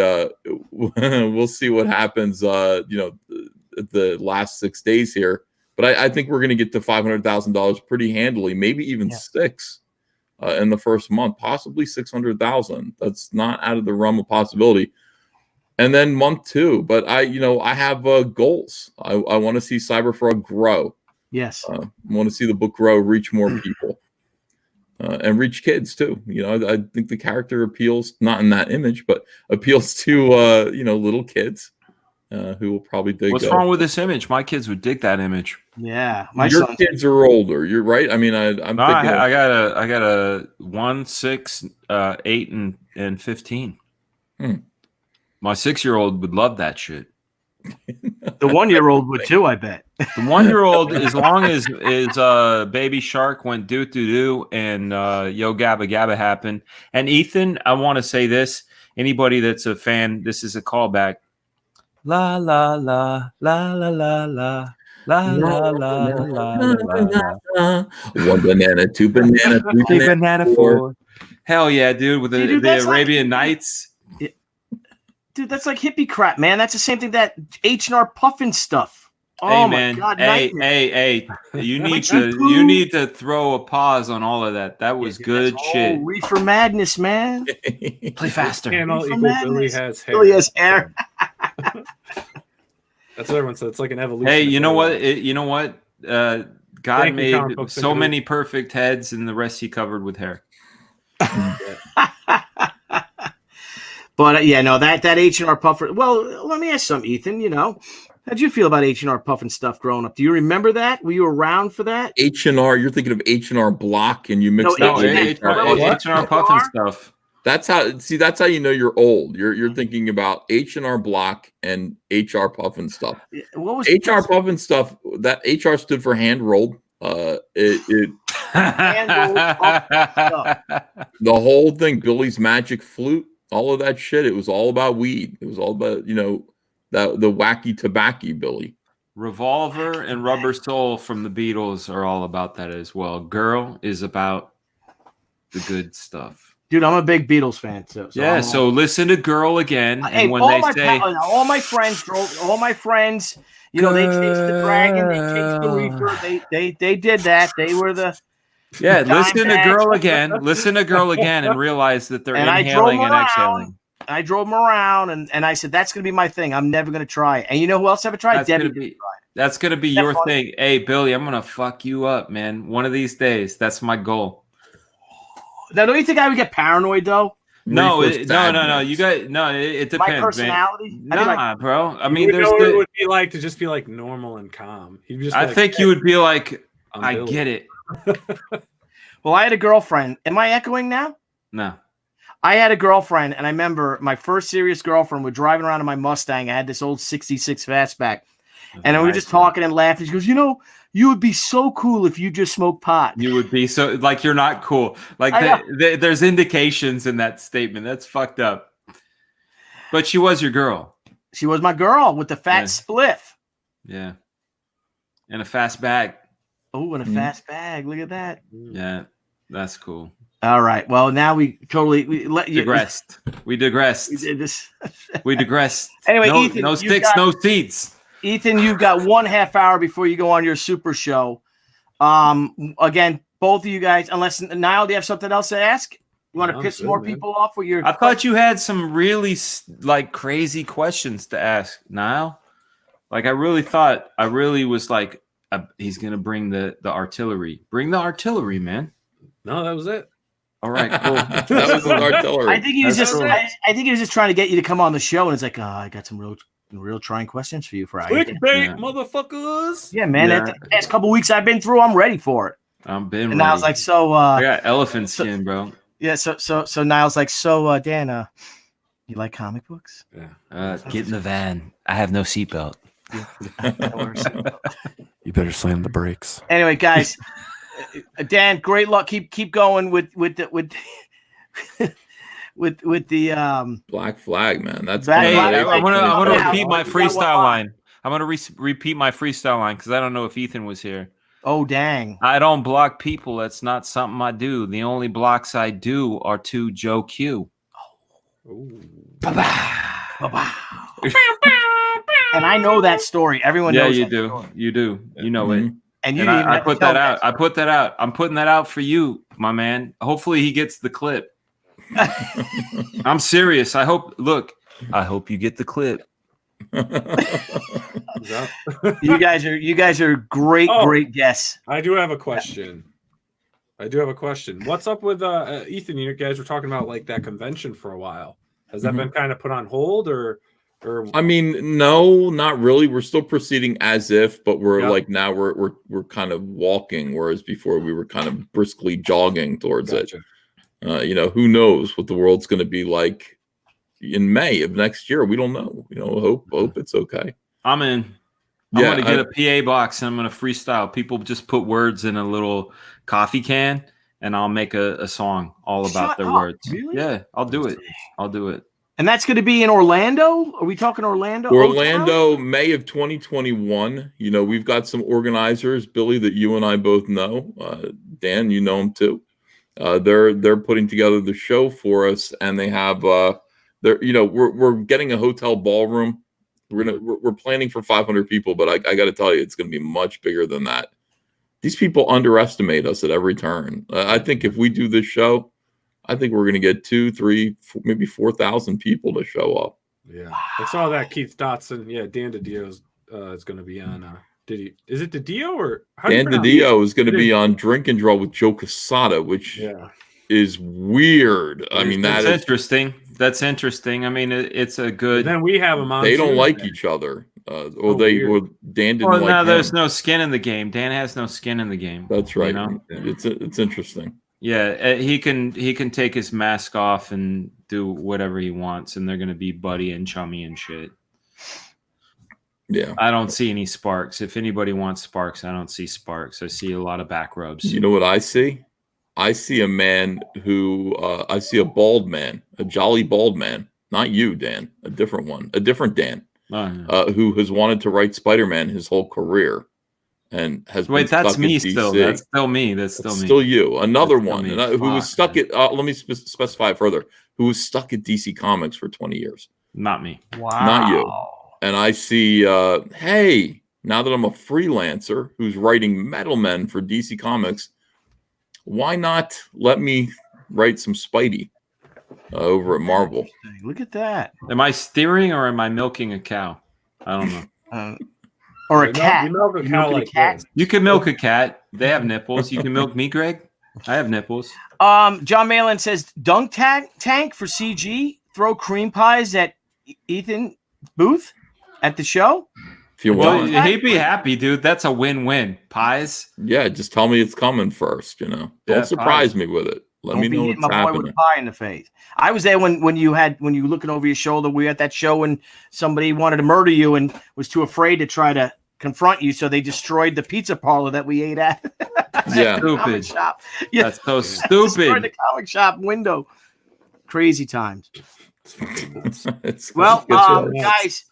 We'll see what happens. The last 6 days here, but I think we're going to get to $500,000 pretty handily, maybe even $6 in the first month, possibly $600,000. That's not out of the realm of possibility. And then month 2, but I have goals. I want to see Cyberfrog grow. Yes, I want to see the book grow, reach more people. And reach kids too. I think the character appeals, not in that image, but appeals to little kids who will probably dig. What's wrong with this image? My kids would dig that image. Yeah, your kids are older. You're right. I mean, I'm thinking. I got a 1, 6, 8, and 15. My 6-year-old would love that shit. The 1-year-old would too, I bet. The 1-year-old, as long as Baby Shark went doo doo doo and Yo Gabba Gabba happened. And Ethan, I want to say this. Anybody that's a fan, this is a callback. La la la la la la la. La la la la la. 1 banana, 2 banana, 3 banana, 4. Hell yeah, dude! With the Arabian Nights. Dude, that's like hippie crap, man. That's the same thing that H&R Puffin stuff. Oh hey, my man. God! Hey! You need to throw a pause on all of that. That was good shit. Reefer madness, man. Play faster. Billy has hair. Billy has hair. That's what everyone said. It's like an evolution. Hey, you know what? God made so many perfect heads, and the rest he covered with hair. But that H&R Puffer. Well, let me ask something, Ethan. How'd you feel about H&R Puffin stuff growing up? Do you remember that? Were you around for that? H&R. You're thinking of H&R Block, and you mixed up H&R Puffin stuff. That's how you know you're old. You're thinking about H&R Block and HR Puffin stuff. What was HR Puffin stuff? That HR stood for hand rolled. The whole thing, Billy's Magic Flute, all of that shit. It was all about weed. It was all about the wacky tobacco Billy. Revolver and Rubber Soul from the Beatles are all about that as well. Girl is about the good stuff. Dude, I'm a big Beatles fan too. So listen to Girl again. And when all my friends, they chased the dragon, they chased the reaper, they did that. They were the listen to Girl again. Listen to Girl again and realize that they're inhaling and exhaling. I drove them around and I said, that's going to be my thing. I'm never going to try it. And you know who else ever tried? That's going to be your thing. Hey, Billy, I'm going to fuck you up, man. One of these days. That's my goal. Now, don't you think I would get paranoid, though? No. You got it depends, my personality? Man. Bro. I mean, it would be like to just be like normal and calm. I think you would be like, I get it. Well, I had a girlfriend. Am I echoing now? No. I had a girlfriend, and I remember my first serious girlfriend. We're driving around in my Mustang. I had this old 66 fastback. And we were just talking and laughing. She goes, you would be so cool if you just smoked pot. You would be so, like, you're not cool. Like, there's indications in that statement. That's fucked up. But she was your girl. She was my girl with the fat spliff. Yeah. And a fast bag. Oh, and a fast bag. Look at that. Yeah, that's cool. All right. Well, now we digressed. We digressed. We did this. We digressed. Anyway, Ethan, no sticks, no seats. Ethan, you've got 1.5 hour before you go on your super show. Again, both of you guys, unless Nile, do you have something else to ask? You want to piss more people off with your? I thought you had some really crazy questions to ask, Nile. Like I really was like, he's gonna bring the artillery. Bring the artillery, man. No, that was it. All right, cool. That was his artillery. I think he was That's just. cool. I think he was just trying to get you to come on the show, and it's like, I got some real trying questions for you, Friday. Clickbait, motherfuckers. Yeah, man. Yeah. The past couple weeks I've been through, I'm ready for it. I'm been. And ready. I was like, so. I got elephant skin, bro. Yeah. So Niall's like, so Dan, you like comic books? Yeah. Get in the van. I have no seatbelt. You better slam the brakes. Anyway, guys, Dan, great luck. Keep going with the Black Flag, man. That's Hey, I'm gonna Yeah, repeat my you got freestyle one line. I'm gonna repeat my freestyle line because I don't know if Ethan was here. Oh dang! I don't block people. That's not something I do. The only blocks I do are to Joe Q. And I know that story. Everyone Yeah, knows. you that do. story. You do. You know it. And you And didn't even I have to put tell that out. I story. put that out. I'm putting that out for you, my man. Hopefully he gets the clip. I'm serious. I hope you get the clip. You guys are great, Oh. great guests. I do have a question. What's up with Ethan? You guys were talking about like that convention for a while. Has that been kind of put on hold or? I mean, no, not really. We're still proceeding as if, but we're Yep. like now we're kind of walking, whereas before we were kind of briskly jogging towards Gotcha. it. Who knows what the world's going to be like in May of next year? We don't know. Hope it's okay. I'm in. I'm Yeah, gonna get a PA box and I'm gonna freestyle. People just put words in a little coffee can, and I'll make a song all about Shut their up. words. Really? Yeah, I'll do it. I'll do it. And that's going to be in Orlando. Are we talking Orlando? Orlando, May of 2021. We've got some organizers, Billy, that you and I both know. Dan, you know him too. They're putting together the show for us, and they have we're getting a hotel ballroom. We're planning for 500 people, but I got to tell you, it's going to be much bigger than that. These people underestimate us at every turn. I think if we do this show, I think we're going to get 2, 3, maybe 4,000 people to show up. Yeah, I saw that Keith Dotson. Yeah, Dan DiDio is going to be on. Is it DiDio or how do you Dan pronounce DiDio is going to be on Drink and Draw with Joe Quesada, which is weird. I mean, that's interesting. That's interesting. I mean, it's a good. Then we have them on. They don't like each other, or Dan didn't Well, like no, him. there's no skin in the game. Dan has no skin in the game. That's right. You know? It's interesting. Yeah, he can take his mask off and do whatever he wants, and they're gonna be buddy and chummy and shit. Yeah, I don't see any sparks. If anybody wants sparks, I don't see sparks. I see a lot of back rubs. You know what I see? I see a man who I see a bald man, a jolly bald man. Not you, Dan. A different one. A different Dan. Who has wanted to write Spider-Man his whole career. And has wait, been that's stuck me at DC. still. That's still me. That's still me. Still you. Another one who Fuck, was stuck at. Let me specify further. Who was stuck at DC Comics for 20 years. Not me. Wow. Not you. And I see. Hey, now that I'm a freelancer who's writing Metal Men for DC Comics, why not let me write some Spidey over at Marvel? Look at that. Am I steering or am I milking a cow? I don't know. Or a cat. You milk a cow like this. You can milk a cat. They have nipples. You can milk me, Greg. I have nipples. John Malin says dunk tank for CG. Throw cream pies at Ethan Booth at the show. If you Well, want, he'd be happy, dude. That's a win-win. Pies. yeah, just tell me it's coming first. Don't Yeah, surprise pies. me with it. Let Don't me be know hitting what's my boy with happening. a pie in the face. I was there when you were looking over your shoulder. We were at that show and somebody wanted to murder you and was too afraid to try to confront you, so they destroyed the pizza parlor that we ate at. Yeah, Comic Stupid. shop. Yeah, That's so destroyed stupid. the comic shop window. Crazy times. it's Well, really guys,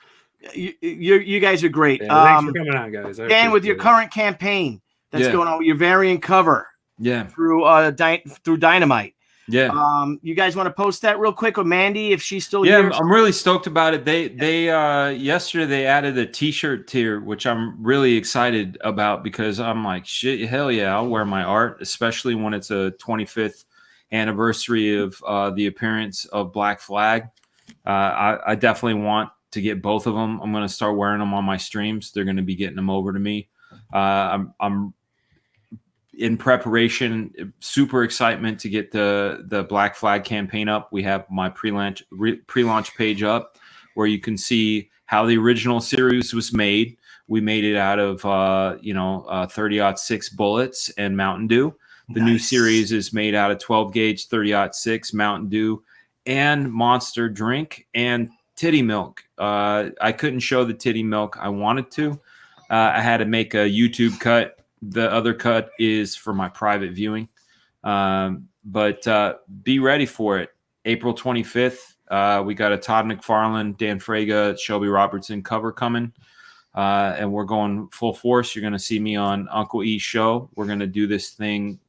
you guys are great. Yeah, thanks for coming on, guys. I Dan, with your appreciate it. current campaign that's Yeah. going on with your variant cover Yeah. through Dynamite. Yeah. You guys want to post that real quick with Mandy if she's still Yeah, here? I'm really stoked about it. They yesterday they added a t-shirt tier, which I'm really excited about because I'm like, shit, hell yeah, I'll wear my art, especially when it's a 25th anniversary of the appearance of Black Flag. I definitely want to get both of them. I'm going to start wearing them on my streams. They're going to be getting them over to me. I'm in preparation, super excitement to get the Black Flag campaign up. We have my pre-launch page up where you can see how the original series was made. We made it out of 30-06 bullets and Mountain Dew. The new series is made out of 12 gauge 30-06 Mountain Dew and Monster drink and titty milk. I couldn't show the titty milk. I wanted to. I had to make a YouTube cut. The other cut is for my private viewing. But be ready for it. April 25th, we got a Todd McFarlane, Dan Fraga, Shelby Robertson cover coming. And we're going full force. You're going to see me on Uncle E's show. We're going to do this thing.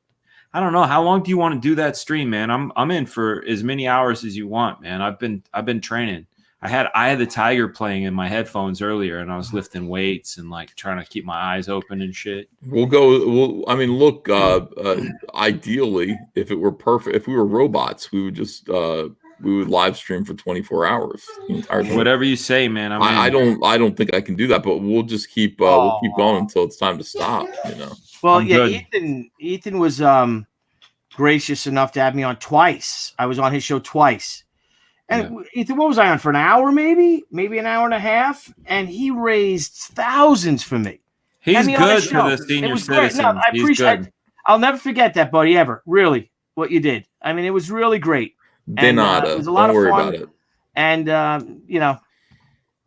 I don't know. How long do you want to do that stream, man? I'm in for as many hours as you want, man. I've been training. I had Eye of the Tiger playing in my headphones earlier, and I was lifting weights and like trying to keep my eyes open and shit. Look, ideally, if it were perfect, if we were robots, we would just we would live stream for 24 hours. The entire time. Whatever you say, man. I don't think I can do that, but we'll just keep we'll keep going until it's time to stop. Well, Ethan was gracious enough to have me on twice. I was on his show twice. And Ethan, what was I on for an hour, maybe an hour and a half? And he raised thousands for me. He's good for the senior citizens. No, I appreciate it. I'll never forget that, buddy, ever. Really, what you did. I mean, it was really great. It was a lot of fun. About it. And,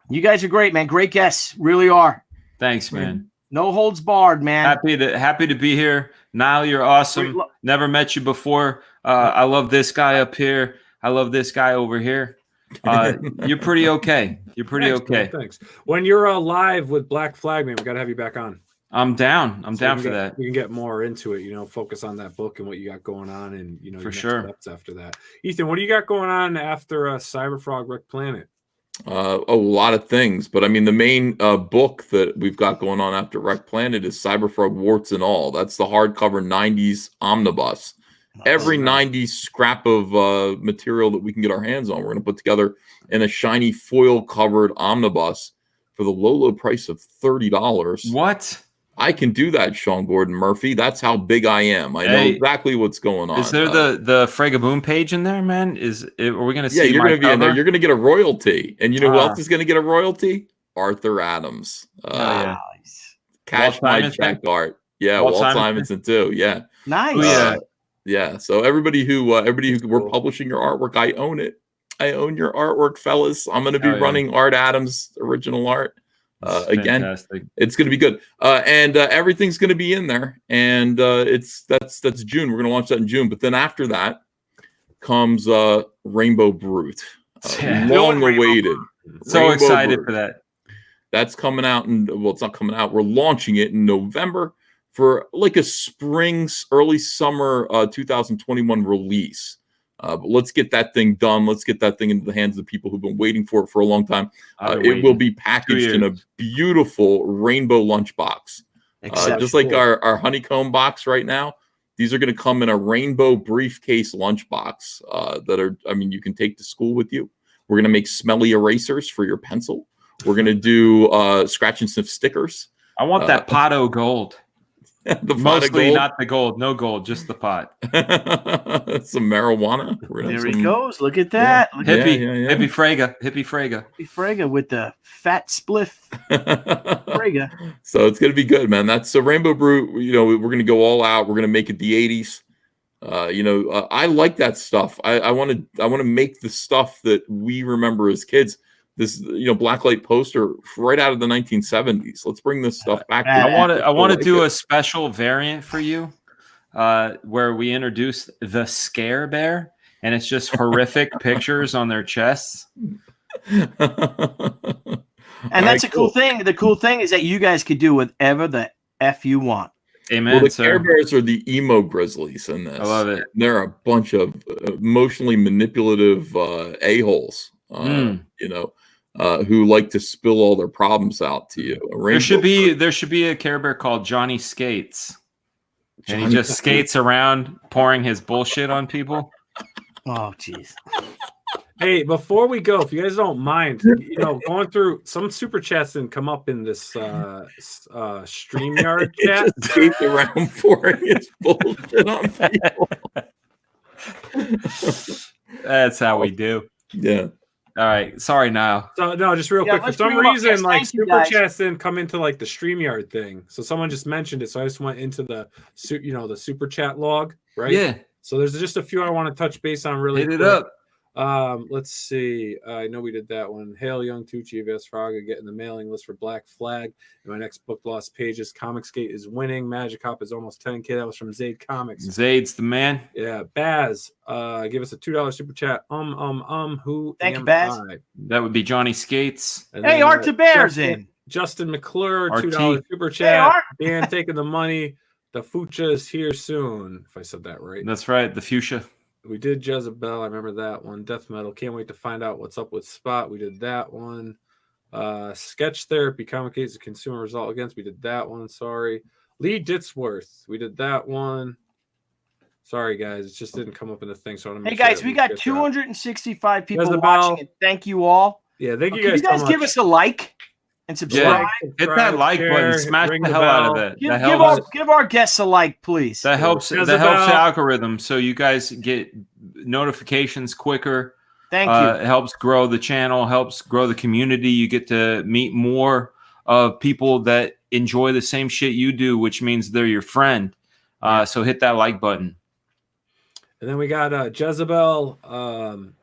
you guys are great, man. Great guests. Really are. Thanks, man. No holds barred, man. Happy to be here. Nile, you're awesome. Never met you before. I love this guy up here. I love this guy over here. You're pretty okay. Thanks, man, thanks. When you're live with Black Flag, man, we got to have you back on. I'm down. I'm down for that. We can get more into it, focus on that book and what you got going on and, for sure. Steps after that. Ethan, what do you got going on after Cyberfrog Rekt Planet? A lot of things, but I mean, the main book that we've got going on after Rekt Planet is Cyberfrog Warts and All. That's the hardcover 90s omnibus. Every 90s scrap of material that we can get our hands on, we're going to put together in a shiny foil covered omnibus for the low price of $30. What? I can do that, Sean Gordon Murphy. That's how big I am. I know exactly what's going on. Is there the Fragaboom page in there, man? Are we going to see? Yeah, you're going to be in there. You're going to get a royalty, and you know who else is going to get a royalty? Arthur Adams. Cash my check art. Yeah, Walt Simonson too. Yeah, nice. Yeah. So everybody who we're publishing your artwork, I own it. I own your artwork, fellas. I'm going to be running Art Adams' original art. Again, it's going to be good. And everything's going to be in there. And that's June. We're going to launch that in June. But then after that comes Rainbow Brute. Long awaited. So excited for that. That's coming out. It's not coming out. We're launching it in November for like a early summer 2021 release. But let's get that thing done. Let's get that thing into the hands of the people who've been waiting for it for a long time. It will be packaged in a beautiful rainbow lunchbox. Just like our honeycomb box right now. These are going to come in a rainbow briefcase lunchbox you can take to school with you. We're going to make smelly erasers for your pencil. We're going to do scratch and sniff stickers. I want that Potto gold. Mostly gold. Not the gold, no gold, just the pot. Some marijuana. There he goes. Look at that. Yeah. Hippie Fraga. Hippie Fraga with the fat spliff. Fraga. So it's gonna be good, man. That's so Rainbow Brute. We're gonna go all out. We're gonna make it the 80s. I like that stuff. I want to make the stuff that we remember as kids. This, Blacklight poster right out of the 1970s. Let's bring this stuff back. I want to do a special variant for you, where we introduce the Scare Bear, and it's just horrific pictures on their chests. And that's a cool thing. The cool thing is that you guys could do whatever the F you want. Amen. Well, the Scare Bears are the emo grizzlies in this. I love it. They're a bunch of emotionally manipulative a-holes. Who like to spill all their problems out to you. There should be a Care Bear called Johnny Skates, and he just skates around pouring his bullshit on people. Oh, jeez. Hey, before we go, if you guys don't mind, going through some super chats didn't come up in this StreamYard chat. Just skate around pouring his bullshit on people. That's how we do. Yeah. All right. Sorry, Nile. So no, just real quick. For some reason, like super chats didn't come into like the StreamYard thing. So someone just mentioned it. So I just went into the the super chat log, right? Yeah. So there's just a few I want to touch base on really quick. Hit it up. Let's see. I know we did that one. Hail Young Tucci vs Fraga getting the mailing list for Black Flag. And my next book lost pages. COMICSGATE is winning. Magic Hop is almost 10K. That was from Zaid Comics. Zaid's the man. Yeah. Baz, give us a $2 super chat. Who Thank you, am Baz. I? That would be Johnny Skates. And hey, then, Art to Bears in. Justin McClure, RT. $2 super chat. Dan taking the money. The fuchsia is here soon. If I said that right. That's right. The fuchsia. We did Jezebel. I remember that one. Death Metal. Can't wait to find out what's up with Spot. We did that one. Sketch Therapy. COMICSGATE is a consumer result against. We did that one. Sorry. Lee Ditzworth. We did that one. Sorry, guys. It just didn't come up in the thing. So hey, guys, we got 265 people watching. And thank you all. Yeah, thank you guys. Can you guys give us a like and subscribe? Yeah, hit that like button. Smash the hell out of it. Give our guests a like, please. That helps. That helps the algorithm, so you guys get notifications quicker. Thank you. It helps grow the channel. Helps grow the community. You get to meet more of people that enjoy the same shit you do, which means they're your friend. So hit that like button. And then we got Jezebel. $2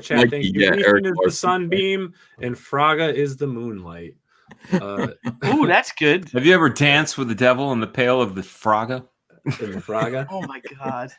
chat. Mikey, Thank you. yeah, Ethan is the sunbeam, and Fraga is the moonlight. Ooh, that's good. Have you ever danced with the devil in the pail of the Fraga? In the Fraga? Oh my god.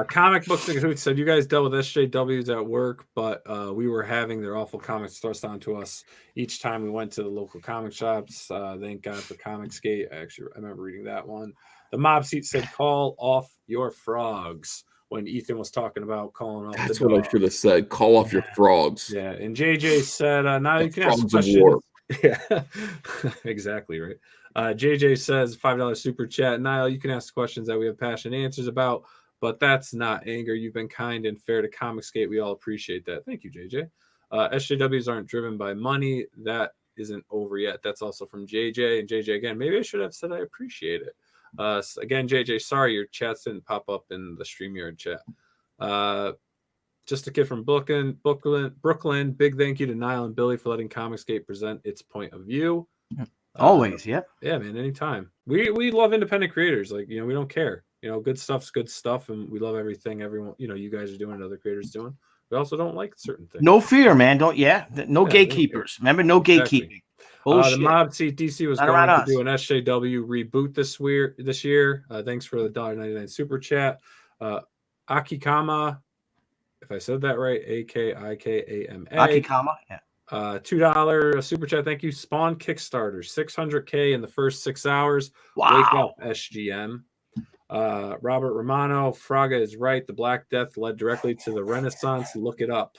Comic Books and Cahoots said you guys dealt with SJWs at work, but we were having their awful comics thrust onto us each time we went to the local comic shops. Thank God for COMICSGATE. I remember reading that one. The Mob Seat said, "Call off your frogs." When Ethan was talking about calling off, that's what I should have said. Call off your frogs. Yeah, and JJ said, "Now you can ask questions." War. Yeah, exactly right. JJ says $5 super chat. Nile, you can ask questions that we have passionate answers about, but that's not anger. You've been kind and fair to COMICSGATE. We all appreciate that. Thank you, JJ. SJWs aren't driven by money. That isn't over yet. That's also from JJ. And JJ again, maybe I should have said I appreciate it. Again, JJ, sorry your chats didn't pop up in the StreamYard chat. Just a kid from Brooklyn. Big thank you to Nile and Billy for letting COMICSGATE present its point of view. Always, yep. Yeah, man, anytime. We love independent creators. Like, we don't care. Good stuff's good stuff, and we love everything everyone, you guys are doing and other creators doing. We also don't like certain things. No fear, man. No gatekeepers. Remember, no gatekeeping. The Mob Seat DC was going to do an SJW reboot this year. Thanks for the $1.99 super chat. Akikama, if I said that right, Akikama. Akikama, yeah. $2 super chat. Thank you. Spawn Kickstarter, 600K in the first 6 hours. Wow. Wake up, SGM. Robert Romano, Fraga is right. The Black Death led directly to the Renaissance. Look it up.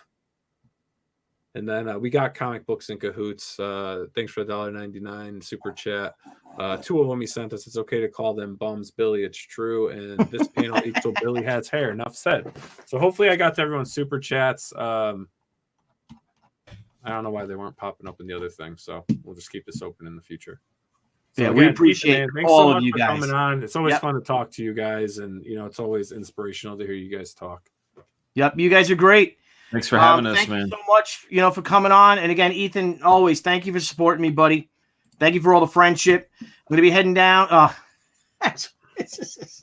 And then we got Comic Books and Cahoots. Thanks for the $1.99 super chat. 2 of them he sent us. It's okay to call them bums, Billy. It's true. And this panel eats so Billy has hair. Enough said. So hopefully I got to everyone's super chats. I don't know why they weren't popping up in the other thing. So we'll just keep this open in the future. So yeah, again, we appreciate all of you guys coming on. It's always fun to talk to you guys, and it's always inspirational to hear you guys talk. Yep, you guys are great. Thanks for having us, man. Thank you so much, for coming on. And again, Ethan, always thank you for supporting me, buddy. Thank you for all the friendship. I'm going to be heading down.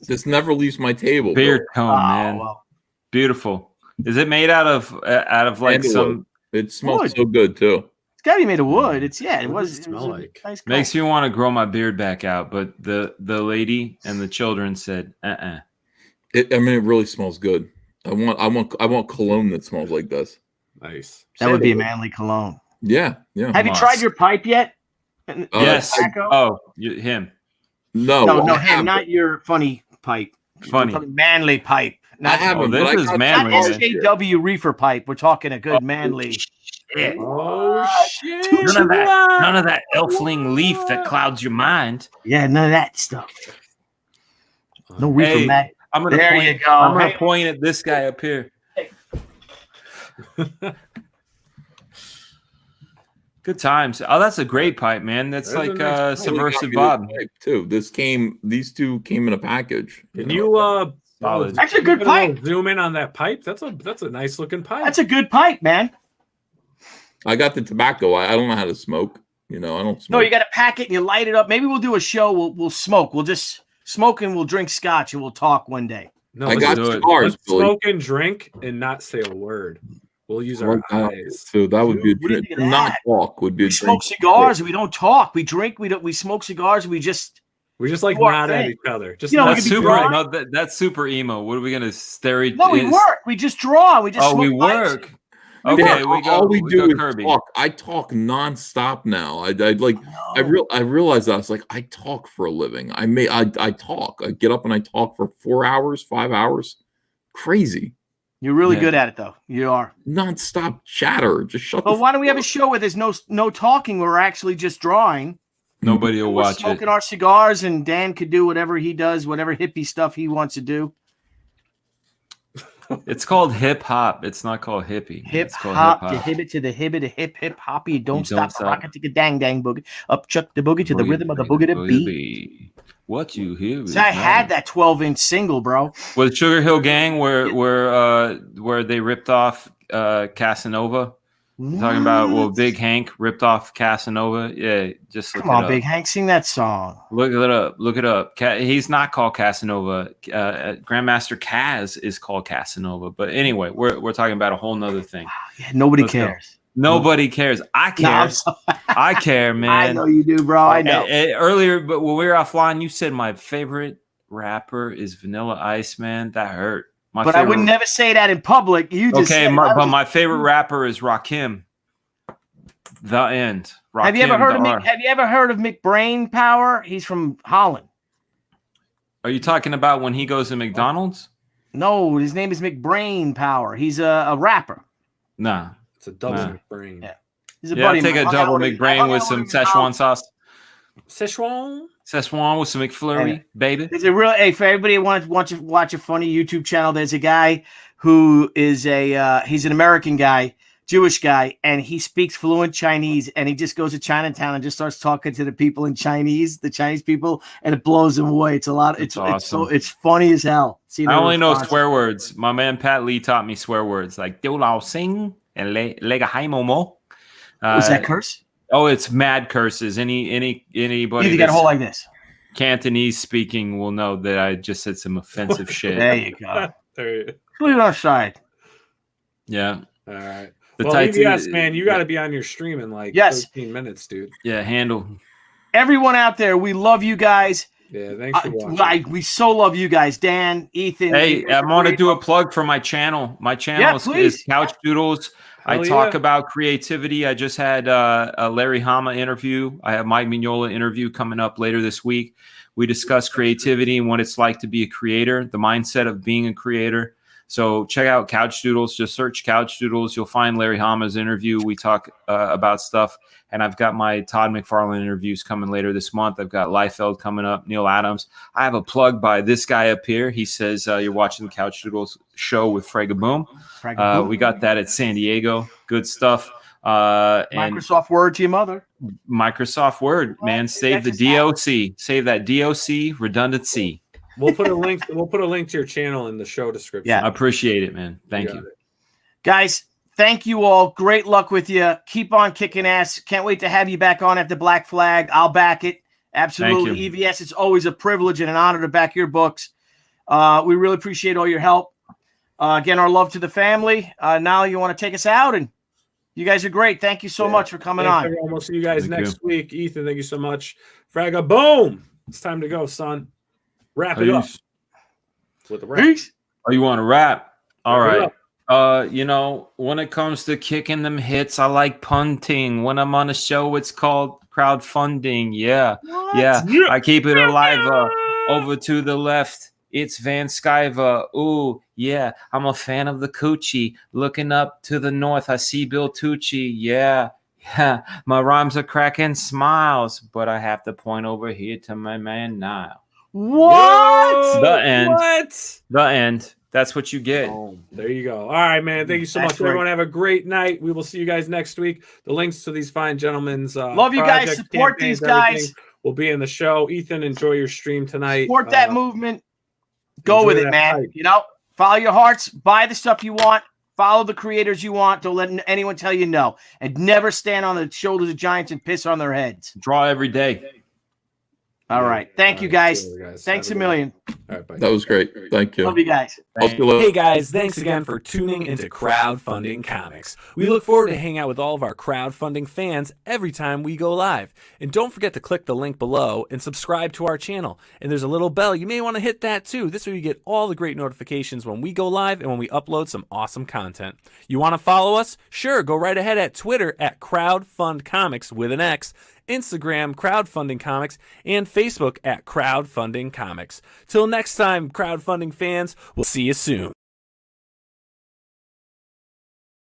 This never leaves my table. Beard cone, man. Well. Beautiful. Is it made out of like some? It smells so good too. It's got to be made of wood. It was like nice. Makes you want to grow my beard back out, but the lady and the children said, It really smells good. I want cologne that smells like this. Nice. That would be a manly cologne. Yeah. Have you tried your pipe yet? Yes. Him. No, him. Not your funny pipe. Funny manly pipe. Not this is manly. Not SJW reefer pipe. We're talking a good manly. Shit. Oh shit! None of that elfling leaf that clouds your mind. Yeah, none of that stuff. No reefer, Matt. I'm gonna point at this guy up here. Hey, Good times. Oh, that's a great pipe, man. That's like Subversive Bob too. These two came in a package. Can you solid. That's a good pipe. Zoom in on that pipe. That's a nice looking pipe. That's a good pipe, man. I got the tobacco. I don't know how to smoke. I don't smoke. No, you got to pack it and you light it up. Maybe we'll do a show. We'll smoke. We'll just smoke and we'll drink scotch and we'll talk one day. No, I got cigars. Let's smoke and drink and not say a word. We'll use our eyes. So that would be a drink. Not talk would be a drink. We smoke cigars and we don't talk. We drink. We smoke cigars. We just like nod at each other. Just that's super. No, that's super emo. What are we gonna stereotype? No, we work. We just draw. We just. Oh, we work. Okay, all we do is talk. I talk nonstop now. I realized that. I was like, I talk for a living. I talk. I get up and I talk for 4 hours, 5 hours. Crazy. You're really good at it, though. You are. Nonstop chatter. Just shut. But why don't we have a show where there's no talking? Where we're actually just drawing. Nobody will watch it. Smoking our cigars, and Dan could do whatever he does, whatever hippie stuff he wants to do. It's called hip hop. It's not called hippie. Hip hop, the hibbit to the hibbit, the hip hoppy. Don't stop, rock it to the dang boogie. Up chuck the boogie to the rhythm of the boogie to beat. What you hear? So I had that 12-inch single, bro. With Sugar Hill Gang, where they ripped off Casanova. Talking about Big Hank ripped off Casanova. Yeah, just look come on, Big Hank, sing that song. Look it up. Look it up. He's not called Casanova. Grandmaster Kaz is called Casanova. But anyway, we're talking about a whole nother thing. Yeah, nobody cares. Nobody cares. I care. No, I care, man. I know you do, bro. I know. Earlier, but when we were offline, you said my favorite rapper is Vanilla Ice, man. That hurt. But I would never say that in public. You just but my favorite rapper is Rakim. The End. Rakim, have you ever heard of McBrain Power? He's from Holland. Are you talking about when he goes to McDonald's? No, his name is McBrain Power. He's a rapper. Nah, it's a double McBrain. Yeah, he's a buddy. I'll take a double McBrain with some Szechuan sauce. Szechuan with some McFlurry, baby. There's a real for everybody who wants to watch a funny YouTube channel. There's a guy who is he's an American guy, Jewish guy, and he speaks fluent Chinese, and he just goes to Chinatown and just starts talking to the people in Chinese, the Chinese people, and it blows them away. It's a lot. It's awesome. It's funny as hell. I only know swear words. My man Pat Lee taught me swear words like "Diu Lao Sing" and "Lega Hai Momo." Was that curse? Oh, it's mad curses. Anybody you got a hole like this. Cantonese speaking will know that I just said some offensive shit. There you go. Leave it outside. Yeah. All right. Yes, man, you got to be on your stream in 13 minutes, dude. Yeah, handle. Everyone out there, we love you guys. Yeah, thanks for watching. We so love you guys, Dan, Ethan. Hey, I want to do a plug for my channel. My channel is Couch Doodles. I talk about creativity. I just had a Larry Hama interview. I have Mike Mignola interview coming up later this week. We discuss creativity and what it's like to be a creator, the mindset of being a creator. So check out Couch Doodles. Just search Couch Doodles. You'll find Larry Hama's interview. We talk about stuff. And I've got my Todd McFarlane interviews coming later this month. I've got Liefeld coming up, Neil Adams. I have a plug by this guy up here. He says you're watching the Couch Doodles show with Fraga Boom. We got that at San Diego. Good stuff. Microsoft Word to your mother. Microsoft Word, man. Save the DOC. Save that DOC redundancy. We'll put a link. We'll put a link to your channel in the show description. Yeah, I appreciate it, man. Thank you. Guys, thank you all. Great luck with you. Keep on kicking ass. Can't wait to have you back on after Black Flag. I'll back it. Absolutely. EVS, it's always a privilege and an honor to back your books. We really appreciate all your help. Again, our love to the family. Nile, you want to take us out? And you guys are great. Thank you so much for coming on. Everyone. We'll see you guys next week. Ethan, thank you so much. Fraga, boom. It's time to go, son. Wrap it up with a rap. Oh, you want to rap? All right. When it comes to kicking them hits, I like punting. When I'm on a show, it's called crowdfunding. Yeah. I keep it alive. Over to the left, it's Van Sciver. Ooh, yeah. I'm a fan of the coochie. Looking up to the north, I see Bill Tucci. Yeah. My rhymes are cracking smiles, but I have to point over here to my man Nile. What? The end. What? The end. That's what you get. There you go. All right, man. Thank you so much. Everyone have a great night. We will see you guys next week. The links to these fine gentlemen's love you guys. Support these guys. Will be in the show. Ethan, enjoy your stream tonight. Support that movement. Go with it, man. Hype. You know, follow your hearts. Buy the stuff you want. Follow the creators you want. Don't let anyone tell you no. And never stand on the shoulders of giants and piss on their heads. Draw every day. All right. Thank you, guys. Thanks a million. All right, bye. That was great. Thank you. Love you guys. Hey, guys. Thanks again for tuning into Crowdfunding Comics. We look forward to hanging out with all of our crowdfunding fans every time we go live. And don't forget to click the link below and subscribe to our channel. And there's a little bell. You may want to hit that too. This way you get all the great notifications when we go live and when we upload some awesome content. You want to follow us? Sure. Go right ahead at Twitter at CrowdFundComics with an X. Instagram, Crowdfunding Comics, and Facebook at Crowdfunding Comics. Till next time, crowdfunding fans, we'll see you soon.